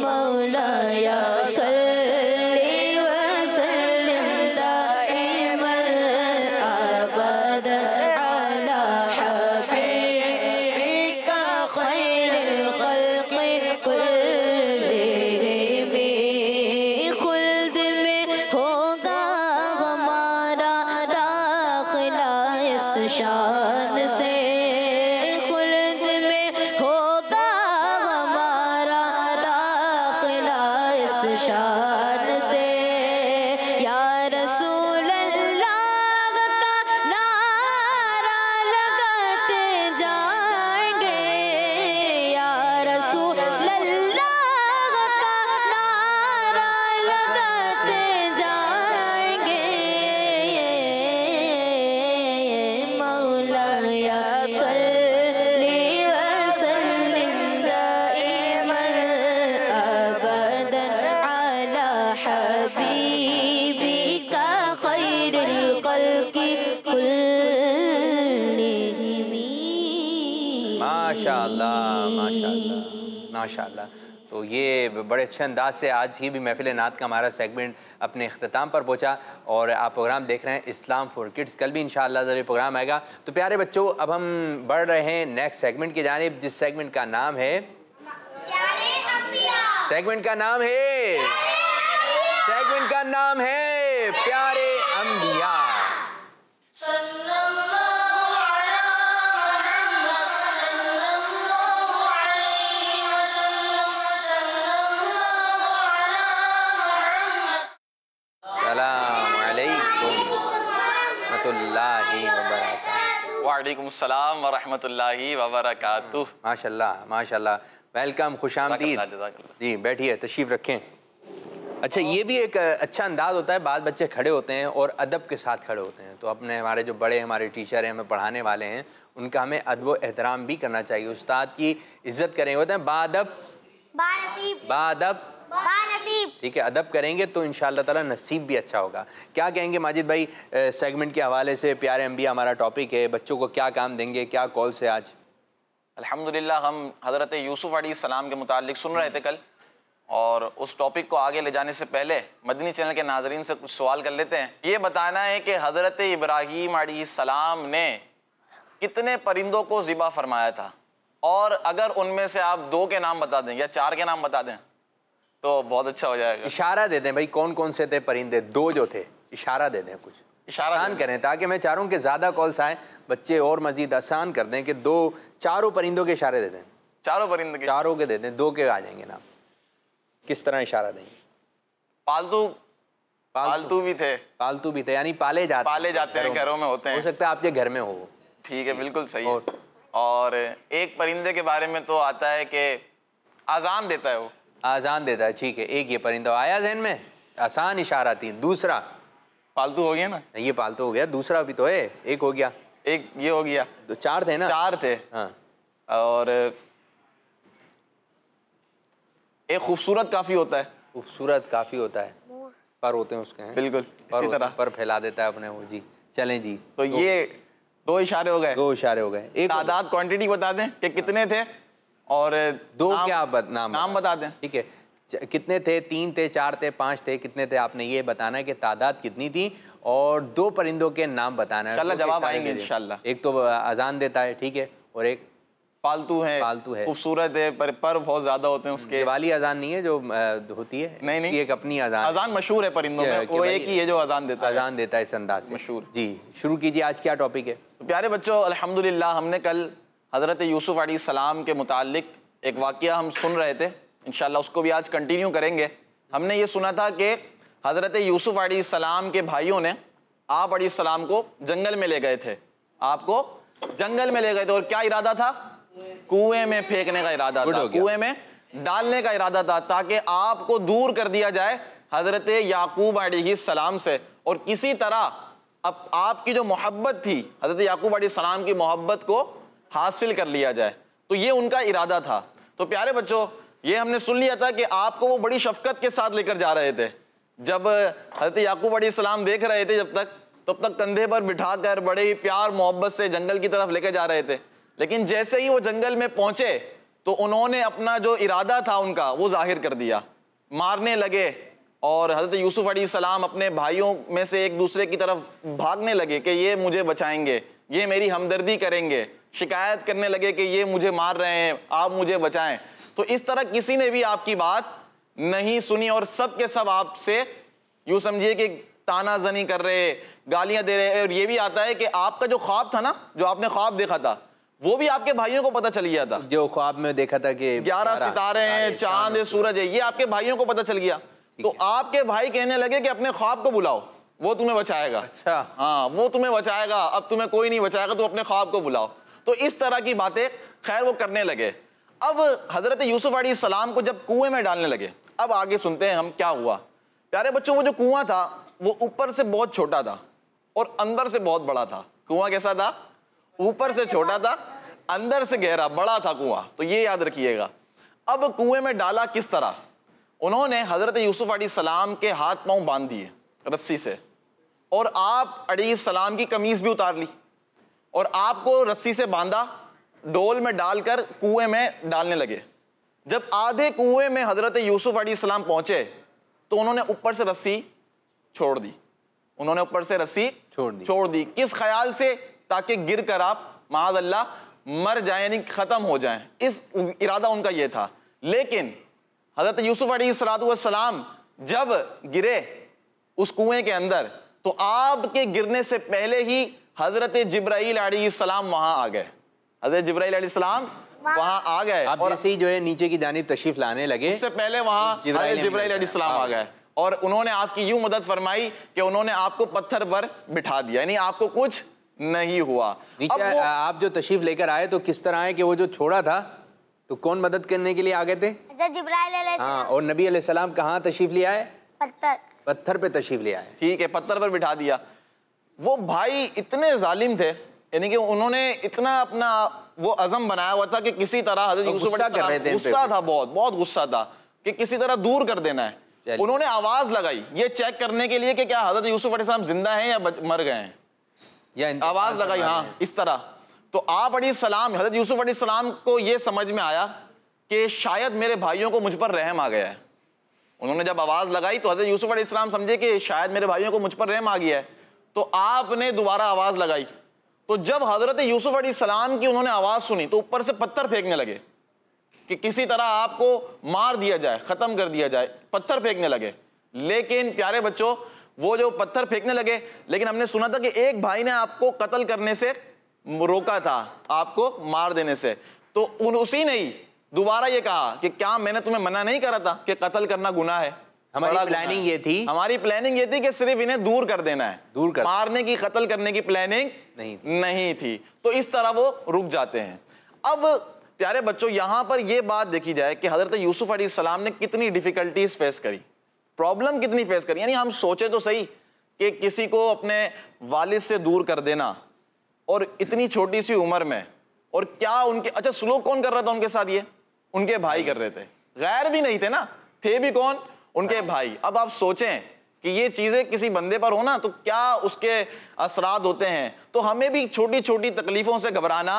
मौलाया सल्ली व सल्लिम दाइमन अबदन अला हबीबिका खैरिल खल्क़ि कुल्लिहिम। खुल्द में होगा हमारा दाखिला इस शान से, खुल्द में होगा हमारा दाखिला इस शान से। या रसूल अल्लाह का नारा लगाते जाएंगे, या रसूल अल्लाह का नारा लगाते जाएंगे। मौलाया सल्ली व सल्लिम दाइमन अबदन अला हबीबिका खैरिल खल्क़ि कुल्लिहिम। माशाअल्लाह माशाअल्लाह माशाअल्लाह। तो ये बड़े अच्छे अंदाज से आज ही भी महफिल नात का हमारा सेगमेंट अपने अख्ताम पर पहुंचा और आप प्रोग्राम देख रहे हैं इस्लाम फॉर किड्स। कल भी इंशाअल्लाह ज़रूर प्रोग्राम आएगा। तो प्यारे बच्चों, अब हम बढ़ रहे हैं नेक्स्ट सेगमेंट की जानिब, जिस सेगमेंट का नाम है प्यारे अंबिया। वालेकुम अस्सलाम व रहमतुल्लाहि व बरकातुहू। माशाल्लाह माशाल्लाह, वेलकम, खुशामदीद। जी बैठिए, तशरीफ़ रखें। अच्छा, ये भी एक अच्छा अंदाज़ होता है, बाद बच्चे खड़े होते हैं और अदब के साथ खड़े होते हैं। तो अपने हमारे जो बड़े हमारे टीचर हैं, हमें पढ़ाने वाले हैं, उनका हमें अदब व एहतराम भी करना चाहिए। उस्ताद की इज़्ज़त करेंगे, होते हैं बाअदब बाअदब, ठीक है, अदब करेंगे तो इंशाअल्लाह ताला नसीब भी अच्छा होगा। क्या कहेंगे माजिद भाई सेगमेंट के हवाले से? प्यारे अंबिया हमारा टॉपिक है, बच्चों को क्या काम देंगे, क्या कॉल से आज? अल्हम्दुलिल्लाह, हम हज़रत यूसुफ़ अलैहिस्सलाम के मुतालिक सुन रहे थे कल, और उस टॉपिक को आगे ले जाने से पहले मदनी चैनल के नाजरीन से कुछ सवाल कर लेते हैं। ये बताना है कि हज़रत इब्राहीम अलैहिस्सलाम ने कितने परिंदों को ज़िबा फरमाया था, और अगर उनमें से आप 2 के नाम बता दें या 4 के नाम बता दें तो बहुत अच्छा हो जाएगा। इशारा दे दें भाई, कौन कौन से थे परिंदे? 2 जो थे, इशारा दे दें, कुछ इशारा आसान करें, ताकि मैं चाह रहा हूँ कि ज़्यादा कॉल्स आए, बच्चे और मज़ीद आसान कर दें कि 4 परिंदों के इशारे दे दें। 4 परिंदों के? 4 के दे दें, 2 के आ जाएंगे नाम। किस तरह इशारा देंगे? पालतू भी थे, यानी पाले जाते हैं, घरों में होते हैं। हो सकता है आपके घर में हो। ठीक है, बिल्कुल सही। और एक परिंदे के बारे में तो आता है कि आज़ान देता है, वो आज़ान देता है, ठीक है। एक ये परिंदा आया ज़हन में, आसान इशारा 3। दूसरा पालतू हो गया ना, ये पालतू हो गया, दूसरा भी तो है, एक हो गया, एक ये हो गया, तो 4 थे ना? 4 थे। हाँ, और एक खूबसूरत काफ़ी होता है, पर होते हैं उसके, हैं बिल्कुल इसी तरह, पर फैला देता है अपने वो। जी चलें जी, तो ये 2 इशारे हो गए। 2 इशारे हो गए। एक तादाद, क्वांटिटी बता दें कि कितने थे, और 2 क्या नाम बता दें। ठीक है, कितने थे? 3 थे, 4 थे, 5 थे, कितने थे? आपने ये बताना है कि तादाद कितनी थी, और 2 परिंदों के नाम बताना है। इंशाल्लाह जवाब आएंगे इंशाल्लाह। एक तो अजान देता है, ठीक है, और एक पालतू है, खूबसूरत है, पर बहुत ज्यादा होते हैं उसके। ये वाली अजान नहीं है जो होती है, नहीं, एक अपनी अजान मशहूर है परिंदों में, वो एक ही है जो अजान देता है इस अंदाज से, मशहूर। जी शुरू कीजिए, आज क्या टॉपिक है? तो प्यारे बच्चों, अल्हम्दुलिल्लाह, हमने कल हज़रत यूसुफ़ अलैहिस्सलाम के मुतालिक एक वाक़या हम सुन रहे थे, इंशाअल्लाह उसको भी आज कंटिन्यू करेंगे। हमने ये सुना था कि हज़रत यूसुफ़ अलैहिस्सलाम के भाइयों ने आप अलैहिस्सलाम को जंगल में ले गए थे, और क्या इरादा था? कुएं में फेंकने का इरादा था, कुएं में डालने का इरादा था, ताकि आपको दूर कर दिया जाए हज़रत याकूब अलैहिस्सलाम से, और किसी तरह अब आपकी जो मोहब्बत थी, हज़रत याकूब अलैहिस्सलाम की मोहब्बत को हासिल कर लिया जाए। तो ये उनका इरादा था। तो प्यारे बच्चों, ये हमने सुन लिया था कि आपको वो बड़ी शफकत के साथ लेकर जा रहे थे। जब हज़रत याकूब अलैहिस्सलाम देख रहे थे, तब तक कंधे पर बिठाकर बड़े ही प्यार मोहब्बत से जंगल की तरफ लेकर जा रहे थे। लेकिन जैसे ही वो जंगल में पहुंचे तो उन्होंने अपना जो इरादा था उनका वो जाहिर कर दिया, मारने लगे, और हज़रत यूसुफ़ अलैहिस्सलाम अपने भाइयों में से एक दूसरे की तरफ भागने लगे कि ये मुझे बचाएंगे, ये मेरी हमदर्दी करेंगे, शिकायत करने लगे कि ये मुझे मार रहे हैं, आप मुझे बचाएं। तो इस तरह किसी ने भी आपकी बात नहीं सुनी, और सब के सब आपसे यूँ समझिए कि तानाजनी कर रहे, गालियां दे रहे। और ये भी आता है कि आपका जो ख्वाब था ना, जो आपने ख्वाब देखा था, वो भी आपके भाइयों को पता चल गया था। जो ख्वाब में देखा था कि 11 सितारे हैं, चांद है, सूरज है, ये आपके भाइयों को पता चल गया। तो आपके भाई कहने लगे कि अपने ख्वाब को बुलाओ, वो तुम्हें बचाएगा। अच्छा, हाँ, वो तुम्हें बचाएगा, अब तुम्हें कोई नहीं बचाएगा, तुम अपने ख्वाब को बुलाओ। तो इस तरह की बातें खैर वो करने लगे। अब हजरत यूसुफ अलैहिस्सलाम को जब कुएं में डालने लगे, अब आगे सुनते हैं हम क्या हुआ। प्यारे बच्चों, वो जो कुआं था वो ऊपर से बहुत छोटा था और अंदर से बहुत बड़ा था। कुआं कैसा था? ऊपर से छोटा था, अंदर से गहरा, बड़ा था कुआं। तो ये याद रखिएगा। अब कुएं में डाला किस तरह? उन्होंने हजरत यूसुफ अलैहिस्सलाम के हाथ पांव बांध दिए रस्सी से, और आप अलैहिस्सलाम की कमीज भी उतार ली, और आपको रस्सी से बांधा, डोल में डालकर कुएं में डालने लगे। जब आधे कुएं में हजरत यूसुफ अलैहिस्सलाम पहुंचे तो उन्होंने ऊपर से रस्सी छोड़ दी। उन्होंने ऊपर से रस्सी छोड़ दी। किस ख्याल से? ताकि गिर कर आप माज़ अल्लाह मर जाएं, यानी खत्म हो जाएं। इस इरादा उनका यह था। लेकिन हजरत यूसुफ अलैहिस्सलाम जब गिरे उस कुएं के अंदर, तो आपके गिरने से पहले ही हजरत जिब्राईल अलैहिस्सलाम वहां आ गए। हजरत जिब्राईल अलैहिस्सलाम वहां आ गए और जैसे ही जो है नीचे की जानिब तशरीफ लाने लगे, उससे पहले वहां हजरत जिब्राईल अलैहिस्सलाम आ गए और उन्होंने आपकी यूं मदद फरमाई कि उन्होंने आपको पत्थर पर बिठा दिया, यानी आपको कुछ नहीं हुआ। नीचे आप जो तशरीफ लेकर आए तो किस तरह है कि वो जो छोड़ा था तो कौन मदद करने के लिए आ गए थे? जिब्राइल अलैहिस्सलाम। हाँ, और नबी अलैहिस्सलाम कहाँ तशरीफ ले आए? पत्थर पे तशरीफ ले आए। ठीक है, पत्थर पर बिठा दिया। वो भाई इतने जालिम थे, यानी कि उन्होंने इतना अपना वो अज़म बनाया हुआ था कि किसी तरह हज़रत यूसुफ अलैहिस्सलाम, गुस्सा था, बहुत गुस्सा था कि किसी तरह दूर कर देना है। उन्होंने आवाज लगाई ये चेक करने के लिए कि क्या हज़रत यूसुफ अलैहिस्सलाम जिंदा हैं या मर गए हैं, या आवाज लगाई, हाँ, इस तरह। तो आप अलैहिस्सलाम, हज़रत यूसुफ अलैहिस्सलाम को ये समझ में आया कि शायद मेरे भाइयों को मुझ पर रहम आ गया है। उन्होंने जब आवाज लगाई तो हज़रत यूसुफ अलैहिस्सलाम समझे कि शायद मेरे भाइयों को मुझ पर रहम आ गया है, तो आपने दोबारा आवाज लगाई। तो जब हज़रत यूसुफ अलैहिस्सलाम की उन्होंने आवाज सुनी तो ऊपर से पत्थर फेंकने लगे कि किसी तरह आपको मार दिया जाए, खत्म कर दिया जाए, पत्थर फेंकने लगे। लेकिन प्यारे बच्चों, वो जो पत्थर फेंकने लगे, लेकिन हमने सुना था कि एक भाई ने आपको कत्ल करने से रोका था, आपको मार देने से। तो उसी ने ही दोबारा ये कहा कि क्या मैंने तुम्हें मना नहीं करा था कि कत्ल करना गुनाह है? हमारी प्लानिंग ये थी कि सिर्फ इन्हें दूर कर देना है, मारने की, कत्ल करने की प्लानिंग नहीं थी। तो इस तरह वो रुक जाते हैं। अब प्यारे बच्चों, यहां पर यह बात देखी जाए कि हजरत यूसुफ अलैहिस्सलाम ने कितनी डिफिकल्टीज फेस करी, प्रॉब्लम कितनी फेस करी। यानी हम सोचे तो सही कि किसी को अपने वालिद से दूर कर देना और इतनी छोटी सी उम्र में, और क्या उनके, अच्छा सुलूक कौन कर रहा था उनके साथ? ये उनके भाई कर रहे थे, गैर भी नहीं थे ना, थे भी कौन? उनके भाई। अब आप सोचें कि ये चीजें किसी बंदे पर हो ना तो क्या उसके असरात होते हैं। तो हमें भी छोटी छोटी तकलीफों से घबराना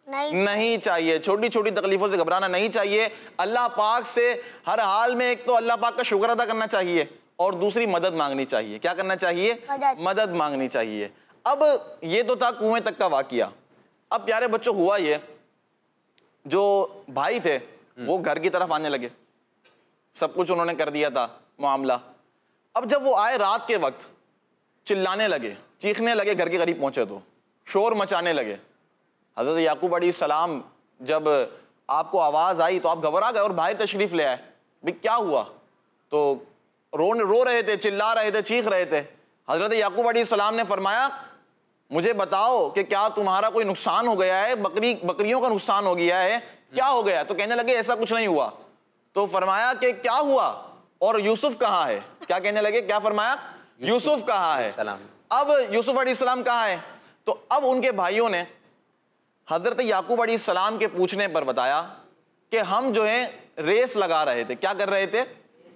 नहीं चाहिए, छोटी छोटी तकलीफों से घबराना नहीं चाहिए। अल्लाह पाक से हर हाल में एक तो अल्लाह पाक का शुक्र अदा करना चाहिए और दूसरी मदद मांगनी चाहिए। क्या करना चाहिए? मदद मांगनी चाहिए। अब ये तो था कुएं तक का वाकया। अब प्यारे बच्चों, हुआ ये, जो भाई थे वो घर की तरफ आने लगे, सब कुछ उन्होंने कर दिया था मामला। अब जब वो आए रात के वक्त, चिल्लाने लगे, चीखने लगे, घर के करीब पहुंचे तो शोर मचाने लगे। हज़रत याकूब अलैहिस्सलाम जब आपको आवाज़ आई तो आप घबरा गए और भाई तशरीफ़ ले आए। भाई क्या हुआ? तो रो रहे थे, चिल्ला रहे थे, चीख रहे थे। हज़रत याकूब अलैहिस्सलाम ने फरमाया, मुझे बताओ कि क्या तुम्हारा कोई नुकसान हो गया है, बकरियों का नुकसान हो गया है, क्या हो गया? तो कहने लगे ऐसा कुछ नहीं हुआ। तो फरमाया कि क्या हुआ और यूसुफ कहाँ है? क्या कहने लगे? क्या फरमाया? यूसुफ कहाँ है? अब यूसुफ अलैहिस्सलाम कहाँ है? तो अब उनके भाइयों ने हजरत याकूब अलैहिस्सलाम के पूछने पर बताया कि हम जो है रेस लगा रहे थे। क्या कर रहे थे?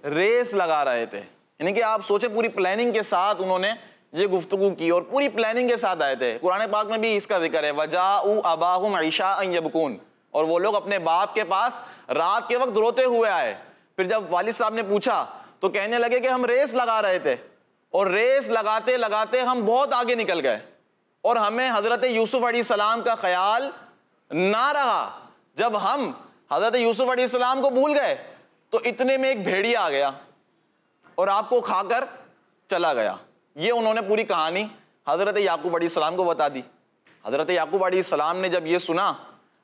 रेस लगा रहे थे। यानी कि आप सोचे पूरी प्लानिंग के साथ उन्होंने ये गुफ्तगू की और पूरी प्लानिंग के साथ आए थे। कुरान पाक में भी इसका जिक्र है, वजाउ अबाहुम इशाअन यबकून, और वो लोग अपने बाप के पास रात के वक्त रोते हुए आए। फिर जब वालिद साहब ने पूछा तो कहने लगे कि हम रेस लगा रहे थे और रेस लगाते लगाते हम बहुत आगे निकल गए और हमें हजरत यूसुफ अलैहिस्सलाम का ख्याल ना रहा। जब हम हजरत यूसुफ अलैहिस्सलाम को भूल गए तो इतने में एक भेड़िया आ गया और आपको खाकर चला गया। ये उन्होंने पूरी कहानी हजरत याकूब अलैहिस्सलाम को बता दी। हजरत याकूब अलैहिस्सलाम ने जब ये सुना,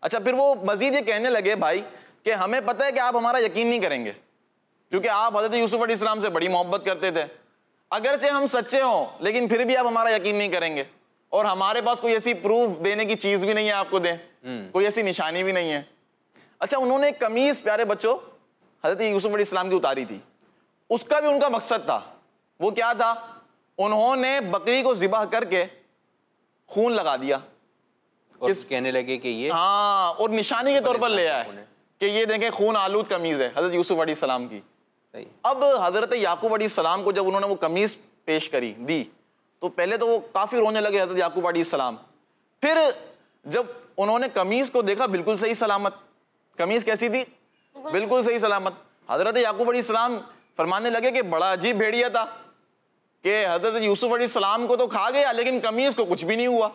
अच्छा फिर वो मजीद ये कहने लगे, भाई कि हमें पता है कि आप हमारा यकीन नहीं करेंगे क्योंकि आप हजरत यूसुफ अलैहिस्सलाम से बड़ी मोहब्बत करते थे। अगरचे हम सच्चे हों लेकिन फिर भी आप हमारा यकीन नहीं करेंगे और हमारे पास कोई ऐसी प्रूफ देने की चीज भी नहीं है आपको दें, कोई ऐसी निशानी भी नहीं है। अच्छा, उन्होंने एक कमीज प्यारे बच्चों हजरत यूसुफ अलैहिस्सलाम की उतारी थी, उसका भी उनका मकसद था। वो क्या था? उन्होंने बकरी को ज़िबह करके खून लगा दिया और कहने लगे कि ये, हाँ, और निशानी के तौर पर ले आए कि ये देखें खून आलूद कमीज है हजरत यूसुफ अलैहिस्सलाम की। अब हजरत याकूब अलैहिस्सलाम को जब उन्होंने वो कमीज पेश करी दी तो पहले तो वो काफी रोने लगे हजरत याकूब अलैहिस्सलाम। फिर जब उन्होंने कमीज को देखा बिल्कुल सही सलामत, कमीज कैसी थी? बिल्कुल सही सलामत। हजरत याकूब अलैहिस्सलाम फरमाने लगे कि बड़ा अजीब भेड़िया था कि हजरत यूसुफ अलैहिस्सलाम को तो खा गया लेकिन कमीज को कुछ भी नहीं हुआ।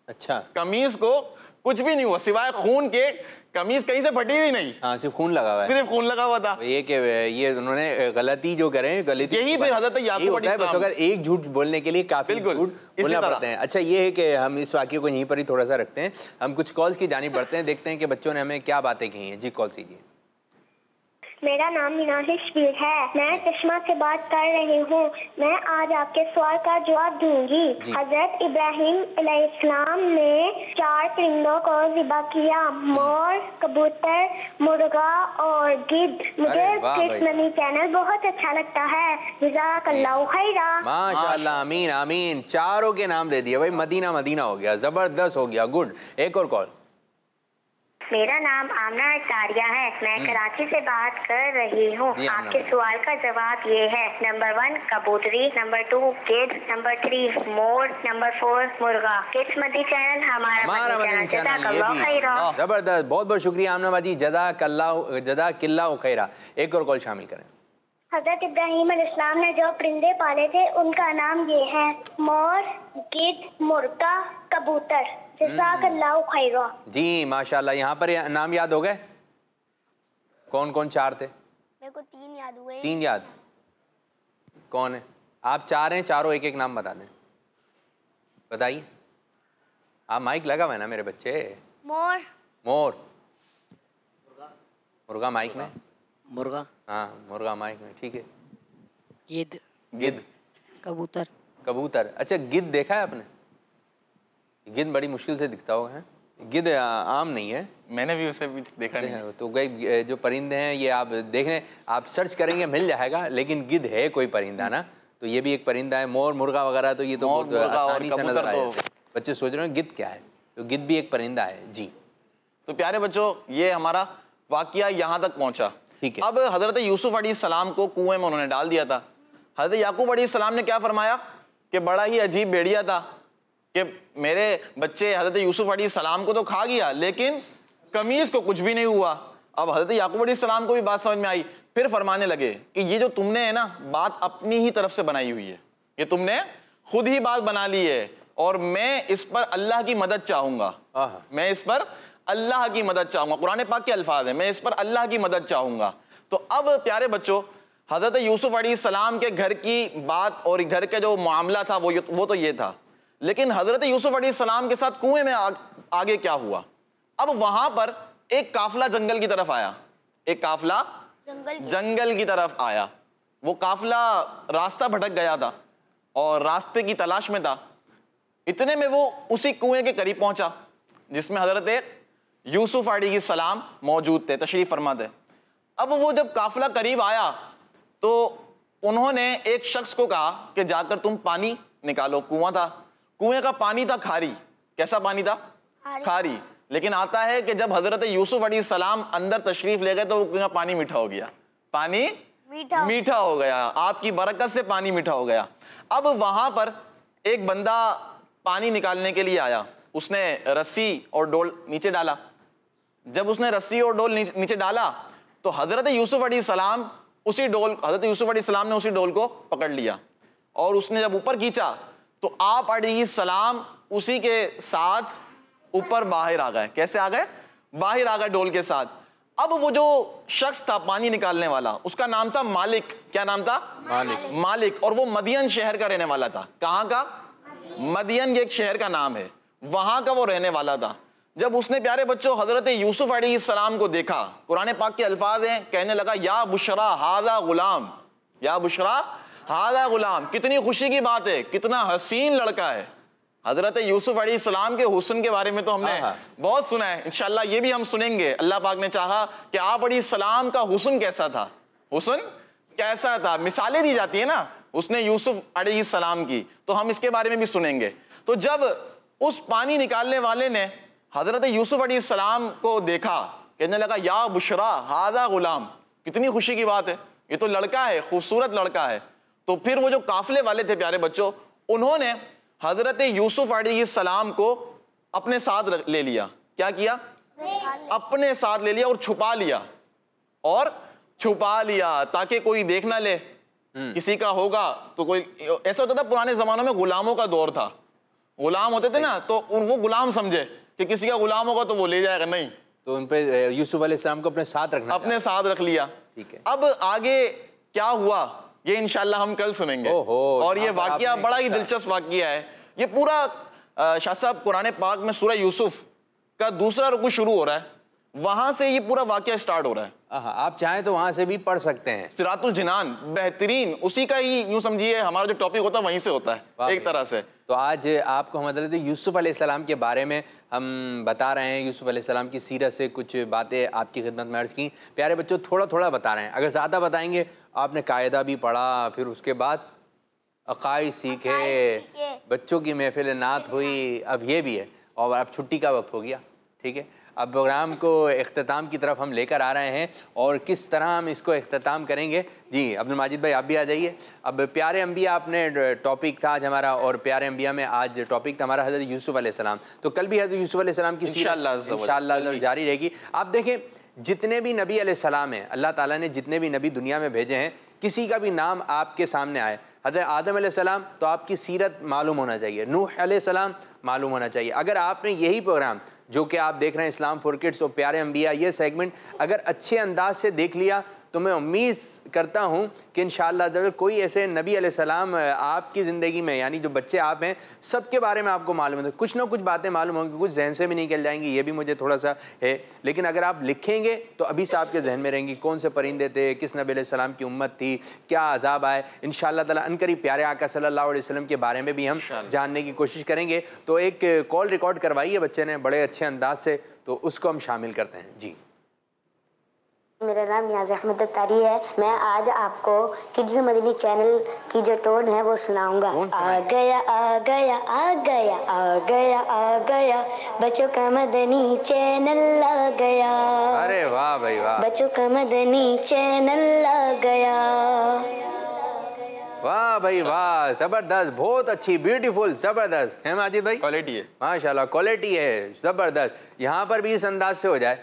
अच्छा, कमीज को कुछ भी नहीं हुआ सिवाय खून के, कमीज कहीं से फटी हुई नहीं। हाँ, सिर्फ खून लगा हुआ है, सिर्फ खून लगा हुआ था। ये कि ये उन्होंने गलती जो करें, गलती यही फिर हजरत याकूब अलैहिस्सलाम, एक झूठ बोलने के लिए काफी झूठ बोलना पड़ता है। अच्छा, ये है कि हम इस वाक्य को यहीं पर ही थोड़ा सा रखते हैं, हम कुछ कॉल्स की जानिब बढ़ते हैं, देखते हैं कि बच्चों ने हमें क्या बातें कही हैं। जी, कॉल कीजिए। मेरा नाम मीनाशी शबीर है, मैं चश्मा से बात कर रही हूँ। मैं आज आपके सवाल का जवाब दूंगी। हजरत इब्राहिम अलैहिस्सलाम ने 4 परिंदों को ज़िबा किया, मोर, कबूतर, मुर्गा और गिद्ध। मुझे किड्स मनी चैनल बहुत अच्छा लगता है। जज़ाकल्लाहु खैरा। माशाअल्लाह, आमीन आमीन। चारों के नाम दे दिए भाई, मदीना मदीना हो गया, जबरदस्त हो गया, गुड। एक और कॉल। मेरा नाम आमना अतारिया है, मैं कराची से बात कर रही हूँ। आपके सवाल का जवाब ये है, नंबर 1 कबूतरी, नंबर 2 गिद्ध, नंबर 3 मोर, नंबर 4 मुर्गा। किड्स मदी चैनल हमारा मदी चैनल। जबरदस्त, बहुत बहुत शुक्रिया आमना बाजी, जज़ाकल्लाहु खैरा। एक और कॉल शामिल करें। हजरत इब्राहिम अलैहिस्सलाम ने जो परिंदे पाले थे उनका नाम ये है, मोर, गिद्ध, मुर्गा, कबूतर। जज़ाकल्लाहु खैरा। जी माशाल्लाह। यहाँ पर नाम याद हो गए? कौन कौन 4 थे? मेरे को 3 याद हुए। 3 याद? कौन है? आप 4 हैं, चारों एक एक नाम बता दें। बताइए। आप माइक लगा हुआ है ना मेरे बच्चे? मोर। मोर। मुर्गा माइक में? मुर्गा। हाँ, मुर्गा माइक में, ठीक है। गिद्ध। गिद्ध। कबूतर। कबूतर। अच्छा, गिद्ध देखा है आपने? गिद्ध बड़ी मुश्किल से दिखता होगा, है? गिद्ध आम नहीं है, मैंने भी उसे भी देखा नहीं। तो गई जो परिंदे हैं ये आप देखें, आप सर्च करेंगे मिल जाएगा, लेकिन गिद्ध है कोई परिंदा ना, तो ये भी एक परिंदा है। मोर, मुर्गा वगैरह तो ये तो बहुत आसानी से नजर आया। बच्चे सोच रहे हैं गिद्ध क्या है, तो गिद्ध भी एक परिंदा है। जी, तो प्यारे बच्चों, ये हमारा वाकया यहाँ तक पहुँचा। ठीक है। अब हजरत यूसुफ अलैहिस्सलाम को कुएं में उन्होंने डाल दिया था। हजरत याकूब अलैहिस्सलाम ने क्या फरमाया कि बड़ा ही अजीब भेड़िया था कि मेरे बच्चे हजरत यूसुफ अलैहिस्सलाम को तो खा गया लेकिन कमीज को कुछ भी नहीं हुआ। अब हजरत याकूब अलैहिस्सलाम को भी बात समझ में आई, फिर फरमाने लगे कि ये जो तुमने है ना बात अपनी ही तरफ से बनाई हुई है, ये तुमने खुद ही बात बना ली है और मैं इस पर अल्लाह की मदद चाहूंगा। मैं इस पर अल्लाह की मदद चाहूंगा। कुरान पाक के अल्फाज है, मैं इस पर अल्लाह की मदद चाहूंगा। तो अब प्यारे बच्चों, हजरत यूसुफ अलैहिस्सलाम के घर की बात और घर का जो मामला था वो तो ये था, लेकिन हजरत यूसुफ अलैहिस्सलाम के साथ कुएं में आगे क्या हुआ? अब वहां पर एक काफिला जंगल की तरफ आया, एक काफिला जंगल की तरफ आया। वो काफिला रास्ता भटक गया था और रास्ते की तलाश में था। इतने में वो उसी कुएं के करीब पहुंचा जिसमें हजरत यूसुफ अलैहिस्सलाम मौजूद थे, तशरीफ फरमा थे। अब वो जब काफिला करीब आया तो उन्होंने एक शख्स को कहा कि जाकर तुम पानी निकालो। कुआं था, कुएं का पानी था खारी। कैसा पानी था? खारी। लेकिन आता है कि जब हजरत यूसुफ अलैहिस्सलाम अंदर तशरीफ ले गए तो कुएं का पानी मीठा हो गया। पानी मीठा हो गया, आपकी बरकत से पानी मीठा हो गया। अब वहां पर एक बंदा पानी निकालने के लिए आया, उसने रस्सी और डोल नीचे डाला। जब उसने रस्सी और डोल नीचे डाला तो हजरत यूसुफ अलैहिस्सलाम हजरत यूसुफ अलैहिस्सलाम ने उसी डोल को पकड़ लिया और उसने जब ऊपर खींचा तो आप अलैहिस्सलाम उसी के साथ ऊपर बाहर आ गए। कैसे आ गए? बाहर आ गए डोल के साथ। अब वो जो शख्स था पानी निकालने वाला, उसका नाम था मालिक। क्या नाम था? मालिक। और वो मदियन शहर का रहने वाला था। कहाँ का? मदियन एक शहर का नाम है, वहां का वो रहने वाला था। जब उसने प्यारे बच्चों हजरत यूसुफ अलैहिस्सलाम को देखा, कुरान पाक के अल्फाज हैं, कहने लगा या बुशरा हादा गुलाम, या बुशरा हादा गुलाम। कितनी खुशी की बात है, कितना हसीन लड़का है। हजरत यूसुफ अलैहिस्सलाम के हुस्न के बारे में तो हमने बहुत सुना है, इंशाअल्लाह ये भी हम सुनेंगे। अल्लाह पाक ने चाहा कि आप अलैहिस्सलाम का हुस्न कैसा था, हुस्न कैसा था, मिसालें दी जाती है ना उसने यूसुफ अलैहिस्सलाम की, तो हम इसके बारे में भी सुनेंगे। तो जब उस पानी निकालने वाले ने हजरत यूसुफ अलैहिस्सलाम को देखा, कहने लगा या बुशरा हादा गुलाम, कितनी खुशी की बात है, ये तो लड़का है, खूबसूरत लड़का है। तो फिर वो जो काफिले वाले थे प्यारे बच्चों, उन्होंने हजरत यूसुफ अलैहिस्सलाम को अपने साथ ले लिया। क्या किया? अपने साथ ले लिया और छुपा लिया। और छुपा लिया ताकि कोई देख ना ले। किसी का होगा तो कोई, ऐसा होता था पुराने जमानों में, गुलामों का दौर था, गुलाम होते थे ना, तो वो गुलाम समझे कि किसी का गुलाम होगा तो वो ले जाएगा, नहीं, तो उन पे यूसुफ अलैहिस्सलाम को अपने साथ रखना, अपने साथ रख लिया। ठीक है। अब आगे क्या हुआ ये इंशाल्लाह हम कल सुनेंगे। और ये वाकया बड़ा ही दिलचस्प वाकया है। ये पूरा शाह साहब कुरान पाक में सूरह यूसुफ का दूसरा रुकू शुरू हो रहा है, वहां से ये पूरा वाकया स्टार्ट हो रहा है। आप चाहें तो वहां से भी पढ़ सकते हैं। सिरातुल जिनान बेहतरीन, उसी का ही यूं समझिए हमारा जो टॉपिक होता है वहीं से होता है एक तरह से। तो आज आपको हम हज़रत यूसुफ अलैहिस्सलाम के बारे में हम बता रहे हैं, यूसुफ अलैहिस्सलाम की सीरत से कुछ बातें आपकी खिदमत में अर्ज़ की। प्यारे बच्चों, थोड़ा थोड़ा बता रहे हैं, अगर ज़्यादा बताएंगे, आपने कायदा भी पढ़ा, फिर उसके बाद अक़ाइद सीखे, बच्चों की महफिल नात हुई, अब ये भी है, और अब छुट्टी का वक्त हो गया। ठीक है, अब प्रोग्राम को इख्तिताम की तरफ हम लेकर आ रहे हैं, और किस तरह हम इसको इख्तिताम करेंगे। जी अब्दुल माजिद भाई, आप भी आ जाइए। अब प्यारे अंबिया आपने टॉपिक था आज हमारा, और प्यारे अंबिया में आज टॉपिक था हमारा हज़रत यूसुफ अलैहिस्सलाम। तो कल भी हज़रत यूसुफ अलैहिस्सलाम की इंशाअल्लाह जारी रहेगी। आप देखें, जितने भी नबी अलैहिस्सलाम हैं, अल्लाह ताला ने जितने भी नबी दुनिया में भेजे हैं, किसी का भी नाम आपके सामने आए, हज़रत आदम अलैहिस्सलाम, तो आपकी सीरत मालूम होना चाहिए, नूह अलैहिस्सलाम मालूम होना चाहिए। अगर आपने यही प्रोग्राम जो कि आप देख रहे हैं इस्लाम फॉर किड्स और प्यारे अंबिया, ये सेगमेंट अगर अच्छे अंदाज से देख लिया, तो मैं उम्मीद करता हूँ कि इंशाअल्लाह कोई ऐसे नबी अलैहिस्सलाम आपकी ज़िंदगी में, यानी जो बच्चे आप हैं, सबके बारे में आपको मालूम है, कुछ ना कुछ बातें मालूम होंगी, कुछ जहन से भी निकल जाएंगी, ये भी मुझे थोड़ा सा है। लेकिन अगर आप लिखेंगे तो अभी से आपके जहन में रहेंगी, कौन से परिंदे थे, किस नबी अलैहिस्सलाम की उम्मत थी, क्या अजाब आए। इंशाअल्लाह ताला अनकरीब प्यारे आका सल्लल्लाहु अलैहि वसल्लम के बारे में भी हम जानने की कोशिश करेंगे। तो एक कॉल रिकॉर्ड करवाई है बच्चे ने बड़े अच्छे अंदाज से, तो उसको हम शामिल करते हैं। जी, मेरा नाम नियाज़ अहमद अत्तारी है। मैं आज आपको किड्स मदनी चैनल की जो टोन है वो सुनाऊंगा। आ गया आ गया आ गया आ गया आ गया, बच्चों का मदनी चैनल आ गया। अरे वाह भाई वाह, बच्चों का मदनी चैनल आ गया। वाह भाई वाह, जबरदस्त, बहुत अच्छी, ब्यूटीफुल, जबरदस्त है माजिद भाई, क्वालिटी है, माशाल्लाह क्वालिटी है, जबरदस्त। यहाँ पर भी इस अंदाज से हो जाए,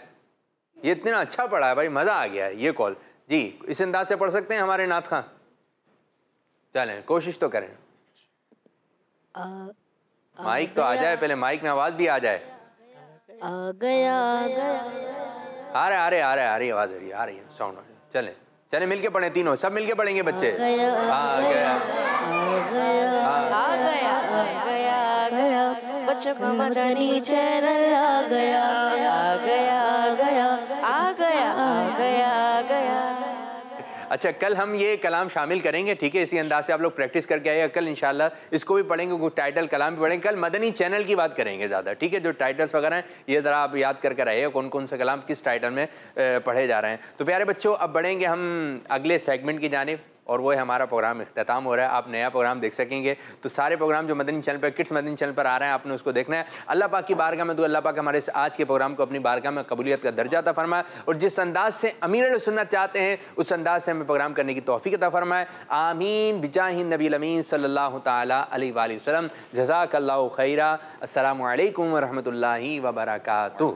ये इतना अच्छा पढ़ा है भाई, मज़ा आ गया है ये कॉल। जी, इस अंदाज से पढ़ सकते हैं हमारे नाथ खां? चलें, कोशिश तो करें। माइक तो आ जाए, पहले माइक में आवाज़ भी आ जाए। आ गया आ रही आवाज़, आ रही है साउंड। चलें चलें, मिलके पढ़ें, तीनों सब मिलके पढ़ेंगे बच्चे। बच्चों का मदनी चैनल आ गया आ गया आ गया आ गया आ गया आ गया। अच्छा, कल हम ये कलाम शामिल करेंगे, ठीक है, इसी अंदाज से आप लोग प्रैक्टिस करके आइएगा। कल इंशाल्लाह इसको भी पढ़ेंगे, कुछ टाइटल कलाम भी पढ़ेंगे। कल मदनी चैनल की बात करेंगे ज़्यादा, ठीक है, जो टाइटल्स वगैरह हैं ये ज़रा आप याद करके रहिएगा, कौन कौन से कलाम किस टाइटल में पढ़े जा रहे हैं। तो प्यारे बच्चों, अब बढ़ेंगे हम अगले सेगमेंट की जानिब, और वो है हमारा प्रोग्राम इख्तिताम हो रहा है। आप नया प्रोग्राम देख सकेंगे। तो सारे प्रोग्राम जो मदनी चैनल पर, किड्स मदनी चैनल पर आ रहे हैं, आपने उसको देखना है। अल्लाह पाक की बारगाह में दुआ, अल्लाह पाक हमारे आज के प्रोग्राम को अपनी बारगाह में कबूलियत का दर्जा अता फरमाए, और जिस अंदाज से अमीर सुन्नत चाहते हैं उस अंदाज से हमें प्रोग्राम करने की तौफीक अता फरमाए। आमीन बिजाहि नबी अमीन सल्लल्लाहु तआला अलैहि वसल्लम। जज़ाकल्लाहु खैरा। अस्सलामु अलैकुम व रहमतुल्लाहि व बरकातुहू।